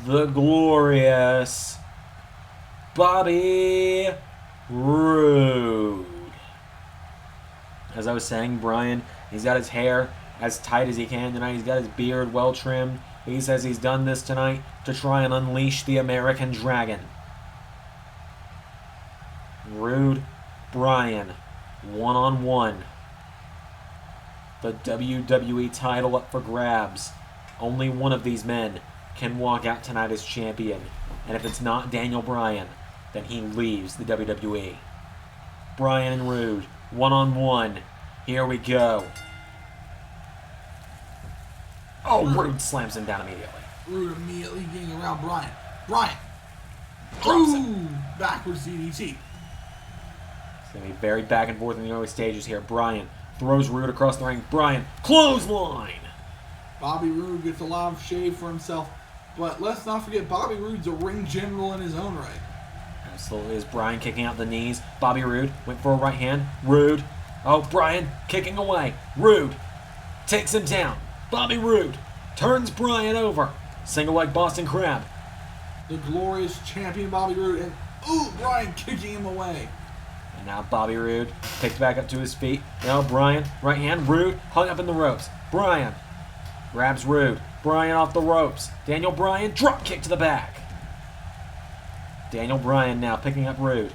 the glorious Bobby Roode. As I was saying, Bryan, he's got his hair as tight as he can tonight. He's got his beard well trimmed. He says he's done this tonight to try and unleash the American Dragon. Roode, Bryan, one-on-one. The WWE title up for grabs. Only one of these men can walk out tonight as champion. And if it's not Daniel Bryan, then he leaves the WWE. Bryan and Roode, one-on-one. Here we go. Oh, Roode slams him down immediately. Roode immediately getting around Bryan. Bryan! Ooh! Backwards DDT. It's going to be very back and forth in the early stages here. Bryan throws Roode across the ring. Bryan, clothesline! Bobby Roode gets a lot of shade for himself. But let's not forget, Bobby Roode's a ring general in his own right. Absolutely, as Bryan kicking out the knees. Bobby Roode went for a right hand. Roode. Oh, Bryan kicking away. Roode takes him down. Bobby Roode turns Bryan over. Single leg Boston Crab. The glorious champion Bobby Roode, and Bryan kicking him away. And now Bobby Roode picked back up to his feet. Now Bryan, right hand, Roode hung up in the ropes. Bryan grabs Roode. Bryan off the ropes. Daniel Bryan, drop kick to the back. Daniel Bryan now picking up Roode.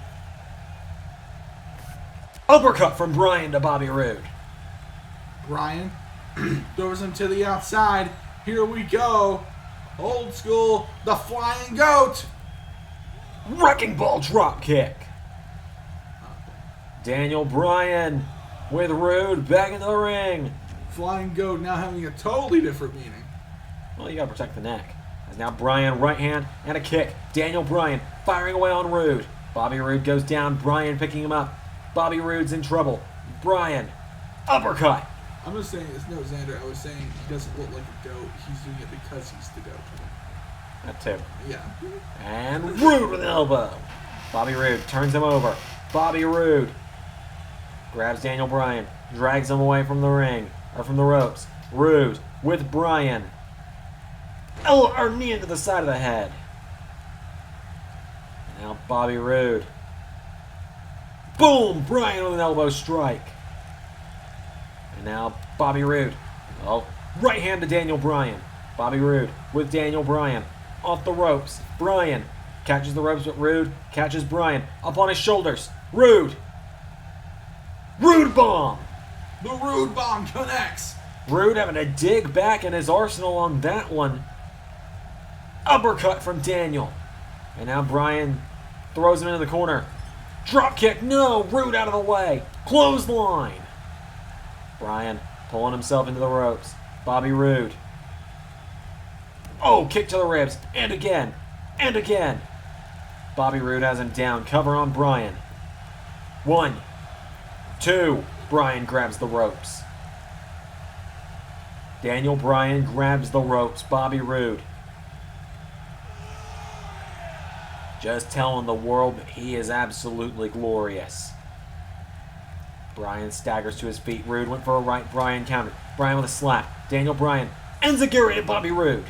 Uppercut from Bryan to Bobby Roode. Bryan throws him to the outside. Here we go. Old school, the flying goat. Wrecking ball drop kick. Daniel Bryan with Roode back into the ring. Flying goat now having a totally different meaning. Well, you gotta protect the neck. As now Bryan, right hand and a kick. Daniel Bryan firing away on Roode. Bobby Roode goes down. Bryan picking him up. Bobby Roode's in trouble. Bryan, uppercut. I'm just saying, it's no Xander. I was saying he doesn't look like a goat. He's doing it because he's the goat. That too. Yeah. And Roode with an elbow. Bobby Roode turns him over. Bobby Roode grabs Daniel Bryan, drags him away from the ring, or from the ropes. Roode with Bryan. Or knee into the side of the head. And now Bobby Roode. Boom! Bryan with an elbow strike. And now Bobby Roode. Oh, right hand to Daniel Bryan. Bobby Roode with Daniel Bryan. Off the ropes. Bryan catches the ropes, but Roode catches Bryan up on his shoulders. Roode. Roode bomb. The Roode bomb connects. Roode having to dig back in his arsenal on that one. Uppercut from Daniel. And now Bryan throws him into the corner. Drop kick. No. Roode out of the way. Clothesline. Bryan pulling himself into the ropes. Bobby Roode. Oh, kick to the ribs. And again. And again. Bobby Roode has him down. Cover on Bryan. 1, 2. Bryan grabs the ropes. Daniel Bryan grabs the ropes. Bobby Roode just telling the world that he is absolutely glorious. Bryan staggers to his feet. Roode went for a right. Bryan countered. Bryan with a slap. Daniel Bryan enziguri at Bobby Roode.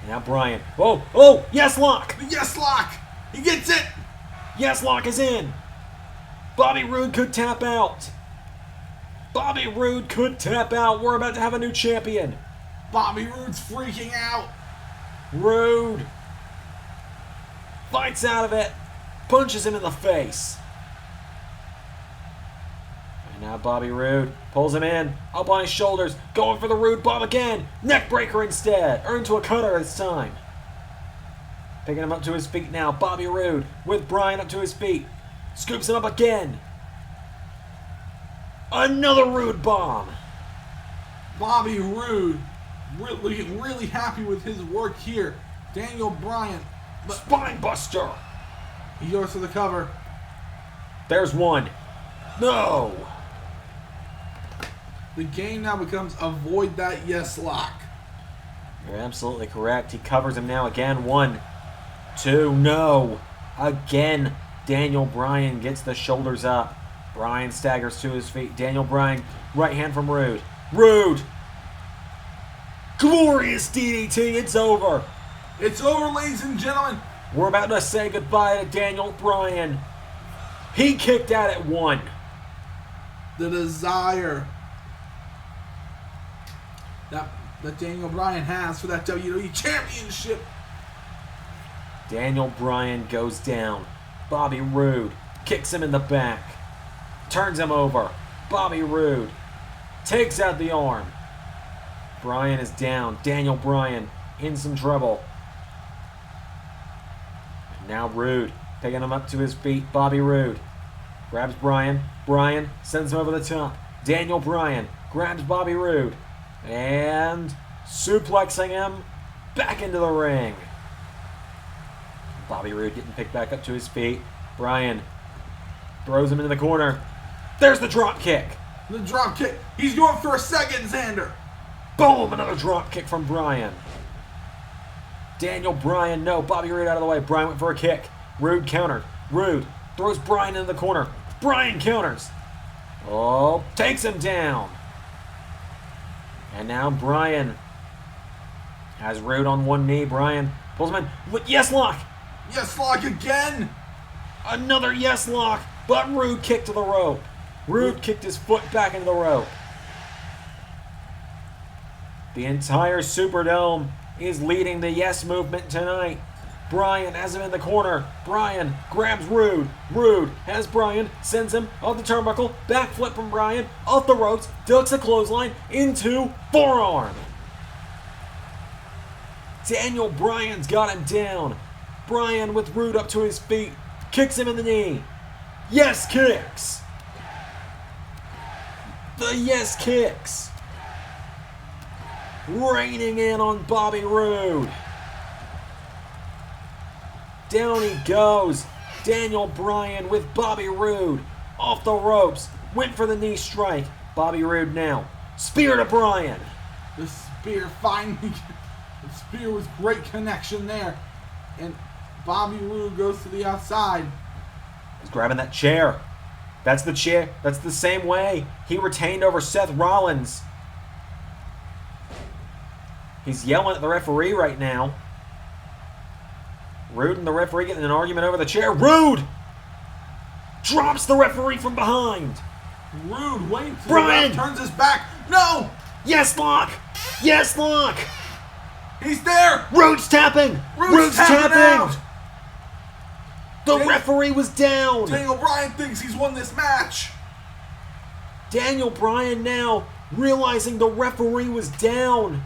Now Bryan. Oh, yes lock. The yes lock. He gets it. Yes lock is in. Bobby Roode could tap out. Bobby Roode could tap out. We're about to have a new champion. Bobby Roode's freaking out. Roode fights out of it. Punches him in the face. And now Bobby Roode pulls him in. Up on his shoulders. Going for the Roode bomb again. Neck breaker instead. Or into a cutter this time. Picking him up to his feet now. Bobby Roode with Bryan up to his feet. Scoops him up again. Another Roode bomb. Bobby Roode really happy with his work here. Daniel Bryan. Spine buster. He goes for the cover. There's one. No. The game now becomes avoid that yes lock. You're absolutely correct. He covers him now again. 1, 2, no. Again, Daniel Bryan gets the shoulders up. Bryan staggers to his feet. Daniel Bryan, right hand from Roode. Roode! Glorious DDT, it's over. It's over, ladies and gentlemen. We're about to say goodbye to Daniel Bryan. He kicked out at 1. The desire that Daniel Bryan has for that WWE Championship. Daniel Bryan goes down. Bobby Roode kicks him in the back. Turns him over. Bobby Roode takes out the arm. Bryan is down. Daniel Bryan in some trouble. And now Roode picking him up to his feet. Bobby Roode grabs Bryan. Bryan sends him over the top. Daniel Bryan grabs Bobby Roode and suplexing him back into the ring. Bobby Roode getting picked back up to his feet. Bryan throws him into the corner. There's the drop kick. The drop kick. He's going for a second, Xander. Boom! Another drop kick from Bryan. Daniel Bryan, no. Bobby Roode out of the way. Bryan went for a kick. Roode countered. Roode throws Bryan into the corner. Bryan counters. Oh, takes him down. And now Bryan has Roode on one knee. Bryan pulls him in with yes lock. Yes lock again. Another yes lock, but Roode kicked to the rope. Roode kicked his foot back into the rope. The entire Superdome is leading the yes movement tonight. Bryan has him in the corner. Bryan grabs Roode. Roode has Bryan, sends him off the turnbuckle. Backflip from Bryan, off the ropes, ducks a clothesline into forearm. Daniel Bryan's got him down. Bryan with Roode up to his feet, kicks him in the knee. Yes kicks. The yes kicks. Raining in on Bobby Roode. Down he goes. Daniel Bryan with Bobby Roode. Off the ropes. Went for the knee strike. Bobby Roode now. Spear to Bryan. The spear finally. The spear was great connection there. And Bobby Roode goes to the outside. He's grabbing that chair. That's the chair. That's the same way he retained over Seth Rollins. He's yelling at the referee right now. Roode and the referee getting in an argument over the chair. Roode drops the referee from behind. Roode waits. Bryan turns his back. No! Yes lock. Yes lock. He's there. Roode's tapping. Roode's tapping out. The referee was down. Daniel Bryan thinks he's won this match. Daniel Bryan now realizing the referee was down.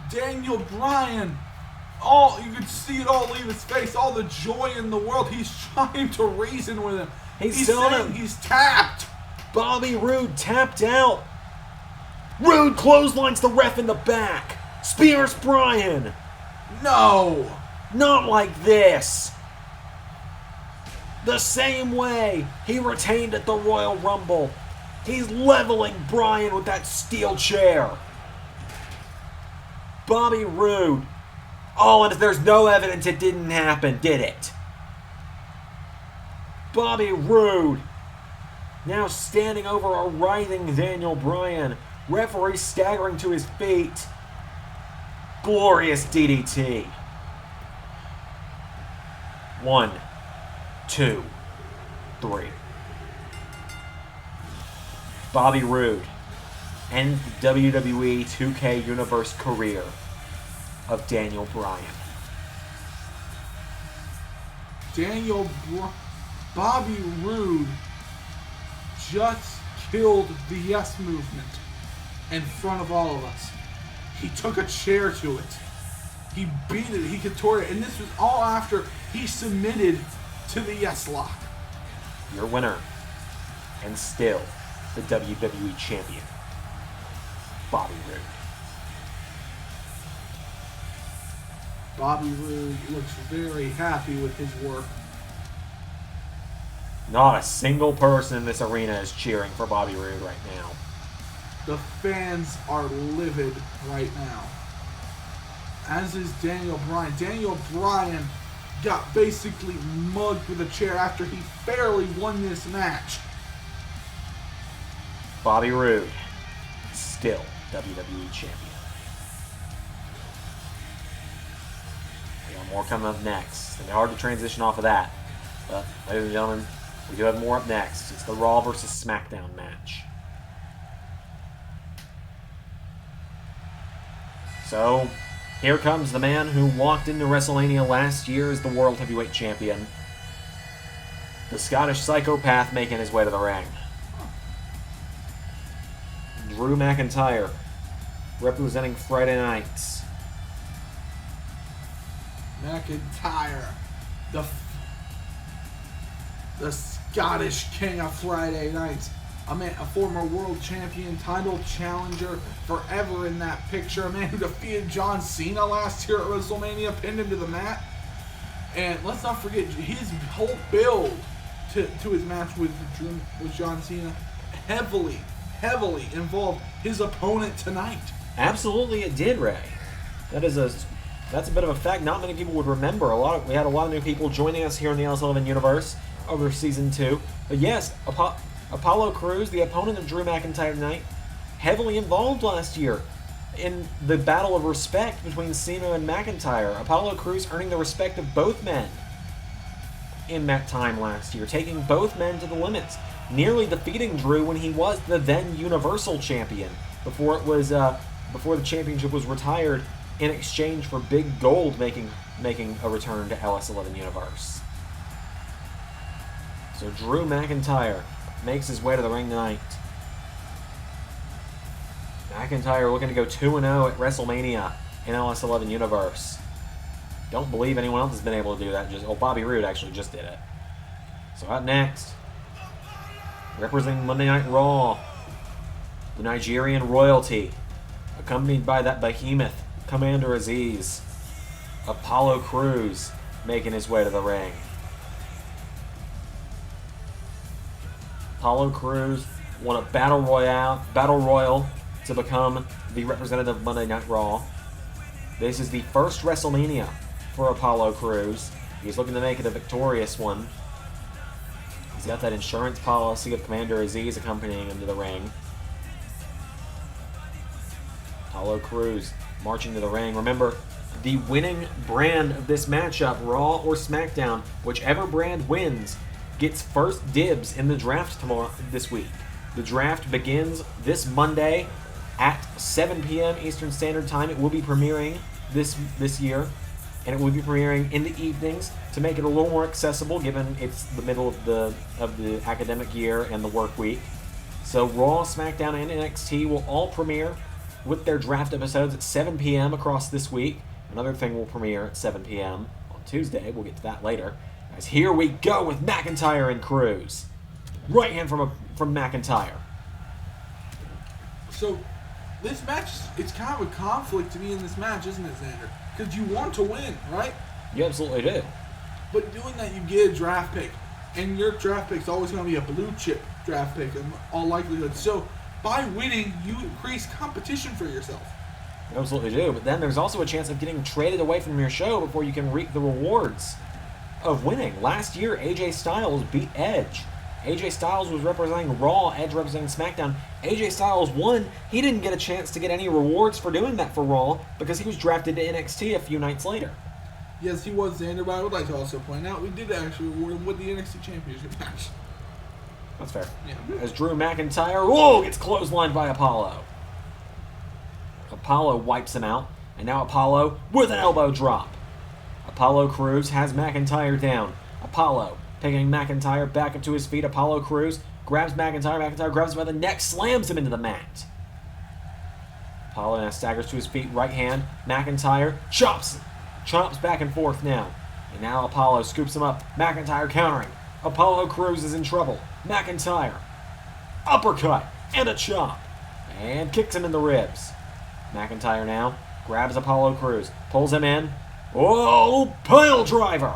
Daniel Bryan, you could see it all leave his face, all the joy in the world. He's trying to reason with him. He's saying he's tapped. Bobby Roode tapped out. Roode clotheslines the ref in the back. Spears Bryan. No. Not like this! The same way he retained at the Royal Rumble. He's leveling Bryan with that steel chair. Bobby Roode. Oh, and there's no evidence it didn't happen, did it? Bobby Roode. Now standing over a writhing Daniel Bryan. Referee staggering to his feet. Glorious DDT. 1, 2, 3. Bobby Roode ends the WWE 2K Universe career of Daniel Bryan. Bobby Roode just killed the Yes Movement in front of all of us. He took a chair to it. He beat it. He contorted it. And this was all after he submitted to the Yes Lock. Your winner, and still the WWE Champion, Bobby Roode. Bobby Roode looks very happy with his work. Not a single person in this arena is cheering for Bobby Roode right now. The fans are livid right now. As is Daniel Bryan. Daniel Bryan got basically mugged with a chair after he barely won this match. Bobby Roode, still WWE Champion. We got more coming up next. It's going to be hard to transition off of that. But, ladies and gentlemen, we do have more up next. It's the Raw versus SmackDown match. So, here comes the man who walked into WrestleMania last year as the World Heavyweight Champion. The Scottish psychopath making his way to the ring. Drew McIntyre, representing Friday nights. McIntyre, the Scottish King of Friday nights. A former world champion, title challenger, forever in that picture. A man who defeated John Cena last year at WrestleMania, pinned him to the mat. And let's not forget his whole build to his match with John Cena heavily involved his opponent tonight. Absolutely, it did, Ray. That's a bit of a fact not many people would remember. We had a lot of new people joining us here in the LS11 Universe over Season 2. But yes, Apollo Crews, the opponent of Drew McIntyre tonight, heavily involved last year in the battle of respect between Cena and McIntyre. Apollo Crews earning the respect of both men in that time last year, taking both men to the limits, nearly defeating Drew when he was the then Universal Champion before the championship was retired in exchange for Big Gold making a return to LS11 Universe. So Drew McIntyre makes his way to the ring tonight. McIntyre looking to go 2-0 at WrestleMania in LS11 Universe. Don't believe anyone else has been able to do that. Bobby Roode actually just did it. So out next, representing Monday Night Raw, the Nigerian royalty, accompanied by that behemoth, Commander Aziz, Apollo Crews making his way to the ring. Apollo Crews won a Battle Royal to become the representative of Monday Night Raw. This is the first WrestleMania for Apollo Crews. He's looking to make it a victorious one. He's got that insurance policy of Commander Aziz accompanying him to the ring. Apollo Crews marching to the ring. Remember, the winning brand of this matchup, Raw or SmackDown, whichever brand wins, gets first dibs in the draft this week. The draft begins this Monday at 7 p.m. Eastern Standard Time. It will be premiering this year, and it will be premiering in the evenings to make it a little more accessible, given it's the middle of the academic year and the work week. So Raw, SmackDown, and NXT will all premiere with their draft episodes at 7 p.m. across this week. Another thing will premiere at 7 p.m. on Tuesday. We'll get to that later. Guys, here we go with McIntyre and Crews. Right hand from McIntyre. So, this match, it's kind of a conflict to be in this match, isn't it, Xander? Because you want to win, right? You absolutely do. But doing that, you get a draft pick. And your draft pick's always going to be a blue chip draft pick in all likelihood. So by winning, you increase competition for yourself. You absolutely do. But then there's also a chance of getting traded away from your show before you can reap the rewards of winning. Last year, AJ Styles beat Edge. AJ Styles was representing Raw, Edge representing SmackDown. AJ Styles won. He didn't get a chance to get any rewards for doing that for Raw because he was drafted to NXT a few nights later. Yes, he was Xander, but I would like to also point out we did actually reward him with the NXT Championship match. That's fair. Yeah. As Drew McIntyre, gets clotheslined by Apollo. Apollo wipes him out, and now Apollo with an elbow drop. Apollo Crews has McIntyre down. Apollo picking McIntyre back up to his feet. Apollo Crews grabs McIntyre. McIntyre grabs him by the neck, slams him into the mat. Apollo now staggers to his feet, right hand. McIntyre chops back and forth now. And now Apollo scoops him up. McIntyre countering. Apollo Crews is in trouble. McIntyre. Uppercut and a chop. And kicks him in the ribs. McIntyre now grabs Apollo Crews. Pulls him in. Oh, pile driver.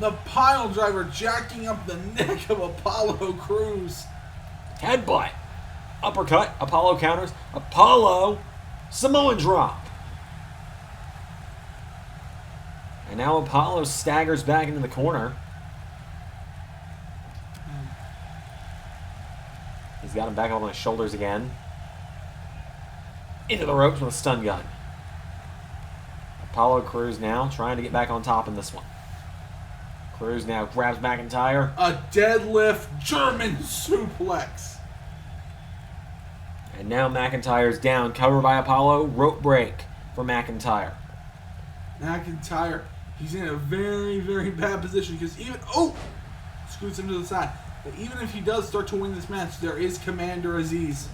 The pile driver jacking up the neck of Apollo Crews. Headbutt. Uppercut. Apollo counters. Apollo. Samoan drop. And now Apollo staggers back into the corner. He's got him back up on his shoulders again. Into the ropes with a stun gun. Apollo Crews now trying to get back on top in this one. Crews now grabs McIntyre. A deadlift German suplex. And now McIntyre's down, covered by Apollo. Rope break for McIntyre. McIntyre, he's in a very, very bad position because scoots him to the side. But even if he does start to win this match, there is Commander Aziz.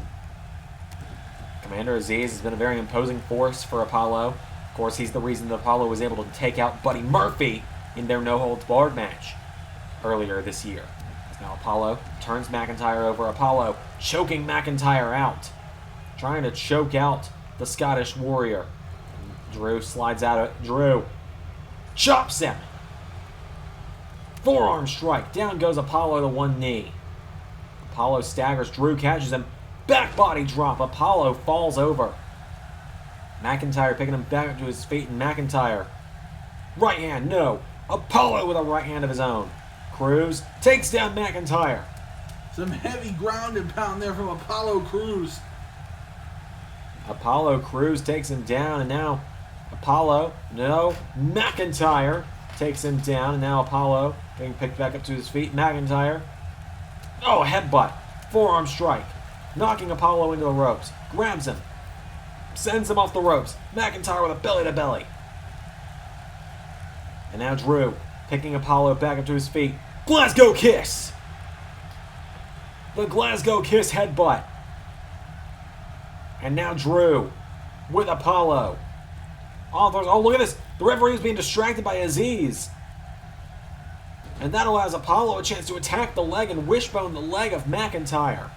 Commander Aziz has been a very imposing force for Apollo. Of course, he's the reason that Apollo was able to take out Buddy Murphy in their no-holds-barred match earlier this year. Now Apollo turns McIntyre over. Apollo choking McIntyre out. Trying to choke out the Scottish Warrior. Drew slides out. Drew chops him. Forearm strike. Down goes Apollo to one knee. Apollo staggers. Drew catches him. Back body drop. Apollo falls over. McIntyre picking him back up to his feet. And McIntyre. Right hand. No. Apollo with a right hand of his own. Crews takes down McIntyre. Some heavy ground and pound there from Apollo Crews. Apollo Crews takes him down, and now McIntyre takes him down, and now Apollo being picked back up to his feet. McIntyre, headbutt, forearm strike, knocking Apollo into the ropes, grabs him, sends him off the ropes. McIntyre with a belly-to-belly. And now Drew picking Apollo back up to his feet. Glasgow Kiss! The Glasgow Kiss headbutt. And now Drew with Apollo. Oh, look at this. The referee is being distracted by Aziz. And that allows Apollo a chance to attack the leg and wishbone the leg of McIntyre.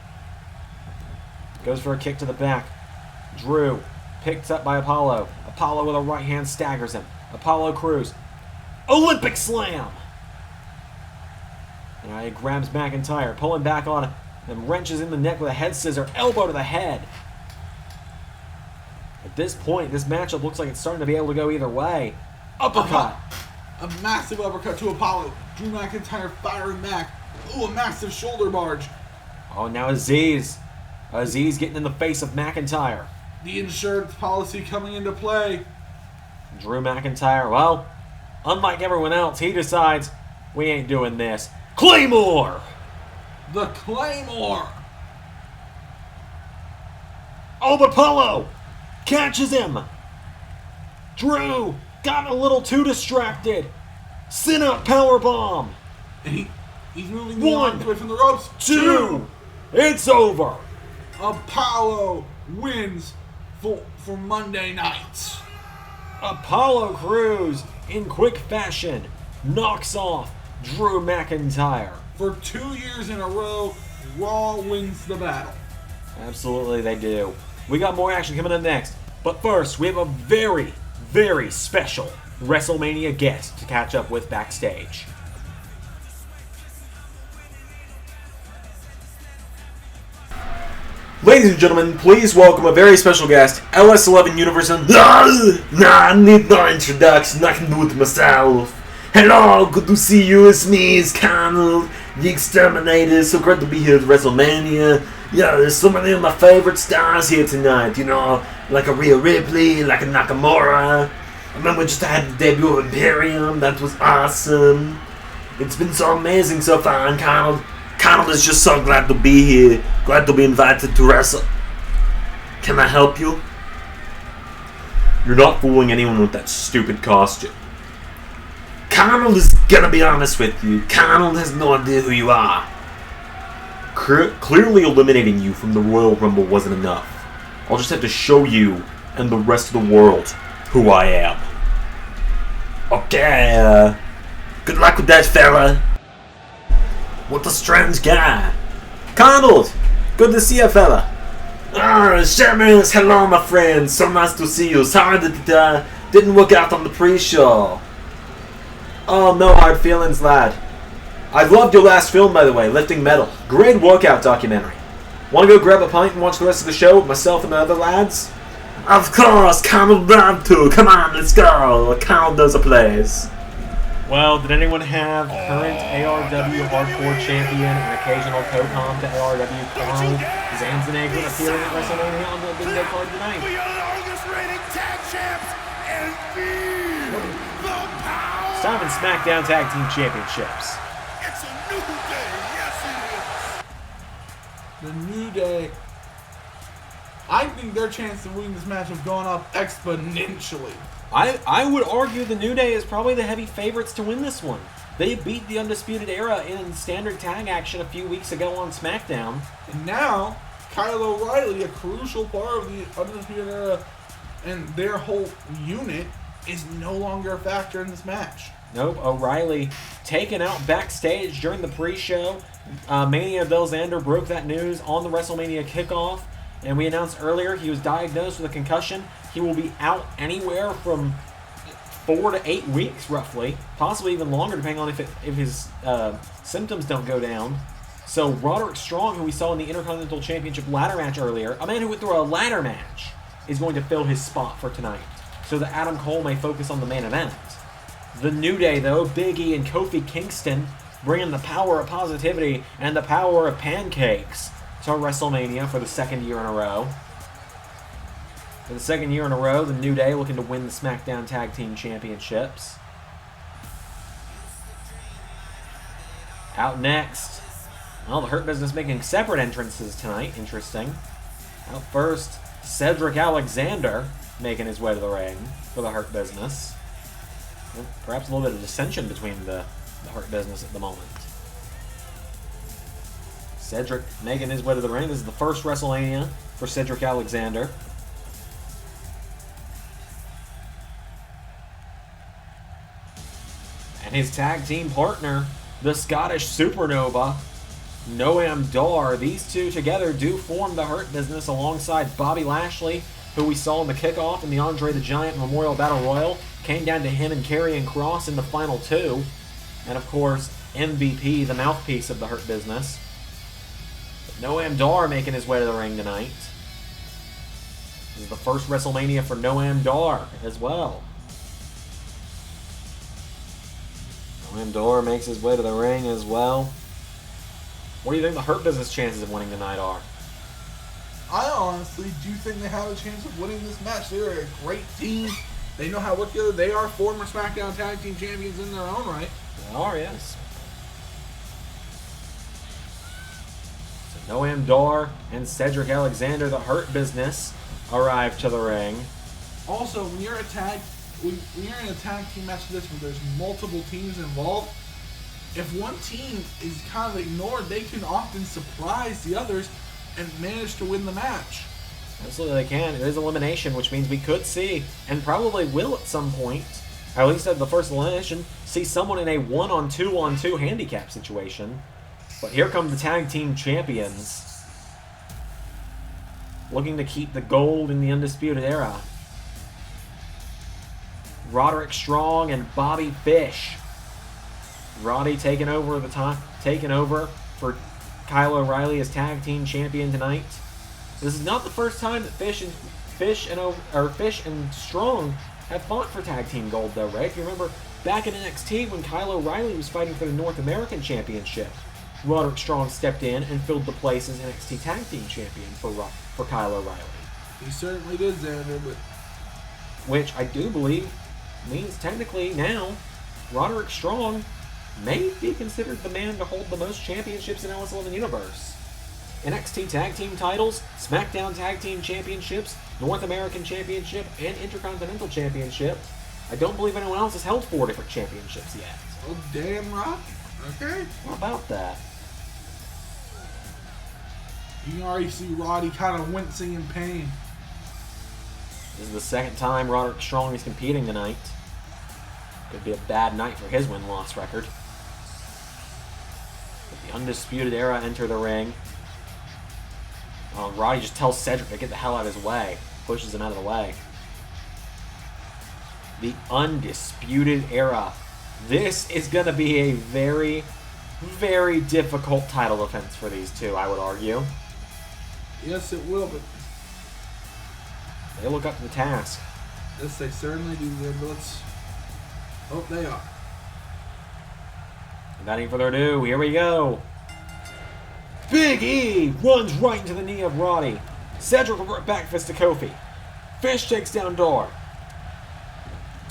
Goes for a kick to the back. Drew picked up by Apollo. Apollo with a right hand staggers him. Apollo Crews. Olympic slam! Now he grabs McIntyre, pulling back on him, and wrenches in the neck with a head scissor, elbow to the head. At this point, this matchup looks like it's starting to be able to go either way. Uppercut! A massive uppercut to Apollo. Drew McIntyre firing back. Ooh, a massive shoulder barge. Oh, now Aziz. Aziz getting in the face of McIntyre. The insurance policy coming into play. Drew McIntyre, unlike everyone else, he decides, we ain't doing this. Claymore! The Claymore! Oh, but Apollo catches him! Drew got a little too distracted. Sit up powerbomb! And he's moving the arms away from the ropes. 2! It's over! Apollo wins for Monday night. Apollo Crews, in quick fashion, knocks off Drew McIntyre. For 2 years in a row, Raw wins the battle. Absolutely they do. We got more action coming up next. But first, we have a very, very special WrestleMania guest to catch up with backstage. Ladies and gentlemen, please welcome a very special guest, LS11 Universe. And I need no introduction, I can do it myself. Hello, good to see you. It's me, it's Connell, the Exterminator. So great to be here at WrestleMania. Yeah, there's so many of my favorite stars here tonight, you know, like a Rhea Ripley, like a Nakamura. I remember just had the debut of Imperium, that was awesome. It's been so amazing so far, and Connell is just so glad to be here, glad to be invited to wrestle. Can I help you? You're not fooling anyone with that stupid costume. Connell is gonna be honest with you. Connell has no idea who you are. Clearly eliminating you from the Royal Rumble wasn't enough. I'll just have to show you and the rest of the world who I am. Okay, good luck with that, fella. What a strange guy. Connell, good to see you, fella. Shamans, hello, my friend. So nice to see you. Sorry that it didn't work out on the pre-show. Oh, no hard feelings, lad. I loved your last film, by the way, Lifting Metal. Great workout documentary. Want to go grab a pint and watch the rest of the show with myself and the other lads? Of course, Connell love to. Come on, let's go. Connell does a place. Well, did anyone have current ARW Hardcore Champion and occasional co-com to ARW Carl Zanzanegrin appearing at WrestleMania on the Big Day card tonight? We are the longest reigning tag champs and feel the power. It's time in Smackdown Tag Team Championships. It's a new day. Yes, it is. The New Day. I think their chance of winning this match have gone up exponentially. I would argue the New Day is probably the heavy favorites to win this one. They beat the Undisputed Era in standard tag action a few weeks ago on SmackDown. And now, Kyle O'Reilly, a crucial part of the Undisputed Era and their whole unit, is no longer a factor in this match. Nope, O'Reilly taken out backstage during the pre-show. Mania Bill Xander broke that news on the WrestleMania kickoff. And we announced earlier he was diagnosed with a concussion. He will be out anywhere from 4 to 8 weeks, roughly. Possibly even longer, depending on if his symptoms don't go down. So Roderick Strong, who we saw in the Intercontinental Championship ladder match earlier, a man who went through a ladder match, is going to fill his spot for tonight, so that Adam Cole may focus on the main event. The New Day, though, Big E and Kofi Kingston, bringing the power of positivity and the power of pancakes to WrestleMania for the second year in a row. For the second year in a row, the New Day looking to win the SmackDown Tag Team Championships. Out next, well, the Hurt Business making separate entrances tonight. Interesting. Out first, Cedric Alexander making his way to the ring for the Hurt Business. Well, perhaps a little bit of dissension between the Hurt Business at the moment. Cedric making his way to the ring. This is the first WrestleMania for Cedric Alexander. And his tag team partner, the Scottish Supernova, Noam Dar. These two together do form the Hurt Business alongside Bobby Lashley, who we saw in the kickoff in the Andre the Giant Memorial Battle Royal. Came down to him and Karrion Kross in the final two. And of course, MVP, the mouthpiece of the Hurt Business. Noam Dar making his way to the ring tonight. This is the first WrestleMania for Noam Dar as well. Noam Dar makes his way to the ring as well. What do you think the Hurt Business chances of winning tonight are? I honestly do think they have a chance of winning this match. They're a great team. They know how to work together. They are former SmackDown Tag Team Champions in their own right. They are, yes. Noam Dar and Cedric Alexander, the Hurt Business, arrive to the ring. Also, when you're in a tag team match like this where there's multiple teams involved, if one team is kind of ignored, they can often surprise the others and manage to win the match. Absolutely they can. It is elimination, which means we could see, and probably will at some point, at least at the first elimination, see someone in a 1-on-2-on-2 handicap situation. But here come the tag team champions, looking to keep the gold in the Undisputed Era. Roderick Strong and Bobby Fish. Roddy taking over for Kyle O'Reilly as tag team champion tonight. This is not the first time that Fish and Strong have fought for tag team gold, though, right? If you remember back in NXT when Kyle O'Reilly was fighting for the North American Championship, Roderick Strong stepped in and filled the place as NXT tag team champion for Kyle O'Reilly. He certainly did, Xander, but which I do believe means technically now Roderick Strong may be considered the man to hold the most championships in LS11 Universe. NXT Tag Team titles, SmackDown Tag Team Championships, North American Championship, and Intercontinental Championship. I don't believe anyone else has held 4 different championships yet. oh damn right. Okay. How about that? You can already see Roddy kind of wincing in pain. This is the second time Roderick Strong is competing tonight. Could be a bad night for his win-loss record. But the Undisputed Era enter the ring. Roddy just tells Cedric to get the hell out of his way. Pushes him out of the way. The Undisputed Era. This is going to be a very, very difficult title defense for these two, I would argue. Yes, it will, but They look up to the task. yes, they certainly do. But let's hope they are. Without any further ado, here we go. Big E runs right into the knee of Roddy. Cedric revert back fist to Kofi. Fish takes down Door.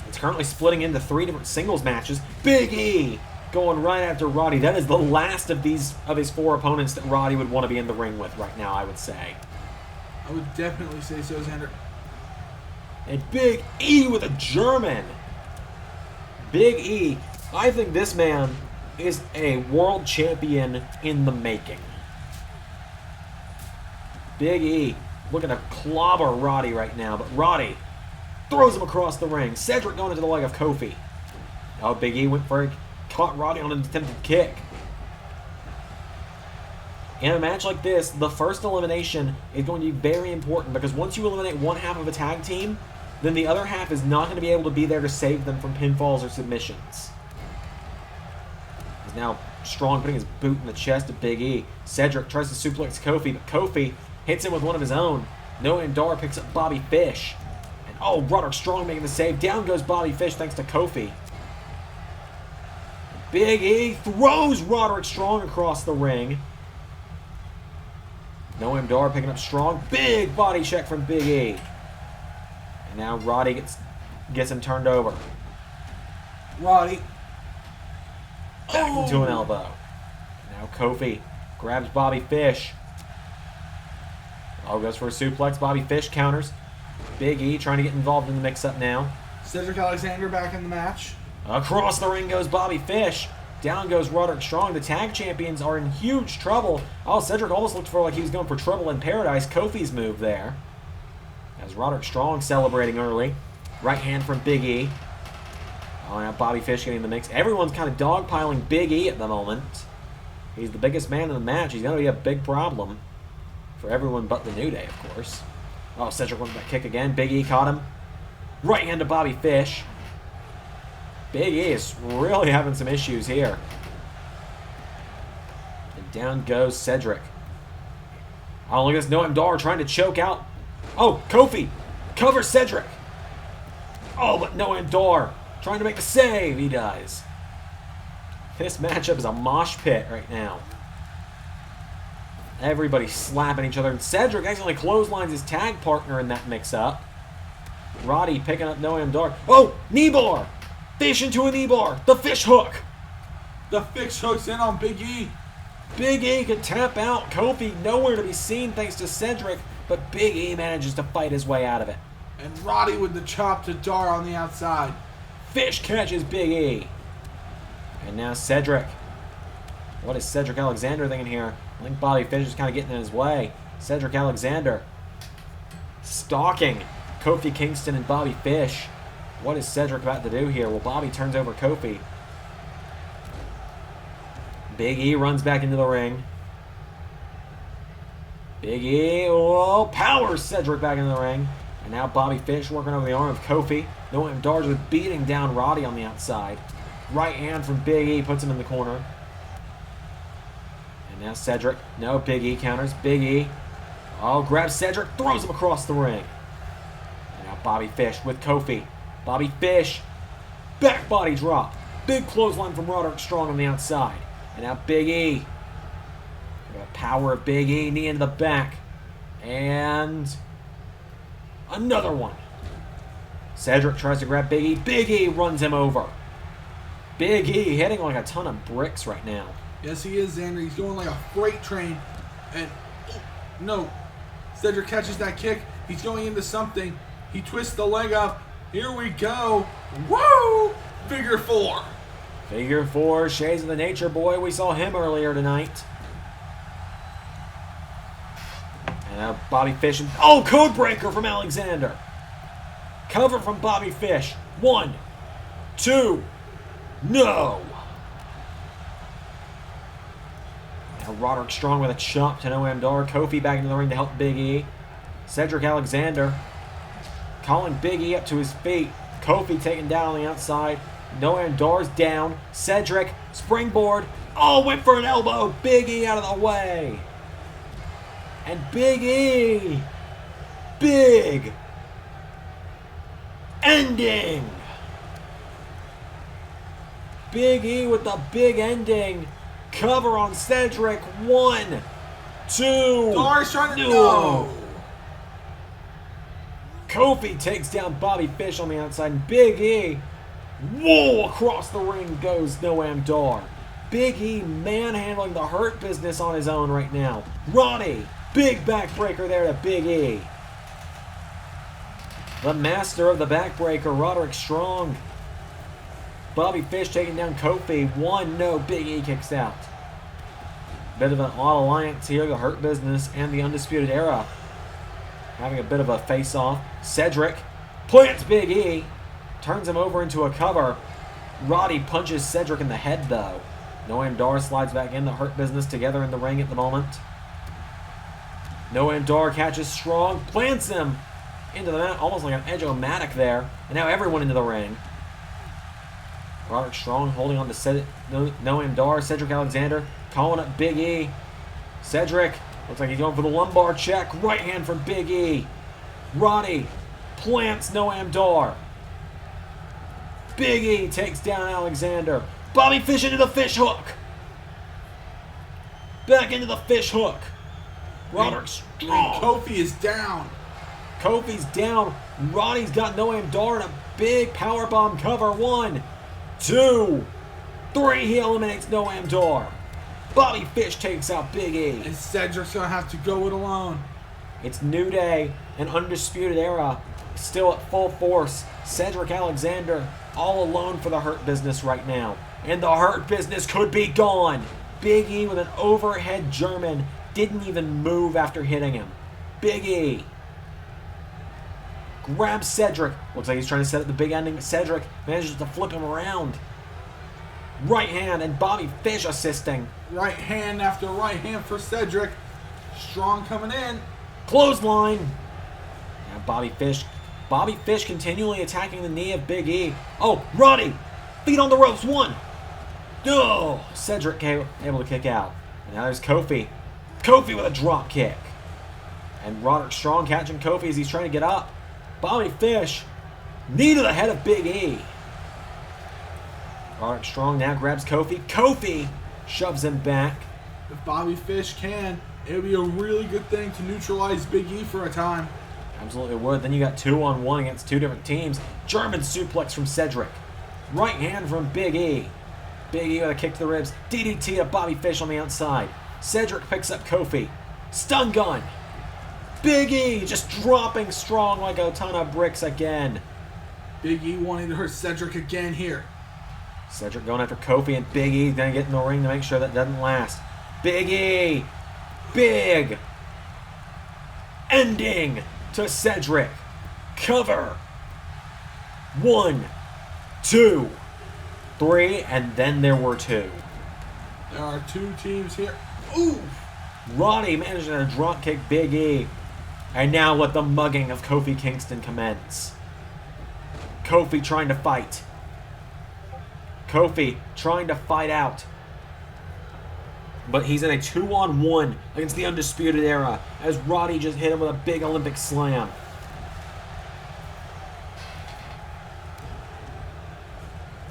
It's currently splitting into 3 different singles matches. Big E going right after Roddy. That is the last of his 4 opponents that Roddy would want to be in the ring with right now, I would say. I would definitely say so, Xander. And Big E with a German. Big E. I think this man is a world champion in the making. Big E looking to clobber Roddy right now, but Roddy throws him across the ring. Cedric going into the leg of Kofi. Oh, Big E caught Roddy on an attempted kick. In a match like this, the first elimination is going to be very important because once you eliminate one half of a tag team, then the other half is not going to be able to be there to save them from pinfalls or submissions. He's now Strong putting his boot in the chest of Big E. Cedric tries to suplex Kofi, but Kofi hits him with one of his own. Noah Dar picks up Bobby Fish. And oh, Roderick Strong making the save. Down goes Bobby Fish thanks to Kofi. Big E throws Roderick Strong across the ring. Noam Dar picking up Strong. Big body check from Big E. And now Roddy gets him turned over. Roddy. Back into an elbow. Now Kofi grabs Bobby Fish. Oh, goes for a suplex. Bobby Fish counters. Big E trying to get involved in the mix-up now. Cedric Alexander back in the match. Across the ring goes Bobby Fish. Down goes Roderick Strong. The tag champions are in huge trouble. Oh, Cedric almost looked for like he was going for trouble in paradise. Kofi's move there. As Roderick Strong celebrating early. Right hand from Big E. Oh, now Bobby Fish getting in the mix. Everyone's kind of dogpiling Big E at the moment. He's the biggest man in the match. He's going to be a big problem for everyone but the New Day, of course. Oh, Cedric went for that kick again. Big E caught him. Right hand to Bobby Fish. Big E is really having some issues here. And down goes Cedric. Oh, look at this Noam Dar trying to choke out. Oh, Kofi covers Cedric. Oh, but Noam Dar trying to make the save. He dies. This matchup is a mosh pit right now. Everybody's slapping each other. And Cedric accidentally clotheslines his tag partner in that mix-up. Roddy picking up Noam Dar. Oh, knee bar. Fish into a knee bar. The fish hook. The fish hooks in on Big E. Big E can tap out. Kofi nowhere to be seen thanks to Cedric, but Big E manages to fight his way out of it. And Roddy with the chop to Dar on the outside. Fish catches Big E. And now Cedric. What is Cedric Alexander thinking here? I think Bobby Fish is kind of getting in his way. Cedric Alexander stalking Kofi Kingston and Bobby Fish. What is Cedric about to do here? Well, Bobby turns over Kofi. Big E runs back into the ring. Big E powers Cedric back into the ring. And now Bobby Fish working over the arm of Kofi. Noam Dar just beating down Roddy on the outside. Right hand from Big E puts him in the corner. And now Cedric. No, Big E counters. Big E. Oh, grabs Cedric, throws him across the ring. And now Bobby Fish with Kofi. Bobby Fish. Back body drop. Big clothesline from Roderick Strong on the outside. And now Big E. The power of Big E. Knee into the back. And another one. Cedric tries to grab Big E. Big E runs him over. Big E hitting like a ton of bricks right now. Yes, he is, Xander. He's going like a freight train. And, no. Cedric catches that kick. He's going into something. He twists the leg up. Here we go. Woo! Figure 4. Figure 4. Shades of the Nature Boy. We saw him earlier tonight. And now Bobby Fish. And, oh, Codebreaker from Alexander. Cover from Bobby Fish. 1, 2. No. Now Roderick Strong with a chop to Noam Dar. Kofi back into the ring to help Big E. Cedric Alexander calling Big E up to his feet. Kofi taken down on the outside. Noam Dar's down. Cedric, springboard. Oh, went for an elbow. Big E out of the way. And Big E. Big. Ending. Big E with the big ending. Cover on Cedric. 1, 2. Dar's trying to go. Kofi takes down Bobby Fish on the outside. And Big E. Whoa! Across the ring goes Noam Dar. Big E manhandling the Hurt Business on his own right now. Roddy. Big backbreaker there to Big E. The master of the backbreaker, Roderick Strong. Bobby Fish taking down Kofi. 1, no, Big E kicks out. Bit of an odd alliance here, the Hurt Business and the Undisputed Era having a bit of a face-off. Cedric plants Big E, turns him over into a cover. Roddy punches Cedric in the head, though. Noam Dar slides back in, the Hurt Business together in the ring at the moment. Noam Dar catches Strong, plants him into the mat, almost like an Edge-O-Matic there. And now everyone into the ring. Roderick Strong holding on to Noam Dar. Cedric Alexander calling up Big E. Cedric looks like he's going for the lumbar check. Right hand from Big E. Roddy plants Noam Dar. Big E takes down Alexander. Bobby Fish into the fish hook. Back into the fish hook. Roderick Strong. Kofi is down. Kofi's down. Roddy's got Noam Dar in a big powerbomb cover. 1, 2, 3. He eliminates Noam Dar. Bobby Fish takes out Big E. And Cedric's going to have to go it alone. It's New Day and Undisputed Era still at full force. Cedric Alexander all alone for the Hurt Business right now. And the Hurt Business could be gone. Big E with an overhead German. Didn't even move after hitting him. Big E grabs Cedric. Looks like he's trying to set up the big ending. Cedric manages to flip him around. Right hand and Bobby Fish assisting. Right hand after right hand for Cedric. Strong coming in. Clothesline. Now Bobby Fish continually attacking the knee of Big E. Oh, Roddy. Feet on the ropes. 1. Oh, Cedric able to kick out. And now there's Kofi. Kofi with a drop kick. And Roderick Strong catching Kofi as he's trying to get up. Bobby Fish. Knee to the head of Big E. Roderick Strong now grabs Kofi. Kofi shoves him back. If Bobby Fish can, it would be a really good thing to neutralize Big E for a time. Absolutely would. Then you got 2-on-1 against 2 different teams. German suplex from Cedric. Right hand from Big E. Big E with a kick to the ribs. DDT to Bobby Fish on the outside. Cedric picks up Kofi. Stun gun. Big E just dropping Strong like a ton of bricks again. Big E wanting to hurt Cedric again here. Cedric going after Kofi, and Big E going to get in the ring to make sure that doesn't last. Big E. Big. Ending to Cedric. Cover. 1, 2, 3, and then there were 2. There are 2 teams here. Ooh! Roddy managing to drop kick Big E. And now let the mugging of Kofi Kingston commence. Kofi trying to fight. Kofi trying to fight out. But he's in a 2-on-1 against the Undisputed Era as Roddy just hit him with a big Olympic slam.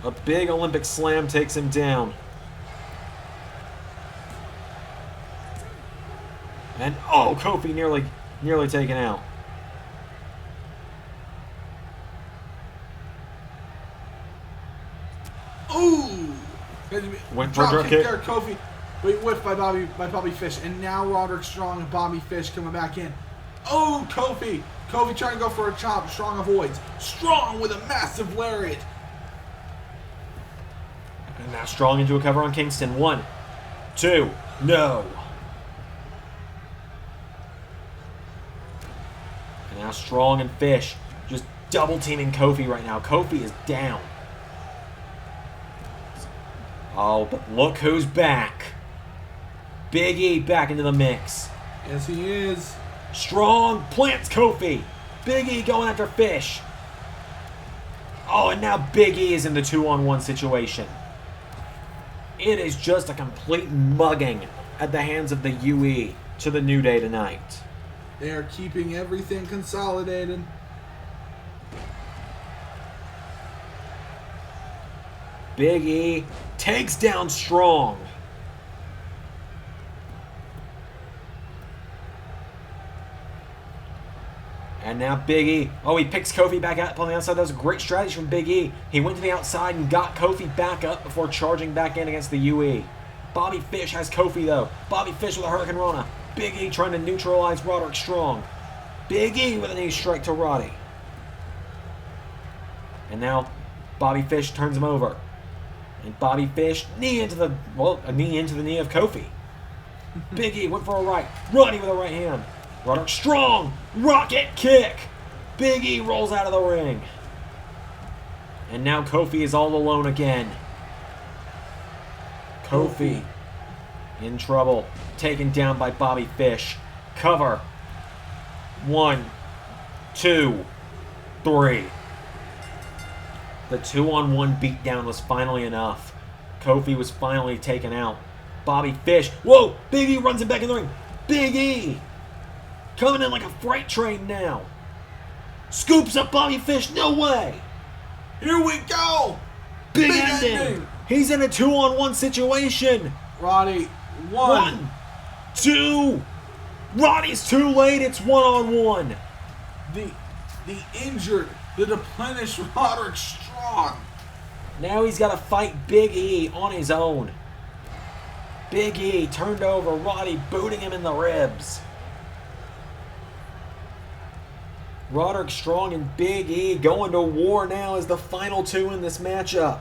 A big Olympic slam takes him down. And oh, Kofi nearly taken out. Ooh! Went for a drop kick. There, Kofi. Wait, whipped by Bobby Fish, and now Roderick Strong and Bobby Fish coming back in. Oh, Kofi! Kofi trying to go for a chop. Strong avoids. Strong with a massive lariat. And now Strong into a cover on Kingston. 1, 2, no. And now Strong and Fish just double teaming Kofi right now. Kofi is down. Oh, but look who's back. Big E back into the mix. Yes, he is. Strong plants Kofi. Big E going after Fish. Oh, and now Big E is in the 2-on-1 situation. It is just a complete mugging at the hands of the UE to the New Day tonight. They are keeping everything consolidated. Big E takes down Strong. And now Big E. Oh, he picks Kofi back up on the outside. That was a great strategy from Big E. He went to the outside and got Kofi back up before charging back in against the UE. Bobby Fish has Kofi, though. Bobby Fish with a Hurricane Rana. Big E trying to neutralize Roderick Strong. Big E with a knee strike to Roddy. And now Bobby Fish turns him over. And Bobby Fish, a knee into the knee of Kofi. Big E went for a right. Roddy with a right hand. Roderick Strong, rocket kick. Big E rolls out of the ring. And now Kofi is all alone again. Kofi in trouble, taken down by Bobby Fish. Cover. 1, 2, 3. The 2-on-1 beatdown was finally enough. Kofi was finally taken out. Bobby Fish. Whoa! Big E runs him back in the ring. Big E! Coming in like a freight train now. Scoops up Bobby Fish. No way! Here we go! Big ending! He's in a 2-on-1 situation. Roddy, 1, 2. Roddy's too late. It's 1-on-1. The injured, the deplenished Roderick Strong. Now he's got to fight Big E on his own. Big E turned over. Roddy booting him in the ribs. Roderick Strong and Big E going to war now as the final two in this matchup.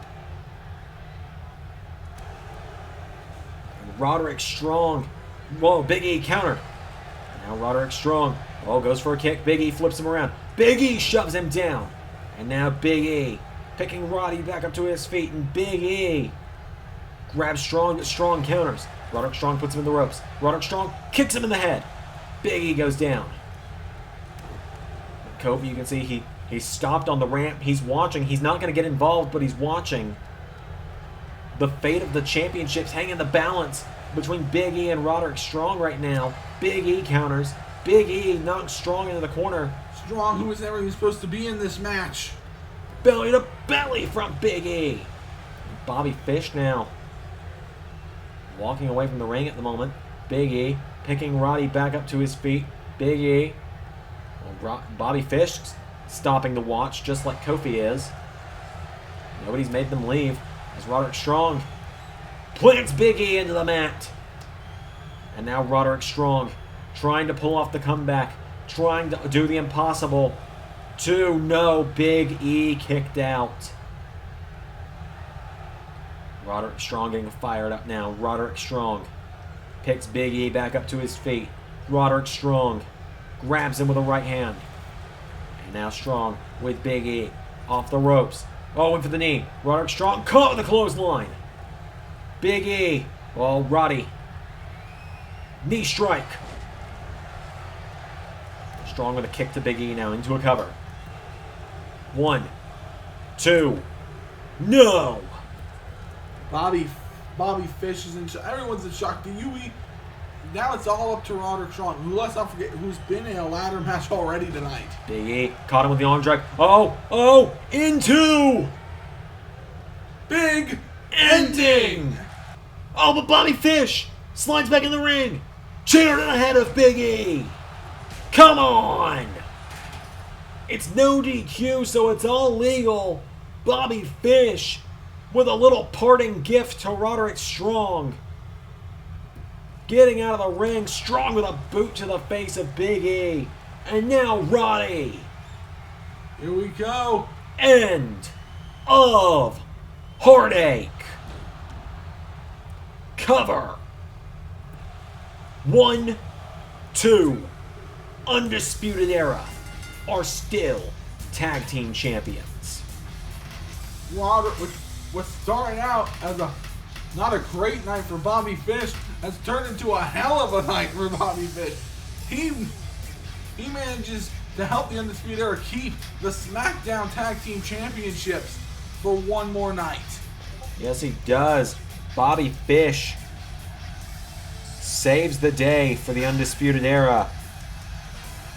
And Roderick Strong. Whoa, Big E countered. Now Roderick Strong. Oh, goes for a kick. Big E flips him around. Big E shoves him down. And now Big E picking Roddy back up to his feet. And Big E grabs Strong, but Strong counters. Roderick Strong puts him in the ropes. Roderick Strong kicks him in the head. Big E goes down. Kofi, you can see he stopped on the ramp. He's watching. He's not going to get involved, but he's watching. The fate of the championships hang in the balance between Big E and Roderick Strong right now. Big E counters. Big E knocks Strong into the corner. Strong, who was never even supposed to be in this match. Belly to belly from Big E. Bobby Fish now walking away from the ring at the moment. Big E picking Roddy back up to his feet. Big E. Bobby Fish stopping the watch just like Kofi is. Nobody's made them leave as Roderick Strong plants Big E into the mat. And now Roderick Strong trying to pull off the comeback, trying to do the impossible. 2, no, Big E kicked out. Roderick Strong getting fired up now. Roderick Strong picks Big E back up to his feet. Roderick Strong grabs him with a right hand. And now Strong with Big E off the ropes. Oh, went for the knee. Roderick Strong caught with a clothesline. Big E. Oh, Roddy. Knee strike. strong with a kick to Big E now into a cover. 1, 2, no! Bobby Fish is in shock. Everyone's in shock. The UE, now it's all up to Roderick Strong, who, let's not forget, who's been in a ladder match already tonight. Big E caught him with the arm drag. Oh, into big ending! Oh, but Bobby Fish slides back in the ring. Cheered ahead of Big E. Come on! It's no DQ, so it's all legal. Bobby Fish with a little parting gift to Roderick Strong. Getting out of the ring, Strong with a boot to the face of Big E. And now Roddy. Here we go. End of Heartache. Cover. 1, 2. Undisputed Era are still tag team champions. Roderick was starting out as not a great night for Bobby Fish, has turned into a hell of a night for Bobby Fish. He manages to help the Undisputed Era keep the SmackDown Tag Team Championships for one more night. Yes, he does. Bobby Fish saves the day for the Undisputed Era.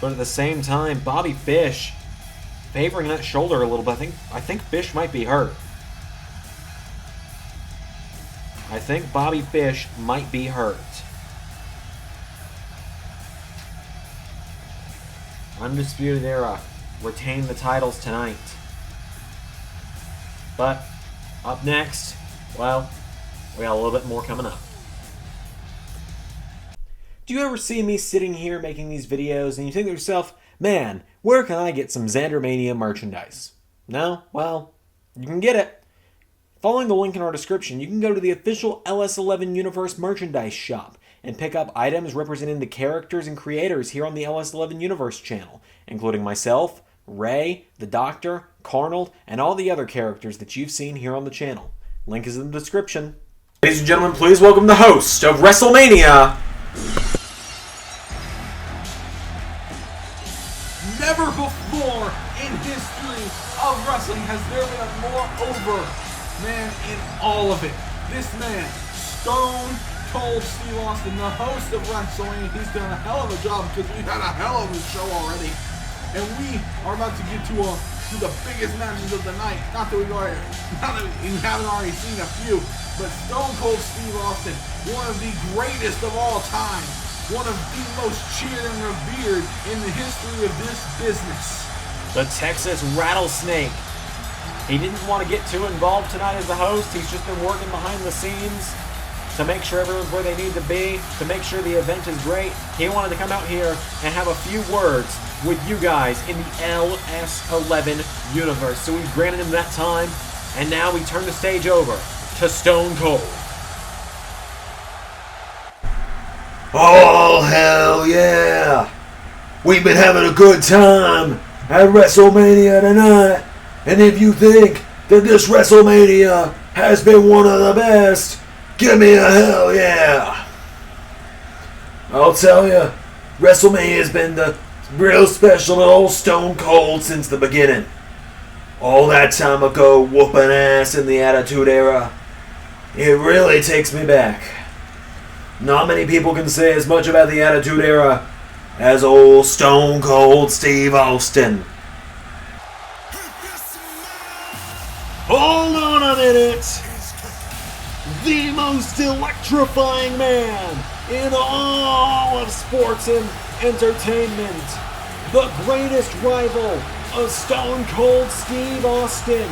But at the same time, Bobby Fish favoring that shoulder a little bit. I think Fish might be hurt. I think Bobby Fish might be hurt. Undisputed Era retain the titles tonight. But up next, well, we got a little bit more coming up. Do you ever see me sitting here making these videos and you think to yourself, man, where can I get some Xandermania merchandise? No? Well, you can get it. Following the link in our description, you can go to the official LS11 Universe merchandise shop and pick up items representing the characters and creators here on the LS11 Universe channel, including myself, Ray, the Doctor, Carnold, and all the other characters that you've seen here on the channel. Link is in the description. Ladies and gentlemen, please welcome the host of WrestleMania. Never before in history of wrestling has there been a more over man in all of it. This man, Stone Cold Steve Austin, the host of WrestleMania, he's done a hell of a job because we've had a hell of a show already. And we are about to get to the biggest matches of the night. Not that we haven't already seen a few, but Stone Cold Steve Austin, one of the greatest of all time. One of the most cheered and revered in the history of this business. The Texas Rattlesnake. He didn't want to get too involved tonight as the host. He's just been working behind the scenes to make sure everyone's where they need to be, to make sure the event is great. He wanted to come out here and have a few words with you guys in the LS11 Universe. So we granted him that time, and now we turn the stage over to Stone Cold. Oh, hell yeah! We've been having a good time at WrestleMania tonight, and if you think that this WrestleMania has been one of the best, give me a hell yeah! I'll tell you, WrestleMania has been the real special to old Stone Cold since the beginning. All that time ago, whooping ass in the Attitude Era, it really takes me back. Not many people can say as much about the Attitude Era as old Stone Cold Steve Austin. Hold on a minute! The most electrifying man in all of sports and entertainment. The greatest rival of Stone Cold Steve Austin.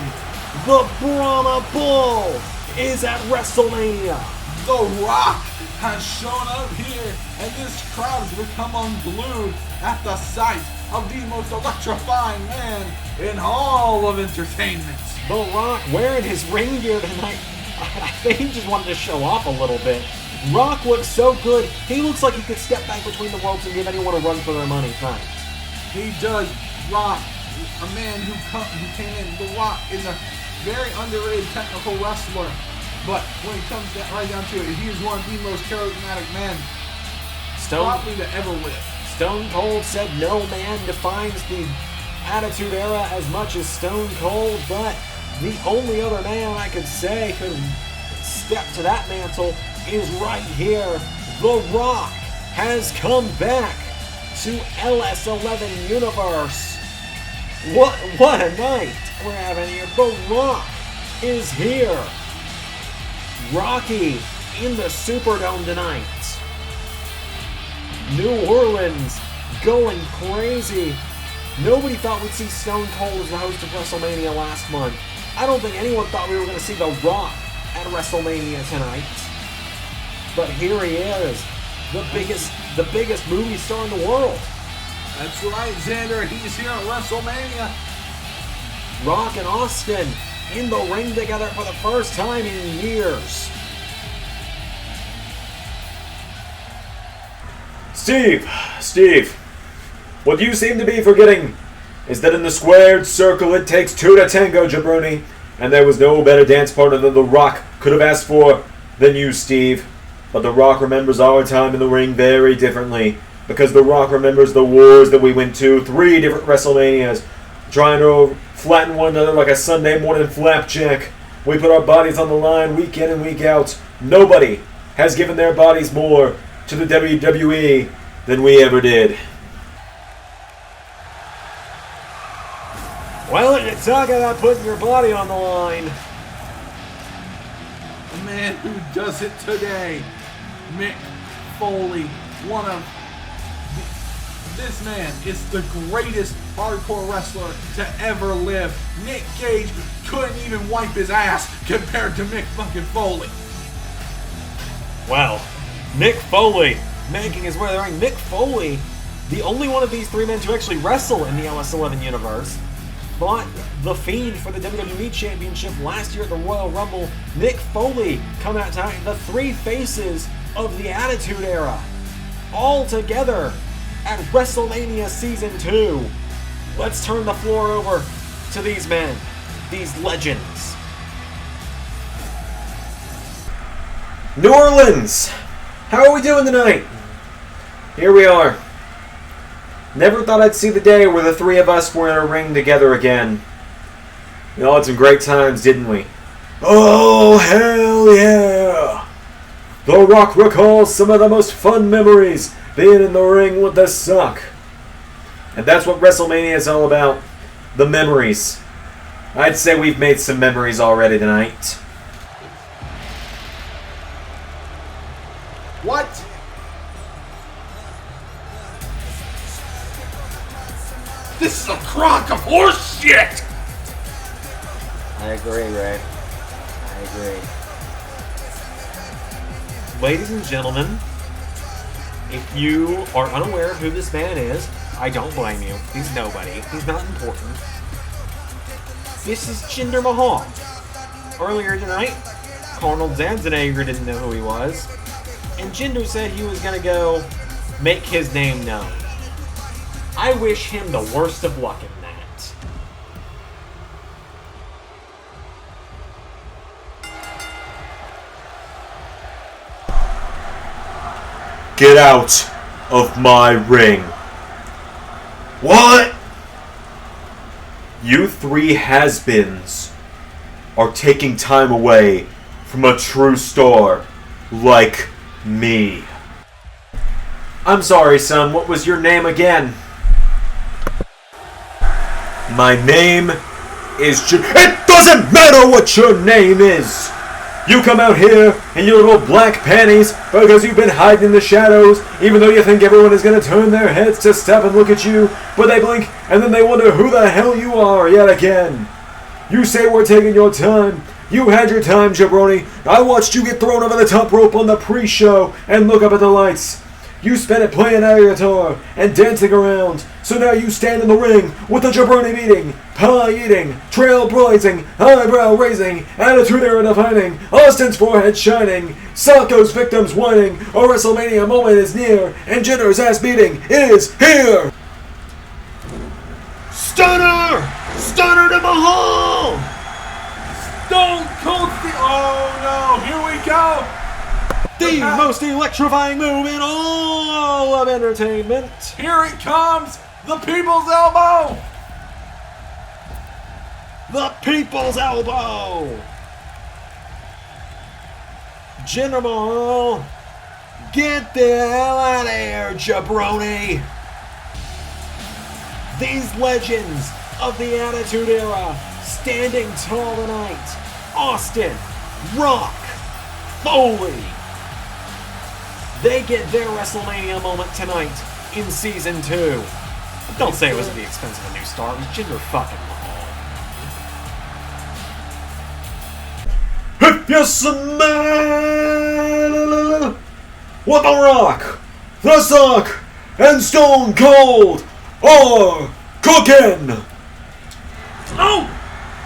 The Brahma Bull is at WrestleMania. The Rock has shown up here, and this crowd has become unglued at the sight of the most electrifying man in all of entertainment. The Rock wearing his ring gear tonight. I think he just wanted to show off a little bit. Rock looks so good. He looks like he could step back between the worlds and give anyone a run for their money tonight. He does. Rock, a man who came in. The Rock is a very underrated technical wrestler. But when it comes right down to it, he is one of the most charismatic men probably to ever live. Stone Cold said no man defines the Attitude Era as much as Stone Cold, but the only other man I could say could step to that mantle is right here. The Rock has come back to LS11 Universe. What a night we're having here. The Rock is here. Rocky in the Superdome tonight. New Orleans going crazy. Nobody thought we'd see Stone Cold as the host of WrestleMania last month. I don't think anyone thought we were going to see The Rock at WrestleMania tonight. But here he is, the biggest movie star in the world. That's right, Xander. He's here at WrestleMania. Rock and Austin in the ring together for the first time in years. Steve, what you seem to be forgetting is that in the squared circle it takes two to tango, jabroni, and there was no better dance partner than The Rock could have asked for than you, Steve. But The Rock remembers our time in the ring very differently, because The Rock remembers the wars that we went to, 3 different WrestleManias, trying to flatten one another like a Sunday morning flapjack. We put our bodies on the line week in and week out. Nobody has given their bodies more to the WWE than we ever did. Well, you're talking about putting your body on the line. The man who does it today, Mick Foley, this man is the greatest hardcore wrestler to ever live. Nick Gage couldn't even wipe his ass compared to Mick fucking Foley. Wow. Mick Foley making his way to the ring. Mick Foley, the only one of these 3 men to actually wrestle in the LS11 Universe, fought The Fiend for the WWE Championship last year at the Royal Rumble. Mick Foley coming out tonight, the 3 faces of the Attitude Era, all together at WrestleMania Season 2. Let's turn the floor over to these men, these legends. New Orleans! How are we doing tonight? Here we are. Never thought I'd see the day where the 3 of us were in a ring together again. We all had some great times, didn't we? Oh, hell yeah! The Rock recalls some of the most fun memories being in the ring with the Suck. And that's what WrestleMania is all about. The memories. I'd say we've made some memories already tonight. What? This is a crock of horse shit! I agree, Ray. I agree. Ladies and gentlemen, if you are unaware of who this man is, I don't blame you. He's nobody. He's not important. This is Jinder Mahal. Earlier tonight, Arnold Schwarzenegger didn't know who he was, and Jinder said he was going to go make his name known. I wish him the worst of luck in that. Get out of my ring. What? You 3 has-beens are taking time away from a true star like me. I'm sorry, son. What was your name again? My name is It doesn't matter what your name is! You come out here in your little black panties because you've been hiding in the shadows, even though you think everyone is going to turn their heads to stop and look at you, but they blink and then they wonder who the hell you are yet again. You say we're taking your time. You had your time, jabroni. I watched you get thrown over the top rope on the pre-show and look up at the lights. You spent it playing air guitar and dancing around, so now you stand in the ring with the jabroni beating, pie eating, trailblazing, eyebrow raising, attitude era defining, Austin's forehead shining, Socko's victims whining, a WrestleMania moment is near, and Jinder's ass beating is here! Stunner! Stunner to Mahal! Stone Cold Steve. Oh no, here we go! The The most electrifying move in all of entertainment. Here it comes, the People's Elbow. The People's Elbow. General, get the hell out of here, jabroni. These legends of the Attitude Era standing tall tonight. Austin, Rock, Foley. They get their WrestleMania moment tonight in Season 2. Don't say it was at the expense of a new star. It was Jinder fucking Mahal. If you smell what The Rock, The Sock, and Stone Cold are cooking! Oh!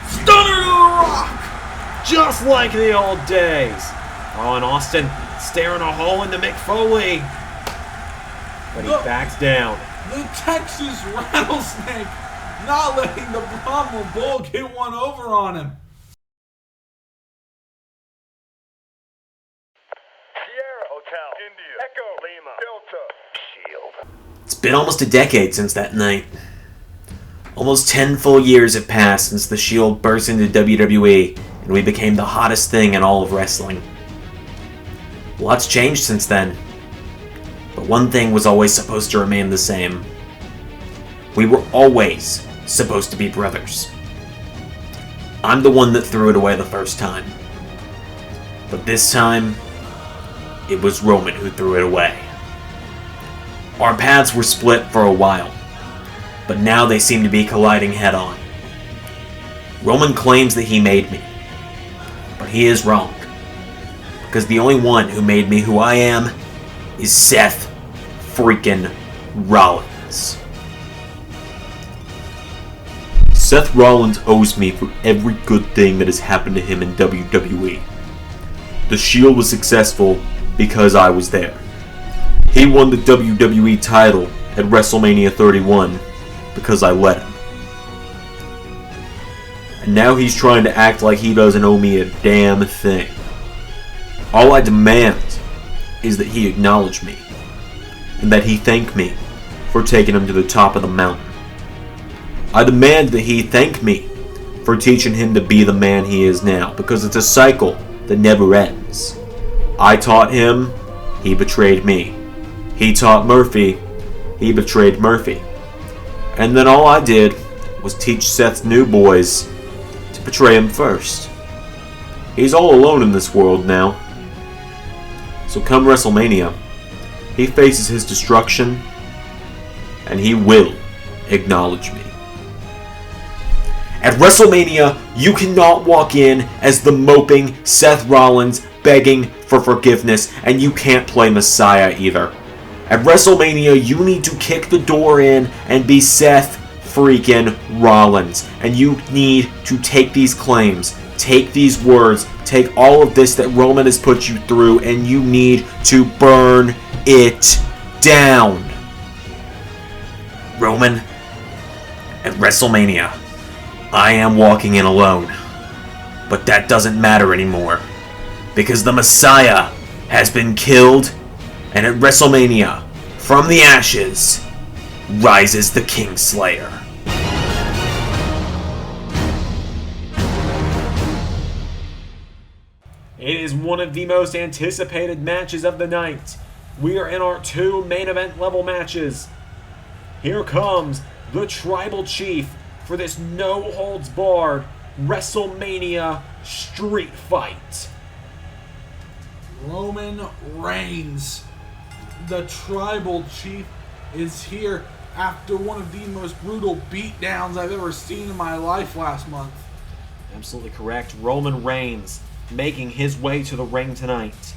Stunner to the Rock! Just like the old days. Oh, and Austin staring a hole into Mick Foley. But he backs down. The Texas Rattlesnake not letting the Brahma Bull get one over on him. It's been almost a decade since that night. Almost 10 full years have passed since the Shield burst into WWE and we became the hottest thing in all of wrestling. Lots changed since then, but one thing was always supposed to remain the same. We were always supposed to be brothers. I'm the one that threw it away the first time, but this time, it was Roman who threw it away. Our paths were split for a while, but now they seem to be colliding head-on. Roman claims that he made me, but he is wrong, because the only one who made me who I am is Seth freaking Rollins. Seth Rollins owes me for every good thing that has happened to him in WWE. The Shield was successful because I was there. He won the WWE title at WrestleMania 31 because I let him. And now he's trying to act like he doesn't owe me a damn thing. All I demand is that he acknowledge me, and that he thank me for taking him to the top of the mountain. I demand that he thank me for teaching him to be the man he is now, because it's a cycle that never ends. I taught him, he betrayed me. He taught Murphy, he betrayed Murphy. And then all I did was teach Seth's new boys to betray him first. He's all alone in this world now. So come WrestleMania, he faces his destruction, and he will acknowledge me. At WrestleMania, you cannot walk in as the moping Seth Rollins begging for forgiveness, and you can't play Messiah either. At WrestleMania, you need to kick the door in and be Seth freaking Rollins. And you need to take these claims, take these words, take all of this that Roman has put you through, and you need to burn it down. Roman, at WrestleMania, I am walking in alone. But that doesn't matter anymore, because the Messiah has been killed, and at WrestleMania, from the ashes, rises the Kingslayer. It is one of the most anticipated matches of the night. We are in our 2 main event level matches. Here comes the Tribal Chief for this no-holds-barred WrestleMania street fight. Roman Reigns, the Tribal Chief, is here after one of the most brutal beatdowns I've ever seen in my life last month. Absolutely correct. Roman Reigns making his way to the ring tonight.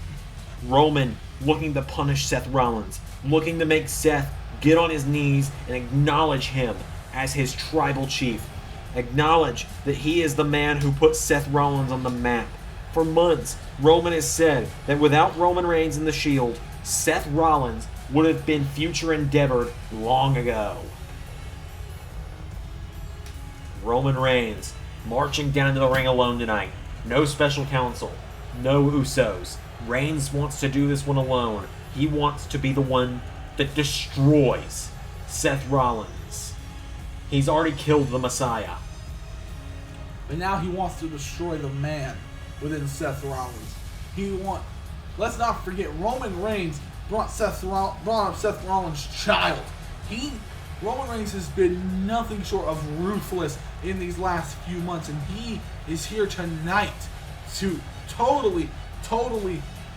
Roman looking to punish Seth Rollins, looking to make Seth get on his knees and acknowledge him as his Tribal Chief. Acknowledge that he is the man who put Seth Rollins on the map. For months, Roman has said that without Roman Reigns in the Shield, Seth Rollins would have been future endeavored long ago. Roman Reigns marching down to the ring alone tonight. No special counsel, no Usos, Reigns wants to do this one alone. He wants to be the one that destroys Seth Rollins. He's already killed the Messiah. But now he wants to destroy the man within Seth Rollins. Let's not forget, Roman Reigns brought up Seth Rollins' child. Roman Reigns has been nothing short of ruthless in these last few months, and he is here tonight to totally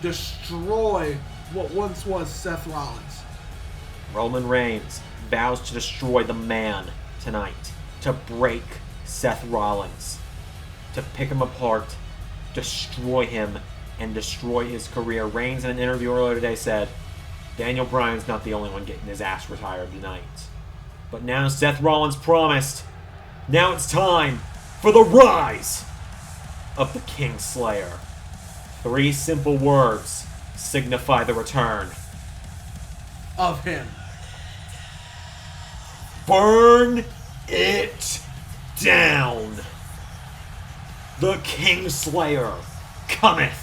destroy what once was Seth Rollins. Roman Reigns vows to destroy the man tonight, to break Seth Rollins, to pick him apart, destroy him, and destroy his career. Reigns, in an interview earlier today, said, Daniel Bryan's not the only one getting his ass retired tonight. But now Seth Rollins promised. Now it's time for the rise of the Kingslayer. 3 simple words signify the return Of him. Burn it down. The Kingslayer cometh.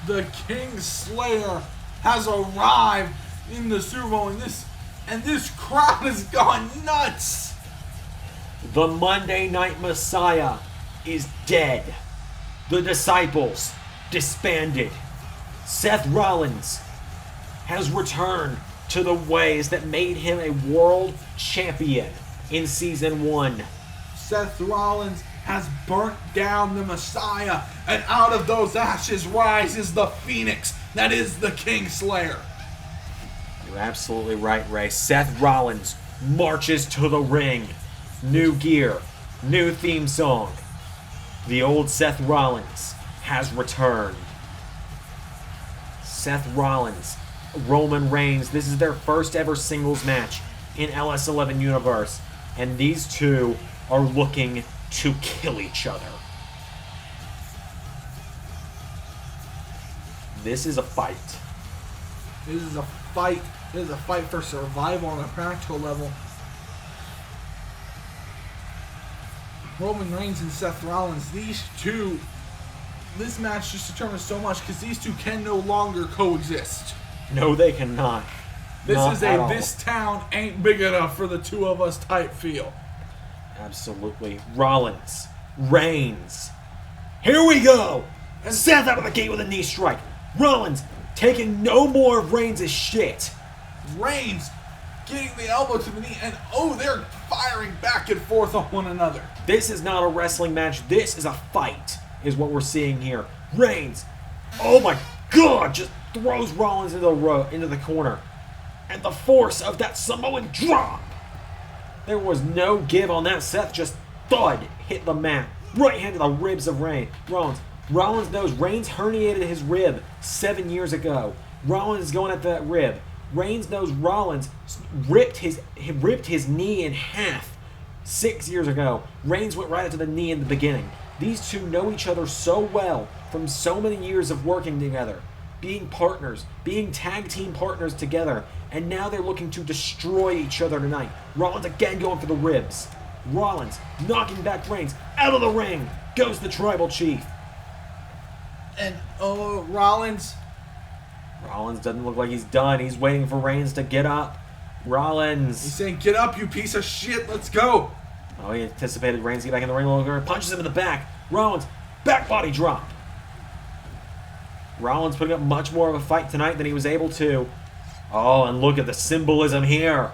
The Kingslayer has arrived in the Super Bowl, and this crowd has gone nuts. The Monday Night Messiah is dead. The disciples disbanded. Seth Rollins has returned to the ways that made him a world champion in Season 1. Seth Rollins has burnt down the Messiah, and out of those ashes rises the Phoenix that is the Kingslayer. You're absolutely right, Ray. Seth Rollins marches to the ring. New gear, new theme song. The old Seth Rollins has returned. Seth Rollins, Roman Reigns, this is their first ever singles match in LS11 Universe, and these two are looking to kill each other. This is a fight. This is a fight. This is a fight for survival on a practical level. Roman Reigns and Seth Rollins, these two, this match just determines so much because these two can no longer coexist. No, they cannot. This town ain't big enough for the two of us type feel. Absolutely. Rollins, Reigns. Here we go! And Seth out of the gate with a knee strike. Rollins taking no more of Reigns' shit. Reigns getting the elbow to the knee, and they're firing back and forth on one another. This is not a wrestling match. This is a fight, is what we're seeing here. Reigns, oh my god, just throws Rollins into the corner. And the force of that Samoan drop. There was no give on that. Seth just thud hit the mat. Right hand to the ribs of Rollins. Rollins knows Reigns herniated his rib 7 years ago. Rollins is going at that rib. Reigns knows Rollins ripped his knee in half 6 years ago. Reigns went right into the knee in the beginning. These two know each other so well from so many years of working together, being partners, being tag team partners together, and now they're looking to destroy each other tonight. Rollins again going for the ribs. Rollins knocking back Reigns out of the ring. Goes the Tribal Chief. And Rollins doesn't look like he's done. He's waiting for Reigns to get up. Rollins. He's saying, "Get up, you piece of shit. Let's go." Oh, he anticipated Reigns to get back in the ring a little longer. Punches him in the back. Rollins, back body drop. Rollins putting up much more of a fight tonight than he was able to. Oh, and look at the symbolism here.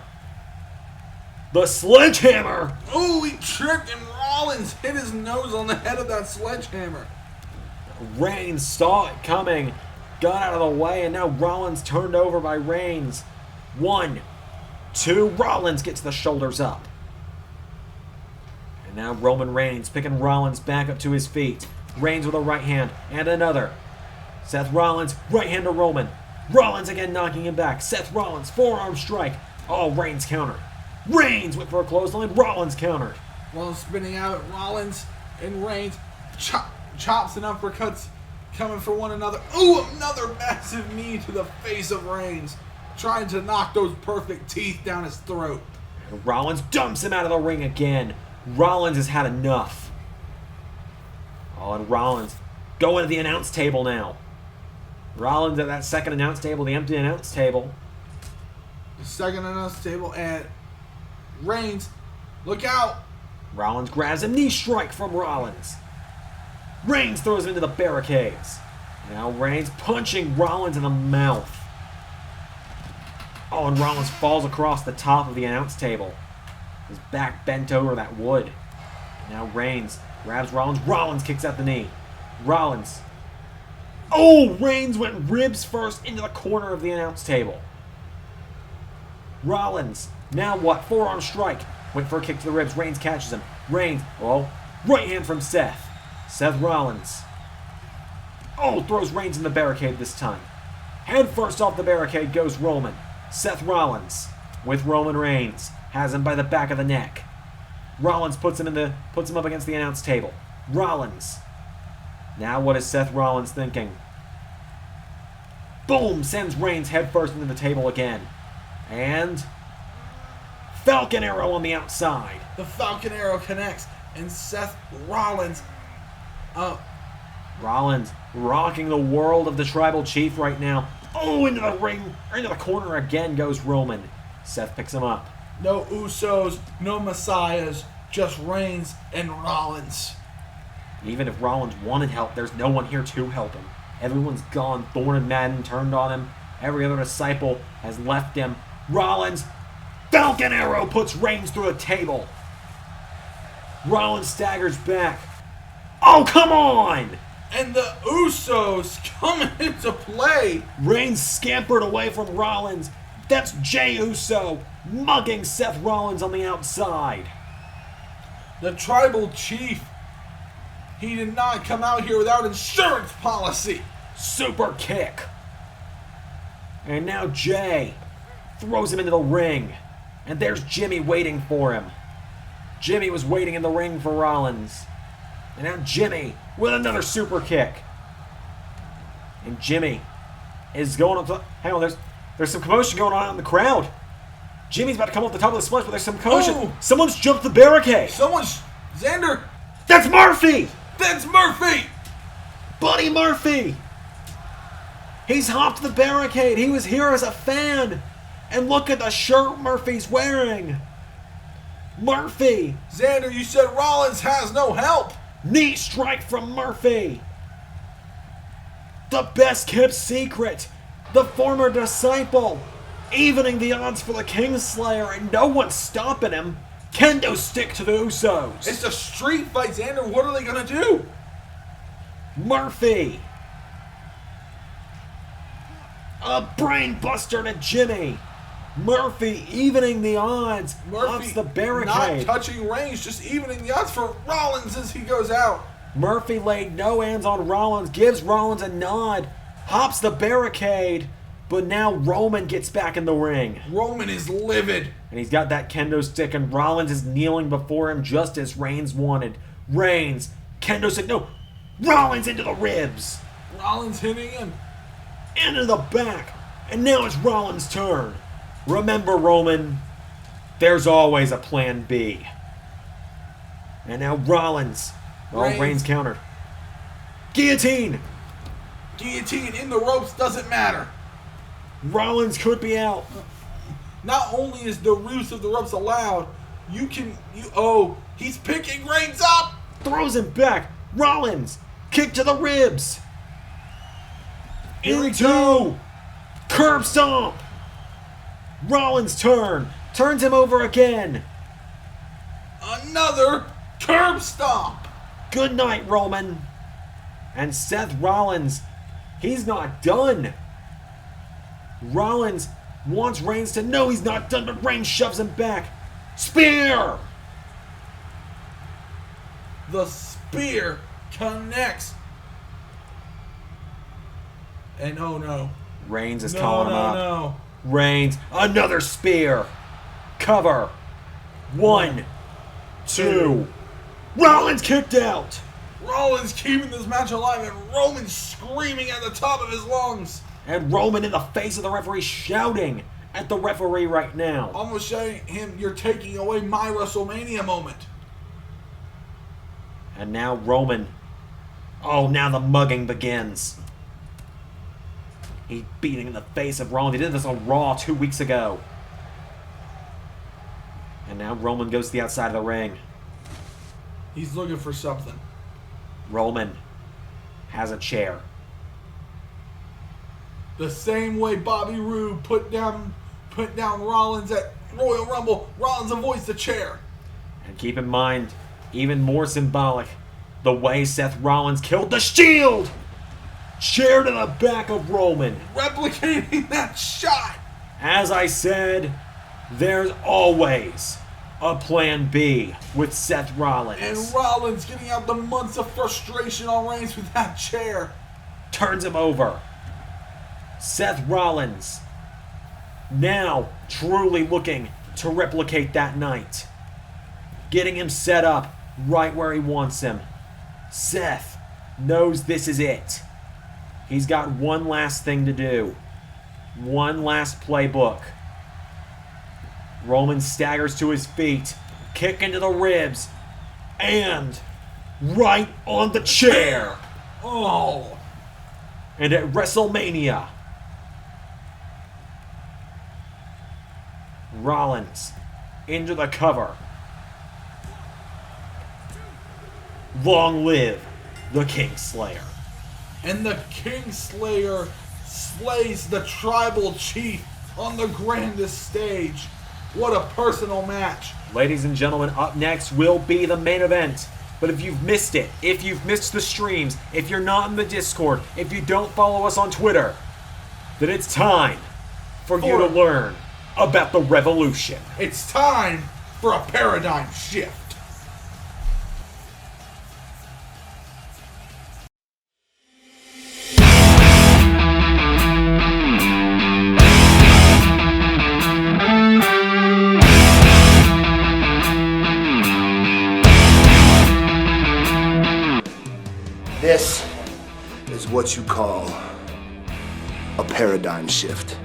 The sledgehammer. Oh, he tripped and Rollins hit his nose on the head of that sledgehammer. Reigns saw it coming, got out of the way, and now Rollins turned over by Reigns. 1, 2, Rollins gets the shoulders up. And now Roman Reigns picking Rollins back up to his feet. Reigns with a right hand and another. Seth Rollins, right hand to Roman. Rollins again knocking him back. Seth Rollins, forearm strike. Oh, Reigns countered. Reigns went for a clothesline. Rollins countered. Rollins spinning out at Rollins and Reigns. Chops and uppercuts coming for one another. Ooh, another massive knee to the face of Reigns. Trying to knock those perfect teeth down his throat. Rollins dumps him out of the ring again. Rollins has had enough. Oh, and Rollins going to the announce table now. Rollins at that second announce table, the empty announce table. The second announce table, and Reigns, look out! Rollins grabs a knee strike from Rollins. Reigns throws him into the barricades. Now Reigns punching Rollins in the mouth. Oh, and Rollins falls across the top of the announce table. His back bent over that wood. Now Reigns grabs Rollins. Rollins kicks out the knee. Rollins. Oh, Reigns went ribs first into the corner of the announce table. Rollins. Now what? Forearm strike. Went for a kick to the ribs. Reigns catches him. Reigns. Oh, right hand from Seth. Seth Rollins. Oh, throws Reigns in the barricade this time. Head first off the barricade goes Roman. Seth Rollins with Roman Reigns. Has him by the back of the neck. Rollins puts him up against the announce table. Rollins. Now what is Seth Rollins thinking? Boom! Sends Reigns head first into the table again. And Falcon Arrow on the outside. The Falcon Arrow connects, and Seth Rollins. Rollins rocking the world of the Tribal Chief right now. Oh, into the ring, into the corner again goes Roman. Seth picks him up. No Usos, no Messiahs, just Reigns and Rollins. Even if Rollins wanted help, there's no one here to help him. Everyone's gone. Thorne and Maddin turned on him. Every other disciple has left him. Rollins, Falcon Arrow puts Reigns through a table. Rollins staggers back. Oh, come on! And the Usos coming into play. Reigns scampered away from Rollins. That's Jey Uso mugging Seth Rollins on the outside. The Tribal Chief, he did not come out here without insurance policy. Super kick. And now Jey throws him into the ring. And there's Jimmy waiting for him. Jimmy was waiting in the ring for Rollins. And now Jimmy with another super kick. And Jimmy is going up to... Hang on, there's some commotion going on in the crowd. Jimmy's about to come off the top of the splash, but there's some commotion. Oh. Someone's jumped the barricade. Xander. That's Murphy! That's Murphy! Buddy Murphy! He's hopped the barricade. He was here as a fan. And look at the shirt Murphy's wearing. Murphy! Xander, you said Rollins has no help. Knee strike from Murphy. The best kept secret. The former disciple. Evening the odds for the Kingslayer, and no one's stopping him. Kendo stick to the Usos. It's a street fight, Xander. What are they going to do? Murphy. A brain buster to Jimmy. Murphy evening the odds. Murphy the barricade. not touching Reigns, just evening the odds for Rollins as he goes out. Murphy laid no hands on Rollins, gives Rollins a nod, hops the barricade, but now Roman gets back in the ring. Roman is livid. And he's got that kendo stick, and Rollins is kneeling before him just as Reigns wanted. Reigns, kendo stick, no, Rollins into the ribs. Rollins hitting him. Into the back. And now it's Rollins' turn. Remember, Roman, there's always a plan B. And now Rollins. Oh, Reigns countered. Guillotine. Guillotine in the ropes, doesn't matter. Rollins could be out. Not only is the use of the ropes allowed, he's picking Reigns up. Throws him back. Rollins. Kick to the ribs. Here we Into go. curb stomp. Rollins' turn. Turns him over again. Another curb stomp. Good night, Roman. And Seth Rollins, he's not done. Rollins wants Reigns to know he's not done, but Reigns shoves him back. Spear! The spear connects. And oh no. Reigns is calling him up. No. Reigns, another spear. Cover. 1, 2. Rollins kicked out. Rollins keeping this match alive, and Roman screaming at the top of his lungs. And Roman in the face of the referee shouting at the referee right now. Almost shouting him, "You're taking away my WrestleMania moment." And now Roman. Oh, now the mugging begins. He's beating in the face of Rollins. He did this on Raw 2 weeks ago. And now Roman goes to the outside of the ring. He's looking for something. Roman has a chair. The same way Bobby Roode put down Rollins at Royal Rumble, Rollins avoids the chair. And keep in mind, even more symbolic, the way Seth Rollins killed the Shield! Chair to the back of Roman. Replicating that shot. As I said, there's always a plan B with Seth Rollins. And Rollins getting out the months of frustration on Reigns with that chair. Turns him over. Seth Rollins now truly looking to replicate that night. Getting him set up right where he wants him. Seth knows this is it. He's got one last thing to do. One last playbook. Roman staggers to his feet, kick into the ribs, and right on the chair. Oh. And at WrestleMania, Rollins into the cover. Long live the Kingslayer. And the Kingslayer slays the tribal chief on the grandest stage. What a personal match. Ladies and gentlemen, up next will be the main event. But if you've missed it, if you've missed the streams, if you're not in the Discord, if you don't follow us on Twitter, then it's time for you to learn about the revolution. It's time for a paradigm shift. This is what you call a paradigm shift.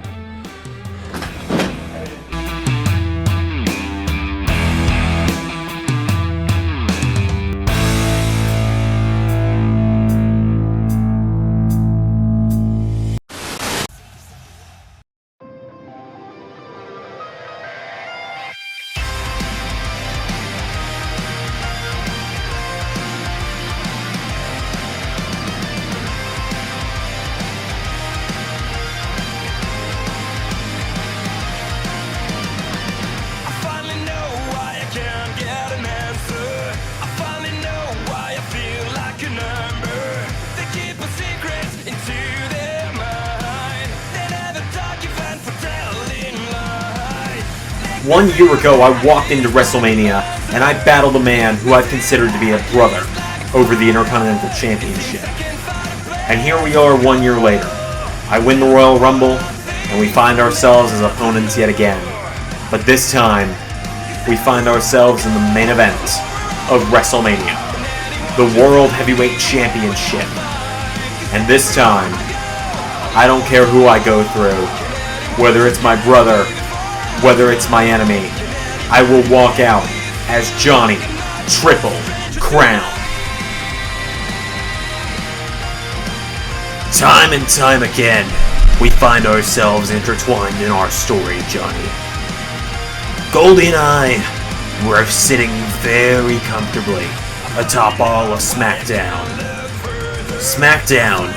One year ago, I walked into WrestleMania, and I battled a man who I've considered to be a brother over the Intercontinental Championship. And here we are 1 year later. I win the Royal Rumble, and we find ourselves as opponents yet again. But this time, we find ourselves in the main event of WrestleMania, the World Heavyweight Championship. And this time, I don't care who I go through, whether it's my brother, whether it's my enemy, I will walk out as Johnny Triple Crown. Time and time again, we find ourselves intertwined in our story, Johnny. Goldie and I were sitting very comfortably atop all of Smackdown. Smackdown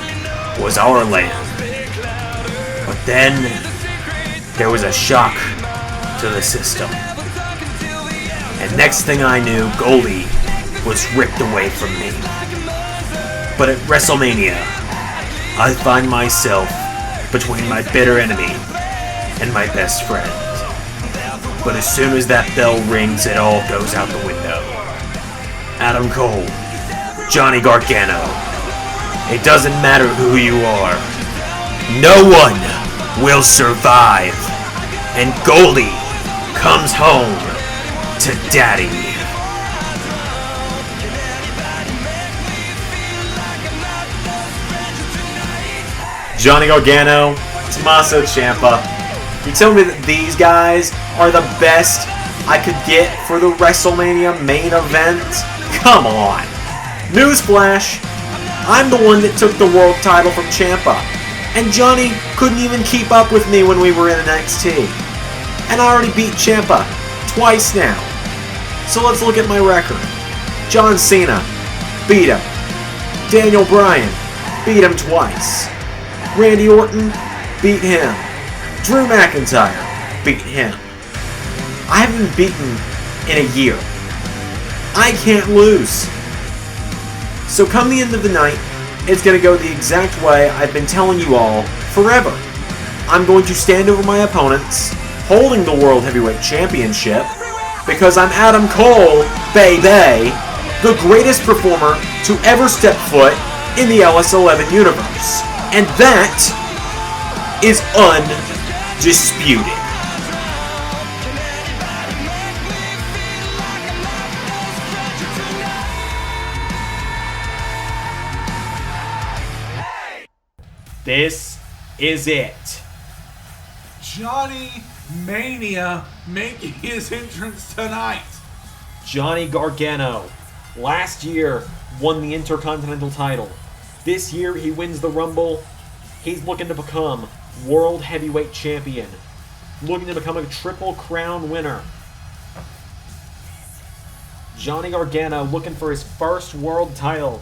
was our land. But then, there was a shock to the system. And next thing I knew, Goldie was ripped away from me. But at WrestleMania, I find myself between my bitter enemy and my best friend. But as soon as that bell rings, it all goes out the window. Adam Cole, Johnny Gargano, it doesn't matter who you are. No one will survive. And Goldie comes home to Daddy. Johnny Gargano, Tommaso Ciampa. You tell me that these guys are the best I could get for the WrestleMania main event? Come on. Newsflash, I'm the one that took the world title from Ciampa. And Johnny couldn't even keep up with me when we were in NXT. And I already beat Ciampa twice now. So let's look at my record. John Cena, beat him. Daniel Bryan, beat him twice. Randy Orton, beat him. Drew McIntyre, beat him. I haven't been beaten in a year. I can't lose. So come the end of the night, it's going to go the exact way I've been telling you all forever. I'm going to stand over my opponents, holding the World Heavyweight Championship, because I'm Adam Cole, baby, the greatest performer to ever step foot in the LS11 Universe. And that is undisputed. This is it. Johnny Mania making his entrance tonight. Johnny Gargano, last year, won the Intercontinental title. This year, he wins the Rumble. He's looking to become World Heavyweight Champion. Looking to become a Triple Crown winner. Johnny Gargano looking for his first world title.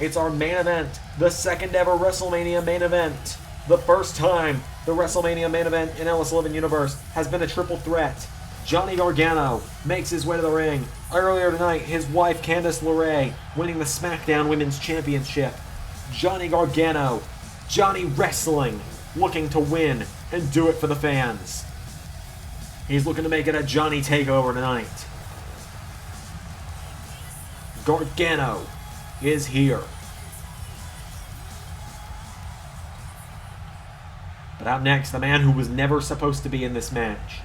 It's our main event, the second ever WrestleMania main event. The first time the WrestleMania main event in LS11 Universe has been a triple threat. Johnny Gargano makes his way to the ring. Earlier tonight, his wife Candice LeRae winning the Smackdown Women's Championship. Johnny Gargano, Johnny Wrestling, looking to win and do it for the fans. He's looking to make it a Johnny takeover tonight. Gargano is here. But out next, the man who was never supposed to be in this match.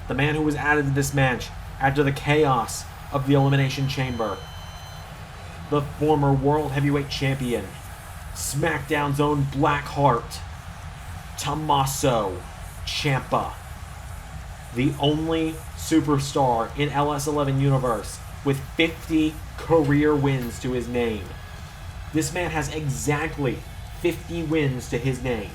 The man who was added to this match after the chaos of the Elimination Chamber. The former World Heavyweight Champion. SmackDown's own Blackheart. Tommaso Ciampa. The only superstar in LS11 Universe with 50 career wins to his name. This man has exactly 50 wins to his name.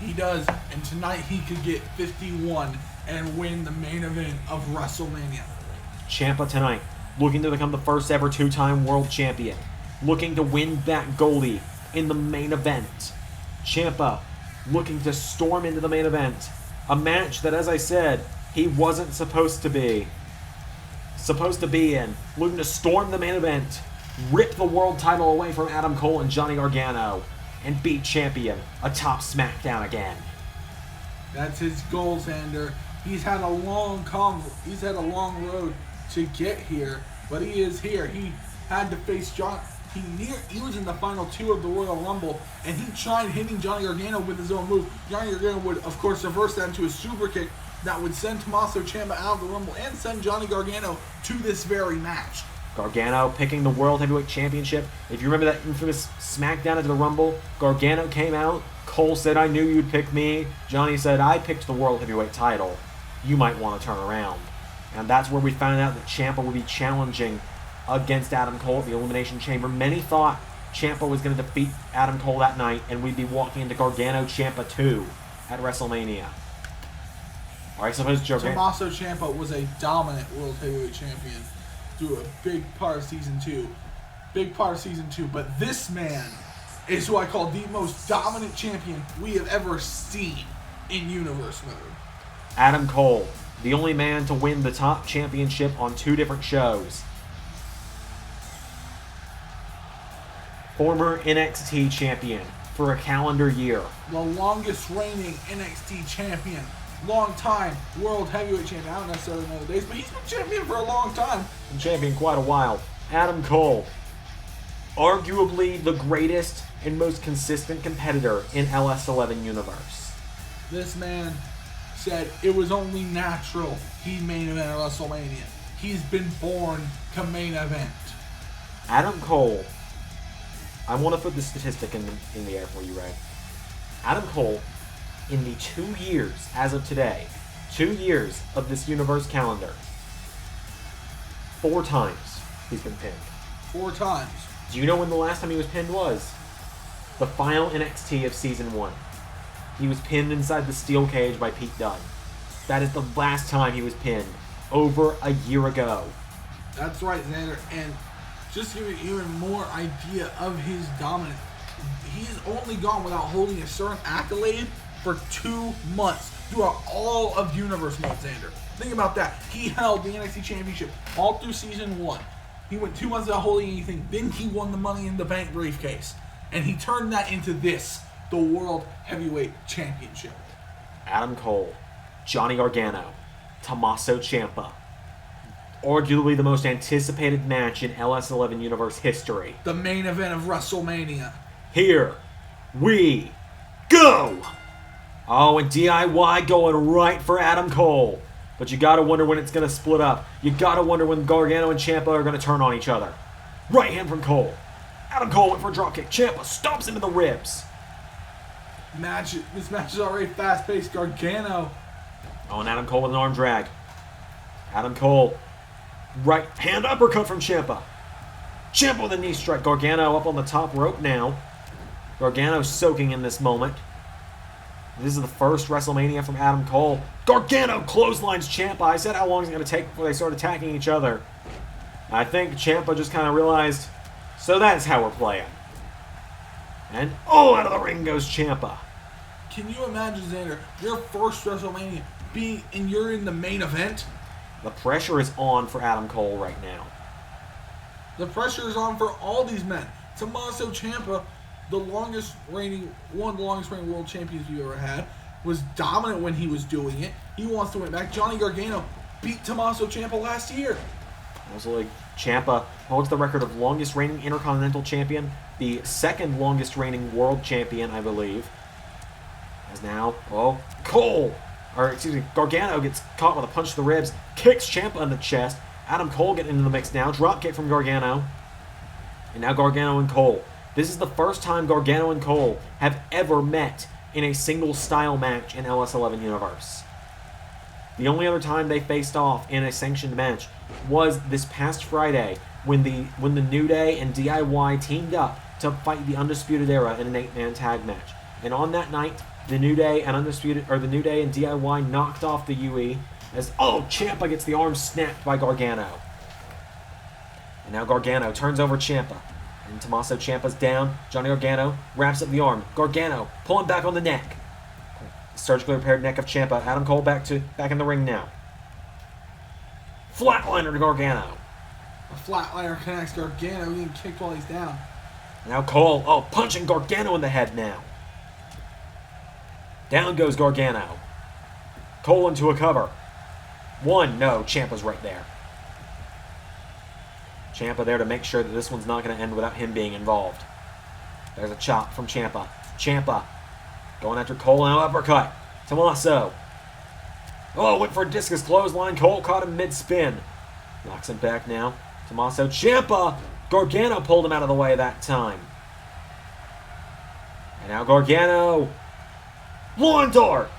He does, and tonight he could get 51 and win the main event of WrestleMania. Ciampa tonight, looking to become the first ever two-time world champion. Looking to win that goldie in the main event. Ciampa looking to storm into the main event. A match that, as I said, he wasn't supposed to be in. Looking to storm the main event, rip the world title away from Adam Cole and Johnny Gargano, and beat champion atop SmackDown again. That's his goal, Xander. He's had a long road to get here, but he is here. He had to face John. He was in the final two of the Royal Rumble, and he tried hitting Johnny Gargano with his own move. Johnny Gargano would, of course, reverse that into a super kick that would send Tommaso Ciampa out of the Rumble and send Johnny Gargano to this very match. Gargano picking the World Heavyweight Championship. If you remember that infamous SmackDown at the Rumble, Gargano came out. Cole said, "I knew you'd pick me." Johnny said, "I picked the World Heavyweight title. You might want to turn around." And that's where we found out that Ciampa would be challenging against Adam Cole at the Elimination Chamber. Many thought Ciampa was going to defeat Adam Cole that night, and we'd be walking into Gargano Ciampa 2 at WrestleMania. All right, suppose Tommaso Ciampa was a dominant World Heavyweight Champion through a big part of Season 2. But this man is who I call the most dominant champion we have ever seen in Universe mode. Adam Cole, the only man to win the top championship on 2 different shows. Former NXT champion for a calendar year. The longest reigning NXT champion. Long time World Heavyweight Champion. I don't necessarily know the days, but he's been champion for a long time. Been champion quite a while. Adam Cole, arguably the greatest and most consistent competitor in LS11 Universe. This man said it was only natural he main event at WrestleMania. He's been born to main event. Adam Cole, I want to put this statistic in the air for you, Ray. Adam Cole, in the 2 years, as of today, 2 years of this Universe calendar, 4 times he's been pinned. 4 times. Do you know when the last time he was pinned was? The final NXT of Season 1. He was pinned inside the steel cage by Pete Dunne. That is the last time he was pinned. Over a year ago. That's right, Xander. And just to give you even more idea of his dominance, he's only gone without holding a certain accolade for 2 months throughout all of Universe mode, Xander. Think about that. He held the NXT Championship all through Season 1. He went 2 months without holding anything. Then he won the Money in the Bank briefcase. And he turned that into this, the World Heavyweight Championship. Adam Cole, Johnny Gargano, Tommaso Ciampa. Arguably the most anticipated match in LS11 Universe history. The main event of WrestleMania. Here we go! Oh, and DIY going right for Adam Cole. But you gotta wonder when it's gonna split up. You gotta wonder when Gargano and Ciampa are gonna turn on each other. Right hand from Cole. Adam Cole went for a dropkick. Ciampa stomps into the ribs. This match is already fast-paced. Gargano. Oh, and Adam Cole with an arm drag. Adam Cole. Right hand uppercut from Ciampa. Ciampa with a knee strike. Gargano up on the top rope now. Gargano soaking in this moment. This is the first WrestleMania from Adam Cole. Gargano clotheslines Ciampa. I said how long is it going to take before they start attacking each other. I think Ciampa just kind of realized, so that's how we're playing. And, oh, out of the ring goes Ciampa. Can you imagine, Xander, your first WrestleMania and you're in the main event? The pressure is on for Adam Cole right now. The pressure is on for all these men. Tommaso Ciampa, one of the longest reigning world champions we ever had, was dominant when he was doing it. He wants to win back. Johnny Gargano beat Tommaso Ciampa last year. Also, like, Ciampa holds the record of longest reigning Intercontinental Champion, the second longest reigning World Champion, I believe. As now, Gargano gets caught with a punch to the ribs, kicks Ciampa in the chest. Adam Cole getting into the mix now. Drop kick from Gargano. And now Gargano and Cole. This is the first time Gargano and Cole have ever met in a single style match in LS11 Universe. The only other time they faced off in a sanctioned match was this past Friday when the New Day and DIY teamed up to fight the Undisputed Era in an 8-man tag match. And on that night, the New Day and DIY knocked off the UE as Ciampa gets the arm snapped by Gargano. And now Gargano turns over Ciampa. And Tommaso Ciampa's down. Johnny Gargano wraps up the arm. Gargano pulling back on the neck. Surgically repaired neck of Ciampa. Adam Cole back in the ring now. Flatliner to Gargano. A flatliner connects Gargano, getting kicked while he's down. Now Cole, punching Gargano in the head now. Down goes Gargano. Cole into a cover. One, no, Ciampa's right there. Ciampa there to make sure that this one's not going to end without him being involved. There's a chop from Ciampa. Ciampa going after Cole and an uppercut. Tommaso. Went for a discus clothesline. Cole caught him mid-spin. Knocks him back now. Tommaso Ciampa. Gargano pulled him out of the way that time. And now Gargano. Lawn dart.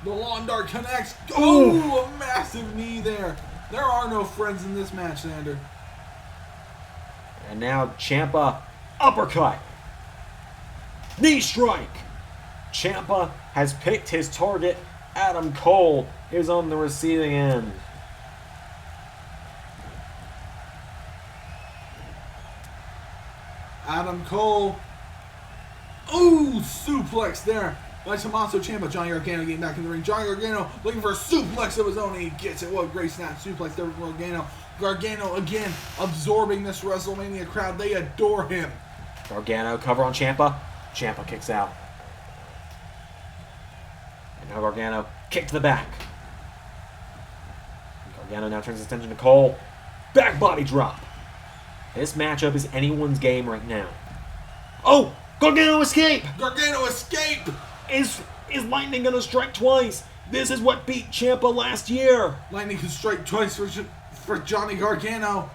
The lawn dart connects. Oh, a massive knee there. There are no friends in this match, Xander. And now Ciampa, uppercut. Knee strike. Ciampa has picked his target. Adam Cole is on the receiving end. Adam Cole. Ooh, suplex there by Tommaso Ciampa. Johnny Gargano getting back in the ring. Johnny Gargano looking for a suplex of his own, and he gets it. What a great snap suplex there from Gargano. Gargano again absorbing this WrestleMania crowd. They adore him. Gargano cover on Ciampa. Ciampa kicks out. And now Gargano kick to the back. Gargano now turns his attention to Cole. Back body drop. This matchup is anyone's game right now. Oh! Gargano escape! Gargano escape! Is Lightning gonna strike twice? This is what beat Ciampa last year. Lightning can strike twice for Johnny Gargano.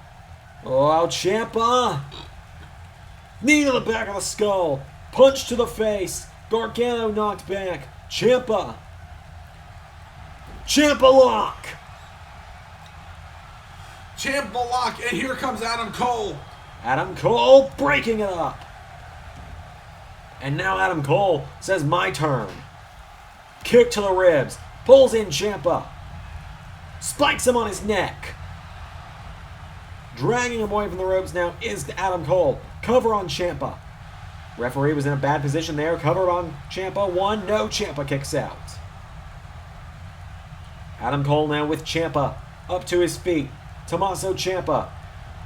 Oh, Ciampa! Knee to the back of the skull. Punch to the face. Gargano knocked back. Ciampa. Ciampa lock. Ciampa lock, and here comes Adam Cole. Adam Cole breaking it up. And now Adam Cole says, my turn. Kick to the ribs. Pulls in Ciampa. Spikes him on his neck. Dragging him away from the ropes now is Adam Cole. Cover on Ciampa. Referee was in a bad position there. Covered on Ciampa. 1. No. Ciampa kicks out. Adam Cole now with Ciampa. Up to his feet. Tommaso Ciampa.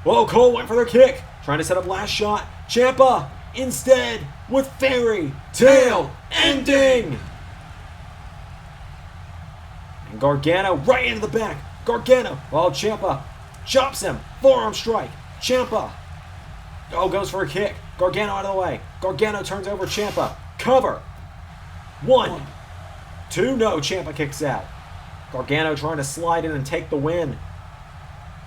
Whoa, Cole went for the kick. Trying to set up last shot. Ciampa instead with fairy tail ending. And Gargano right into the back. Gargano. Oh, Ciampa chops him. Forearm strike. Ciampa. Oh, goes for a kick. Gargano out of the way. Gargano turns over Ciampa. Cover. 1. 2. No. Ciampa kicks out. Gargano trying to slide in and take the win.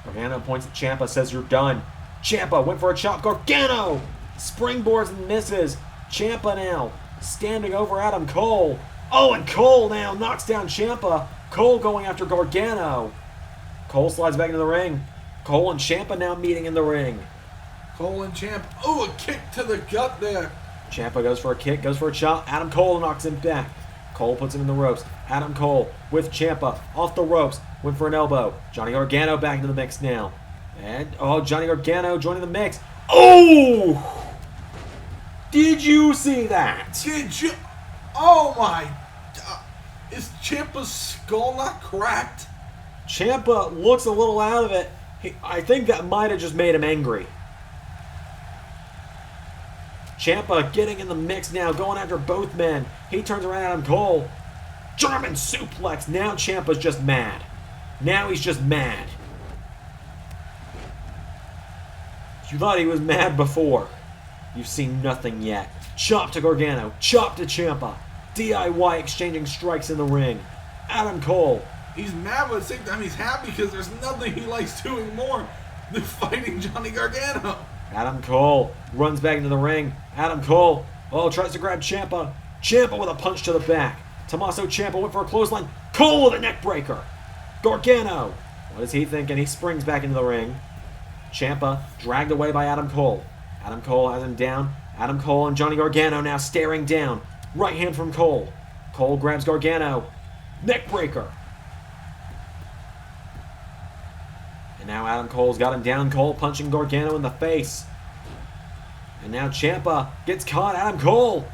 Gargano points at Ciampa, says you're done. Ciampa went for a chop. Gargano springboards and misses. Ciampa now standing over Adam Cole. Oh, and Cole now knocks down Ciampa. Cole going after Gargano. Cole slides back into the ring. Cole and Ciampa now meeting in the ring. Cole and Ciampa. Oh, a kick to the gut there. Ciampa goes for a kick, goes for a chop. Adam Cole knocks him back. Cole puts him in the ropes. Adam Cole with Ciampa off the ropes. Went for an elbow. Johnny Gargano back into the mix now. And, oh, Johnny Gargano joining the mix. Oh! Did you see that? Did you? Oh my. Is Ciampa's skull not cracked? Ciampa looks a little out of it. I think that might have just made him angry. Ciampa getting in the mix now, going after both men. He turns around Adam Cole. German suplex. Now Ciampa's just mad. Now he's just mad. You thought he was mad before. You've seen nothing yet. Chop to Gargano. Chop to Ciampa. DIY exchanging strikes in the ring. Adam Cole. He's mad, but at the same time he's happy because there's nothing he likes doing more than fighting Johnny Gargano. Adam Cole runs back into the ring. Adam Cole, oh, tries to grab Ciampa. Ciampa with a punch to the back. Tommaso Ciampa went for a clothesline. Cole with a neck breaker. Gargano. What is he thinking? He springs back into the ring. Ciampa dragged away by Adam Cole. Adam Cole has him down. Adam Cole and Johnny Gargano now staring down. Right hand from Cole. Cole grabs Gargano. Neck breaker. And now Adam Cole's got him down. Cole punching Gargano in the face. And now Ciampa gets caught. Adam Cole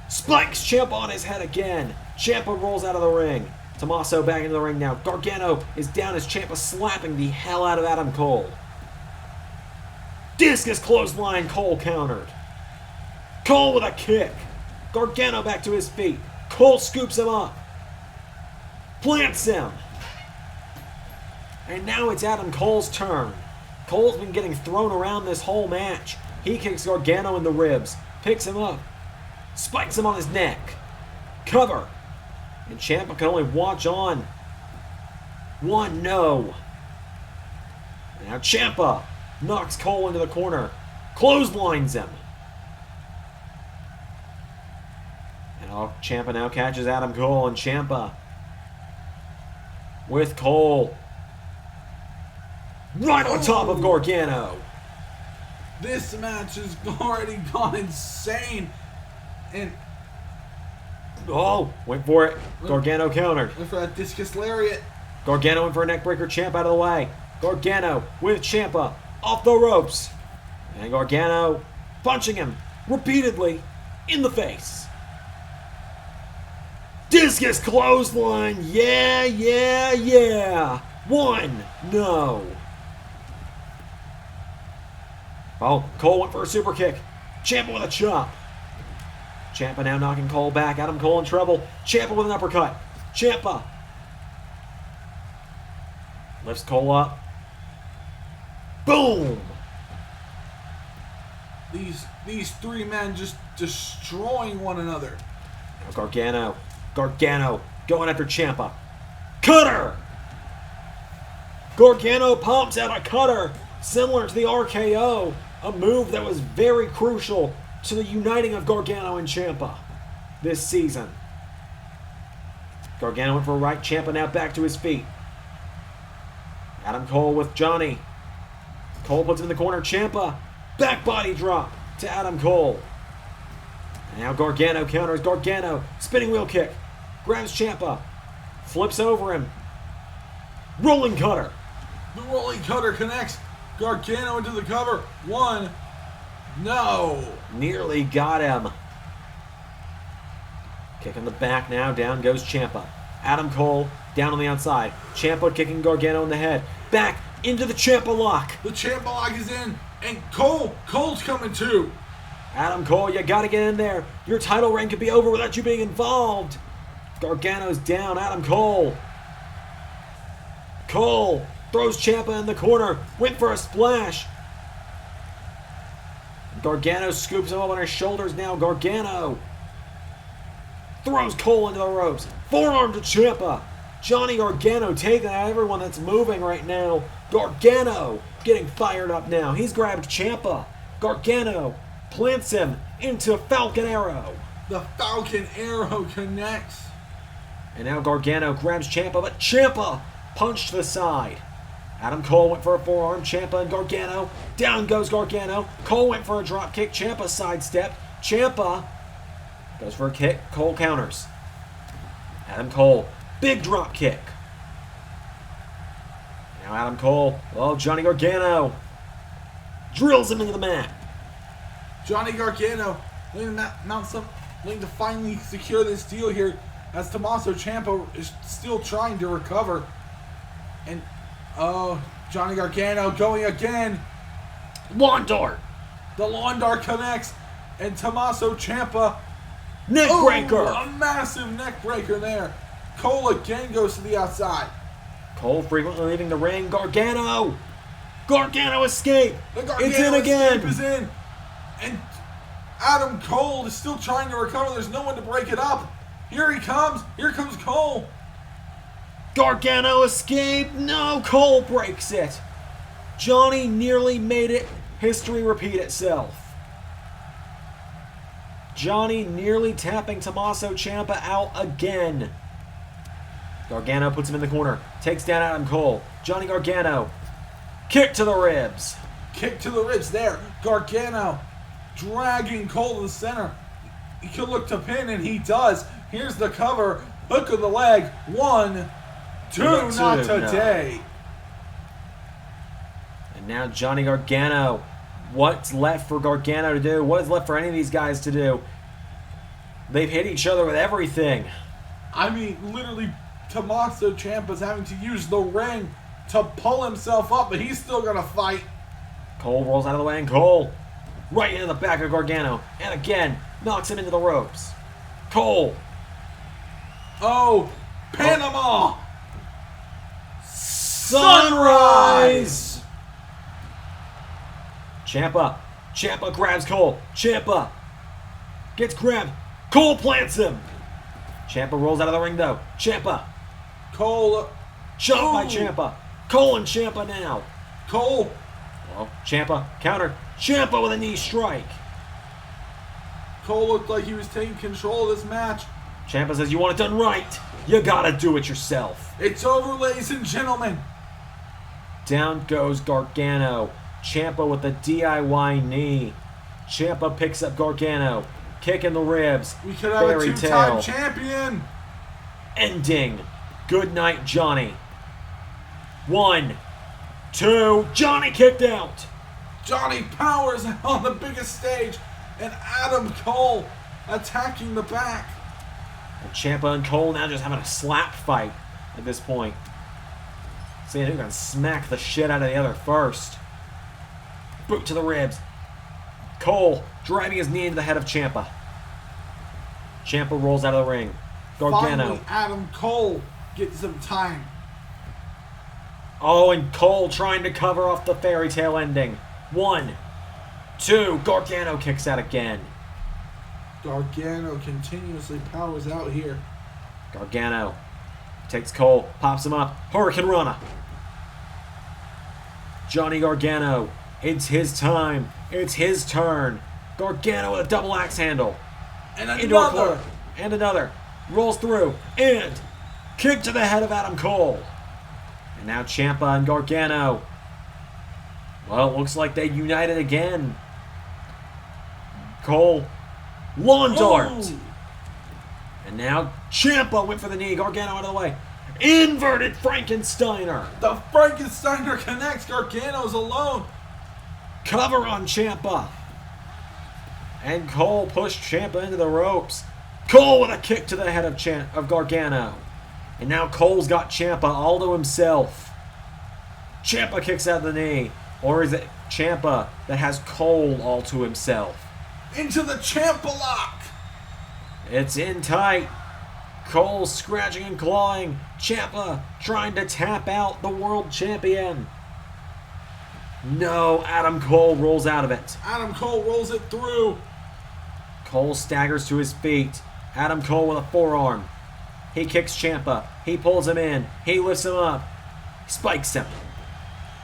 spikes Ciampa on his head again. Ciampa rolls out of the ring. Tommaso back into the ring now. Gargano is down as Ciampa slapping the hell out of Adam Cole. Discus clothesline. Cole countered. Cole with a kick. Gargano back to his feet. Cole scoops him up. Plants him. And now it's Adam Cole's turn. Cole's been getting thrown around this whole match. He kicks Gargano in the ribs. Picks him up. Spikes him on his neck. Cover. And Ciampa can only watch on. 1, no. Now Ciampa knocks Cole into the corner. Clotheslines him. And Ciampa now catches Adam Cole, and Ciampa with Cole. Right on top of Gargano. This match has already gone insane. And oh, went for it. Gargano countered. went for that discus lariat. Gargano went for a neckbreaker. Ciampa out of the way. Gargano with Ciampa off the ropes. And Gargano punching him repeatedly in the face. Discus clothesline. Yeah, yeah, yeah. 1, no. Oh, Cole went for a super kick. Ciampa with a chop. Ciampa now knocking Cole back. Adam Cole in trouble. Ciampa with an uppercut. Ciampa lifts Cole up. Boom! These three men just destroying one another. Now Gargano going after Ciampa. Cutter! Gargano pumps out a cutter similar to the RKO. A move that was very crucial to the uniting of Gargano and Ciampa this season. Gargano went for a right. Ciampa now back to his feet. Adam Cole with Johnny. Cole puts him in the corner. Ciampa back body drop to Adam Cole. And now Gargano counters. Gargano, spinning wheel kick. Grabs Ciampa. Flips over him. Rolling cutter. The rolling cutter connects Gargano into the cover. One. No. Nearly got him. Kick in the back now. Down goes Ciampa. Adam Cole down on the outside. Ciampa kicking Gargano in the head. Back into the Ciampa lock. The Ciampa lock is in. And Cole's coming too. Adam Cole, you gotta get in there. Your title reign could be over without you being involved. Gargano's down. Adam Cole. Cole throws Ciampa in the corner. Went for a splash. Gargano scoops him up on his shoulders now. Gargano throws Cole into the ropes. Forearm to Ciampa. Johnny Gargano taking out everyone that's moving right now. Gargano getting fired up now. He's grabbed Ciampa. Gargano plants him into Falcon Arrow. The Falcon Arrow connects. And now Gargano grabs Ciampa, but Ciampa punched to the side. Adam Cole went for a forearm. Ciampa and Gargano. Down goes Gargano. Cole went for a drop kick. Ciampa sidestepped. Ciampa goes for a kick. Cole counters. Adam Cole. Big drop kick. Now Adam Cole. Oh, Johnny Gargano drills him into the mat. Johnny Gargano looking to finally secure this deal here as Tommaso Ciampa is still trying to recover. And Johnny Gargano going again. Lawn dart. The lawn dart connects, and Tommaso Ciampa. Neck breaker. A massive neck breaker there. Cole again goes to the outside. Cole frequently leaving the ring. Gargano. Gargano escape. The Gargano It's in again. escape is in. And Adam Cole is still trying to recover. There's no one to break it up. Here he comes. Here comes Cole. Gargano escape. No, Cole breaks it. Johnny nearly made it. History repeat itself. Johnny nearly tapping Tommaso Ciampa out again. Gargano puts him in the corner. Takes down Adam Cole. Johnny Gargano. Kick to the ribs. Kick to the ribs there. Gargano dragging Cole to the center. He could look to pin, and he does. Here's the cover. Hook of the leg. 1, 2, not today. And now Johnny Gargano. What's left for Gargano to do? What is left for any of these guys to do? They've hit each other with everything. I mean, literally, Tommaso Ciampa's having to use the ring to pull himself up, but he's still going to fight. Cole rolls out of the way, and Cole right into the back of Gargano. And again, knocks him into the ropes. Cole. Oh, Panama. Sunrise. Ciampa grabs Cole. Ciampa gets grabbed. Cole plants him. Ciampa rolls out of the ring though. Ciampa. Cole. Jumped by Ciampa. Cole and Ciampa now. Cole. Well, Ciampa counter. Ciampa with a knee strike. Cole looked like he was taking control of this match. Ciampa says, you want it done right. You gotta do it yourself. It's over, ladies and gentlemen. Down goes Gargano. Ciampa with the DIY knee. Ciampa picks up Gargano. Kick in the ribs. We could have Fairy a two-time tale. champion. Ending. Good night, Johnny. 1, 2. Johnny kicked out. Johnny Powers on the biggest stage. And Adam Cole attacking the back. And Ciampa and Cole now just having a slap fight at this point. Seeing who can smack the shit out of the other first. Boot to the ribs. Cole driving his knee into the head of Ciampa. Ciampa rolls out of the ring. Gargano. Finally, Adam Cole gets some time. Oh, and Cole trying to cover off the fairy tale ending. 1, 2. Gargano kicks out again. Gargano continuously powers out here. Gargano takes Cole, pops him up. Hurricane Rana. Johnny Gargano. It's his time. It's his turn. Gargano with a double axe handle. And Into a another. corner. And another. Rolls through. And kick to the head of Adam Cole. And now Ciampa and Gargano. Well, it looks like they united again. Cole Lawn dart. Ooh. And now Ciampa went for the knee. Gargano out of the way. Inverted Frankensteiner. The Frankensteiner connects. Gargano's alone. Cover on Ciampa. And Cole pushed Ciampa into the ropes. Cole with a kick to the head of Gargano. And now Cole's got Ciampa all to himself. Ciampa kicks out the knee. Or is it Ciampa that has Cole all to himself? Into the Ciampa lock. It's in tight. Cole scratching and clawing. Ciampa trying to tap out the world champion. No, Adam Cole rolls out of it. Adam Cole rolls it through. Cole staggers to his feet. Adam Cole with a forearm. He kicks Ciampa. He pulls him in. He lifts him up. Spikes him.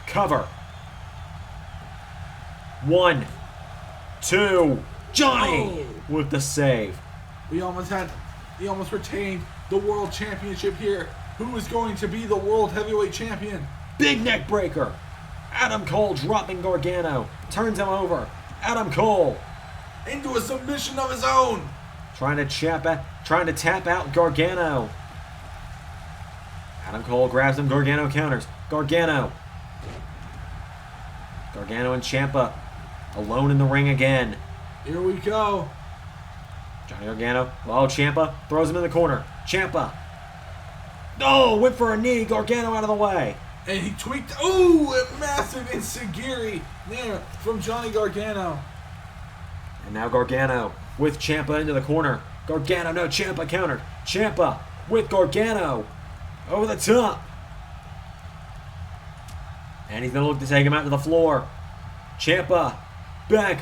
Cover. 1, 2. Johnny with the save. We almost retained the world championship here. Who is going to be the world heavyweight champion? Big neck breaker. Adam Cole dropping Gargano. Turns him over. Adam Cole Into a submission of his own. trying to tap out Gargano. Adam Cole grabs him. Gargano counters. Gargano and Ciampa alone in the ring again. Here we go. Johnny Gargano. Oh, Ciampa throws him in the corner. Ciampa. Oh, went for a knee. Gargano out of the way. And he tweaked. Ooh, a massive enziguri there from Johnny Gargano. And now Gargano with Ciampa into the corner. Gargano, no, Ciampa countered. Ciampa with Gargano over the top. And he's going to look to take him out to the floor. Ciampa, back,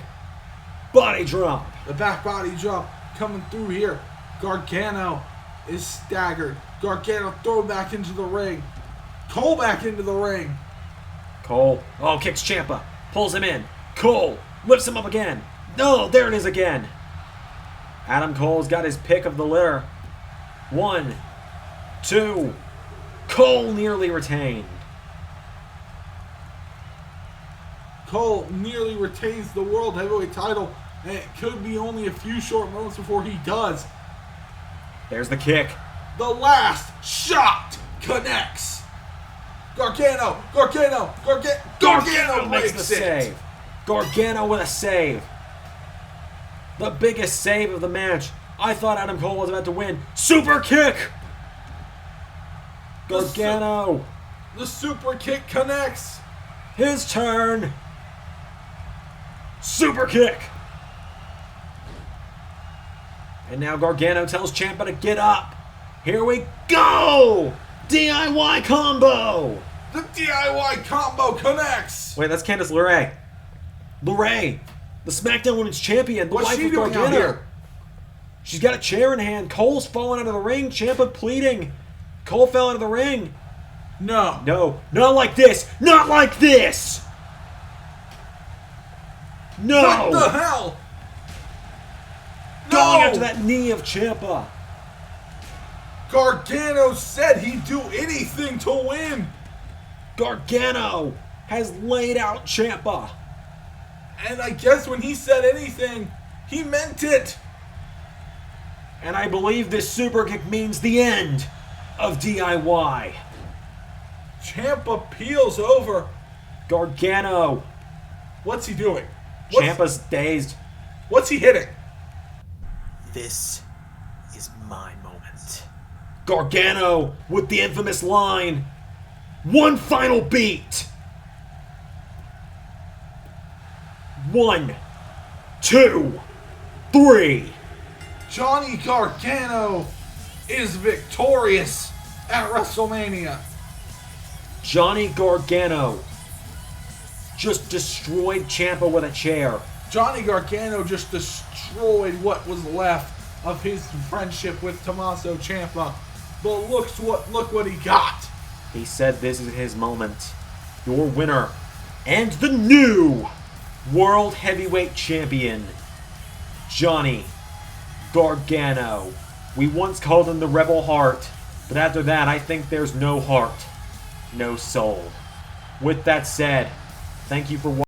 body drop. The back body drop coming through here. Gargano is staggered. Gargano thrown back into the ring. Cole back into the ring. Cole, oh, kicks Ciampa, pulls him in. Cole lifts him up again. No, there it is again. Adam Cole's got his pick of the litter. 1, 2. Cole nearly retained. Cole nearly retains the world heavyweight title, and it could be only a few short moments before he does. There's the kick. The last shot connects. Gargano makes the breaks it. save. Gargano with a save. The biggest save of the match. I thought Adam Cole was about to win. Super kick. Gargano. The super kick connects. His turn. Super kick. And now Gargano tells Ciampa to get up. Here we go. DIY combo. The DIY combo connects. Wait, that's Candice LeRae. LeRae, the SmackDown Women's Champion, the What's wife she of doing out Gargano. here? She's got a chair in hand. Cole's falling out of the ring. Ciampa pleading. Cole fell out of the ring. No. No, not like this. Not like this. No. What the hell? Going No. after that knee of Ciampa. Gargano said he'd do anything to win. Gargano has laid out Ciampa. And I guess when he said anything, he meant it. And I believe this super kick means the end of DIY. Ciampa peels over. Gargano. What's he doing? Ciampa's dazed. What's he hitting? This is my moment. Gargano with the infamous line. One final beat. 1, 2, 3. Johnny Gargano is victorious at WrestleMania. Johnny Gargano just destroyed Ciampa with a chair. Johnny Gargano just destroyed what was left of his friendship with Tommaso Ciampa. But look what he got. He said this is his moment. Your winner and the new World Heavyweight Champion, Johnny Gargano. We once called him the Rebel Heart, but after that I think there's no heart, no soul. With that said, thank you for watching.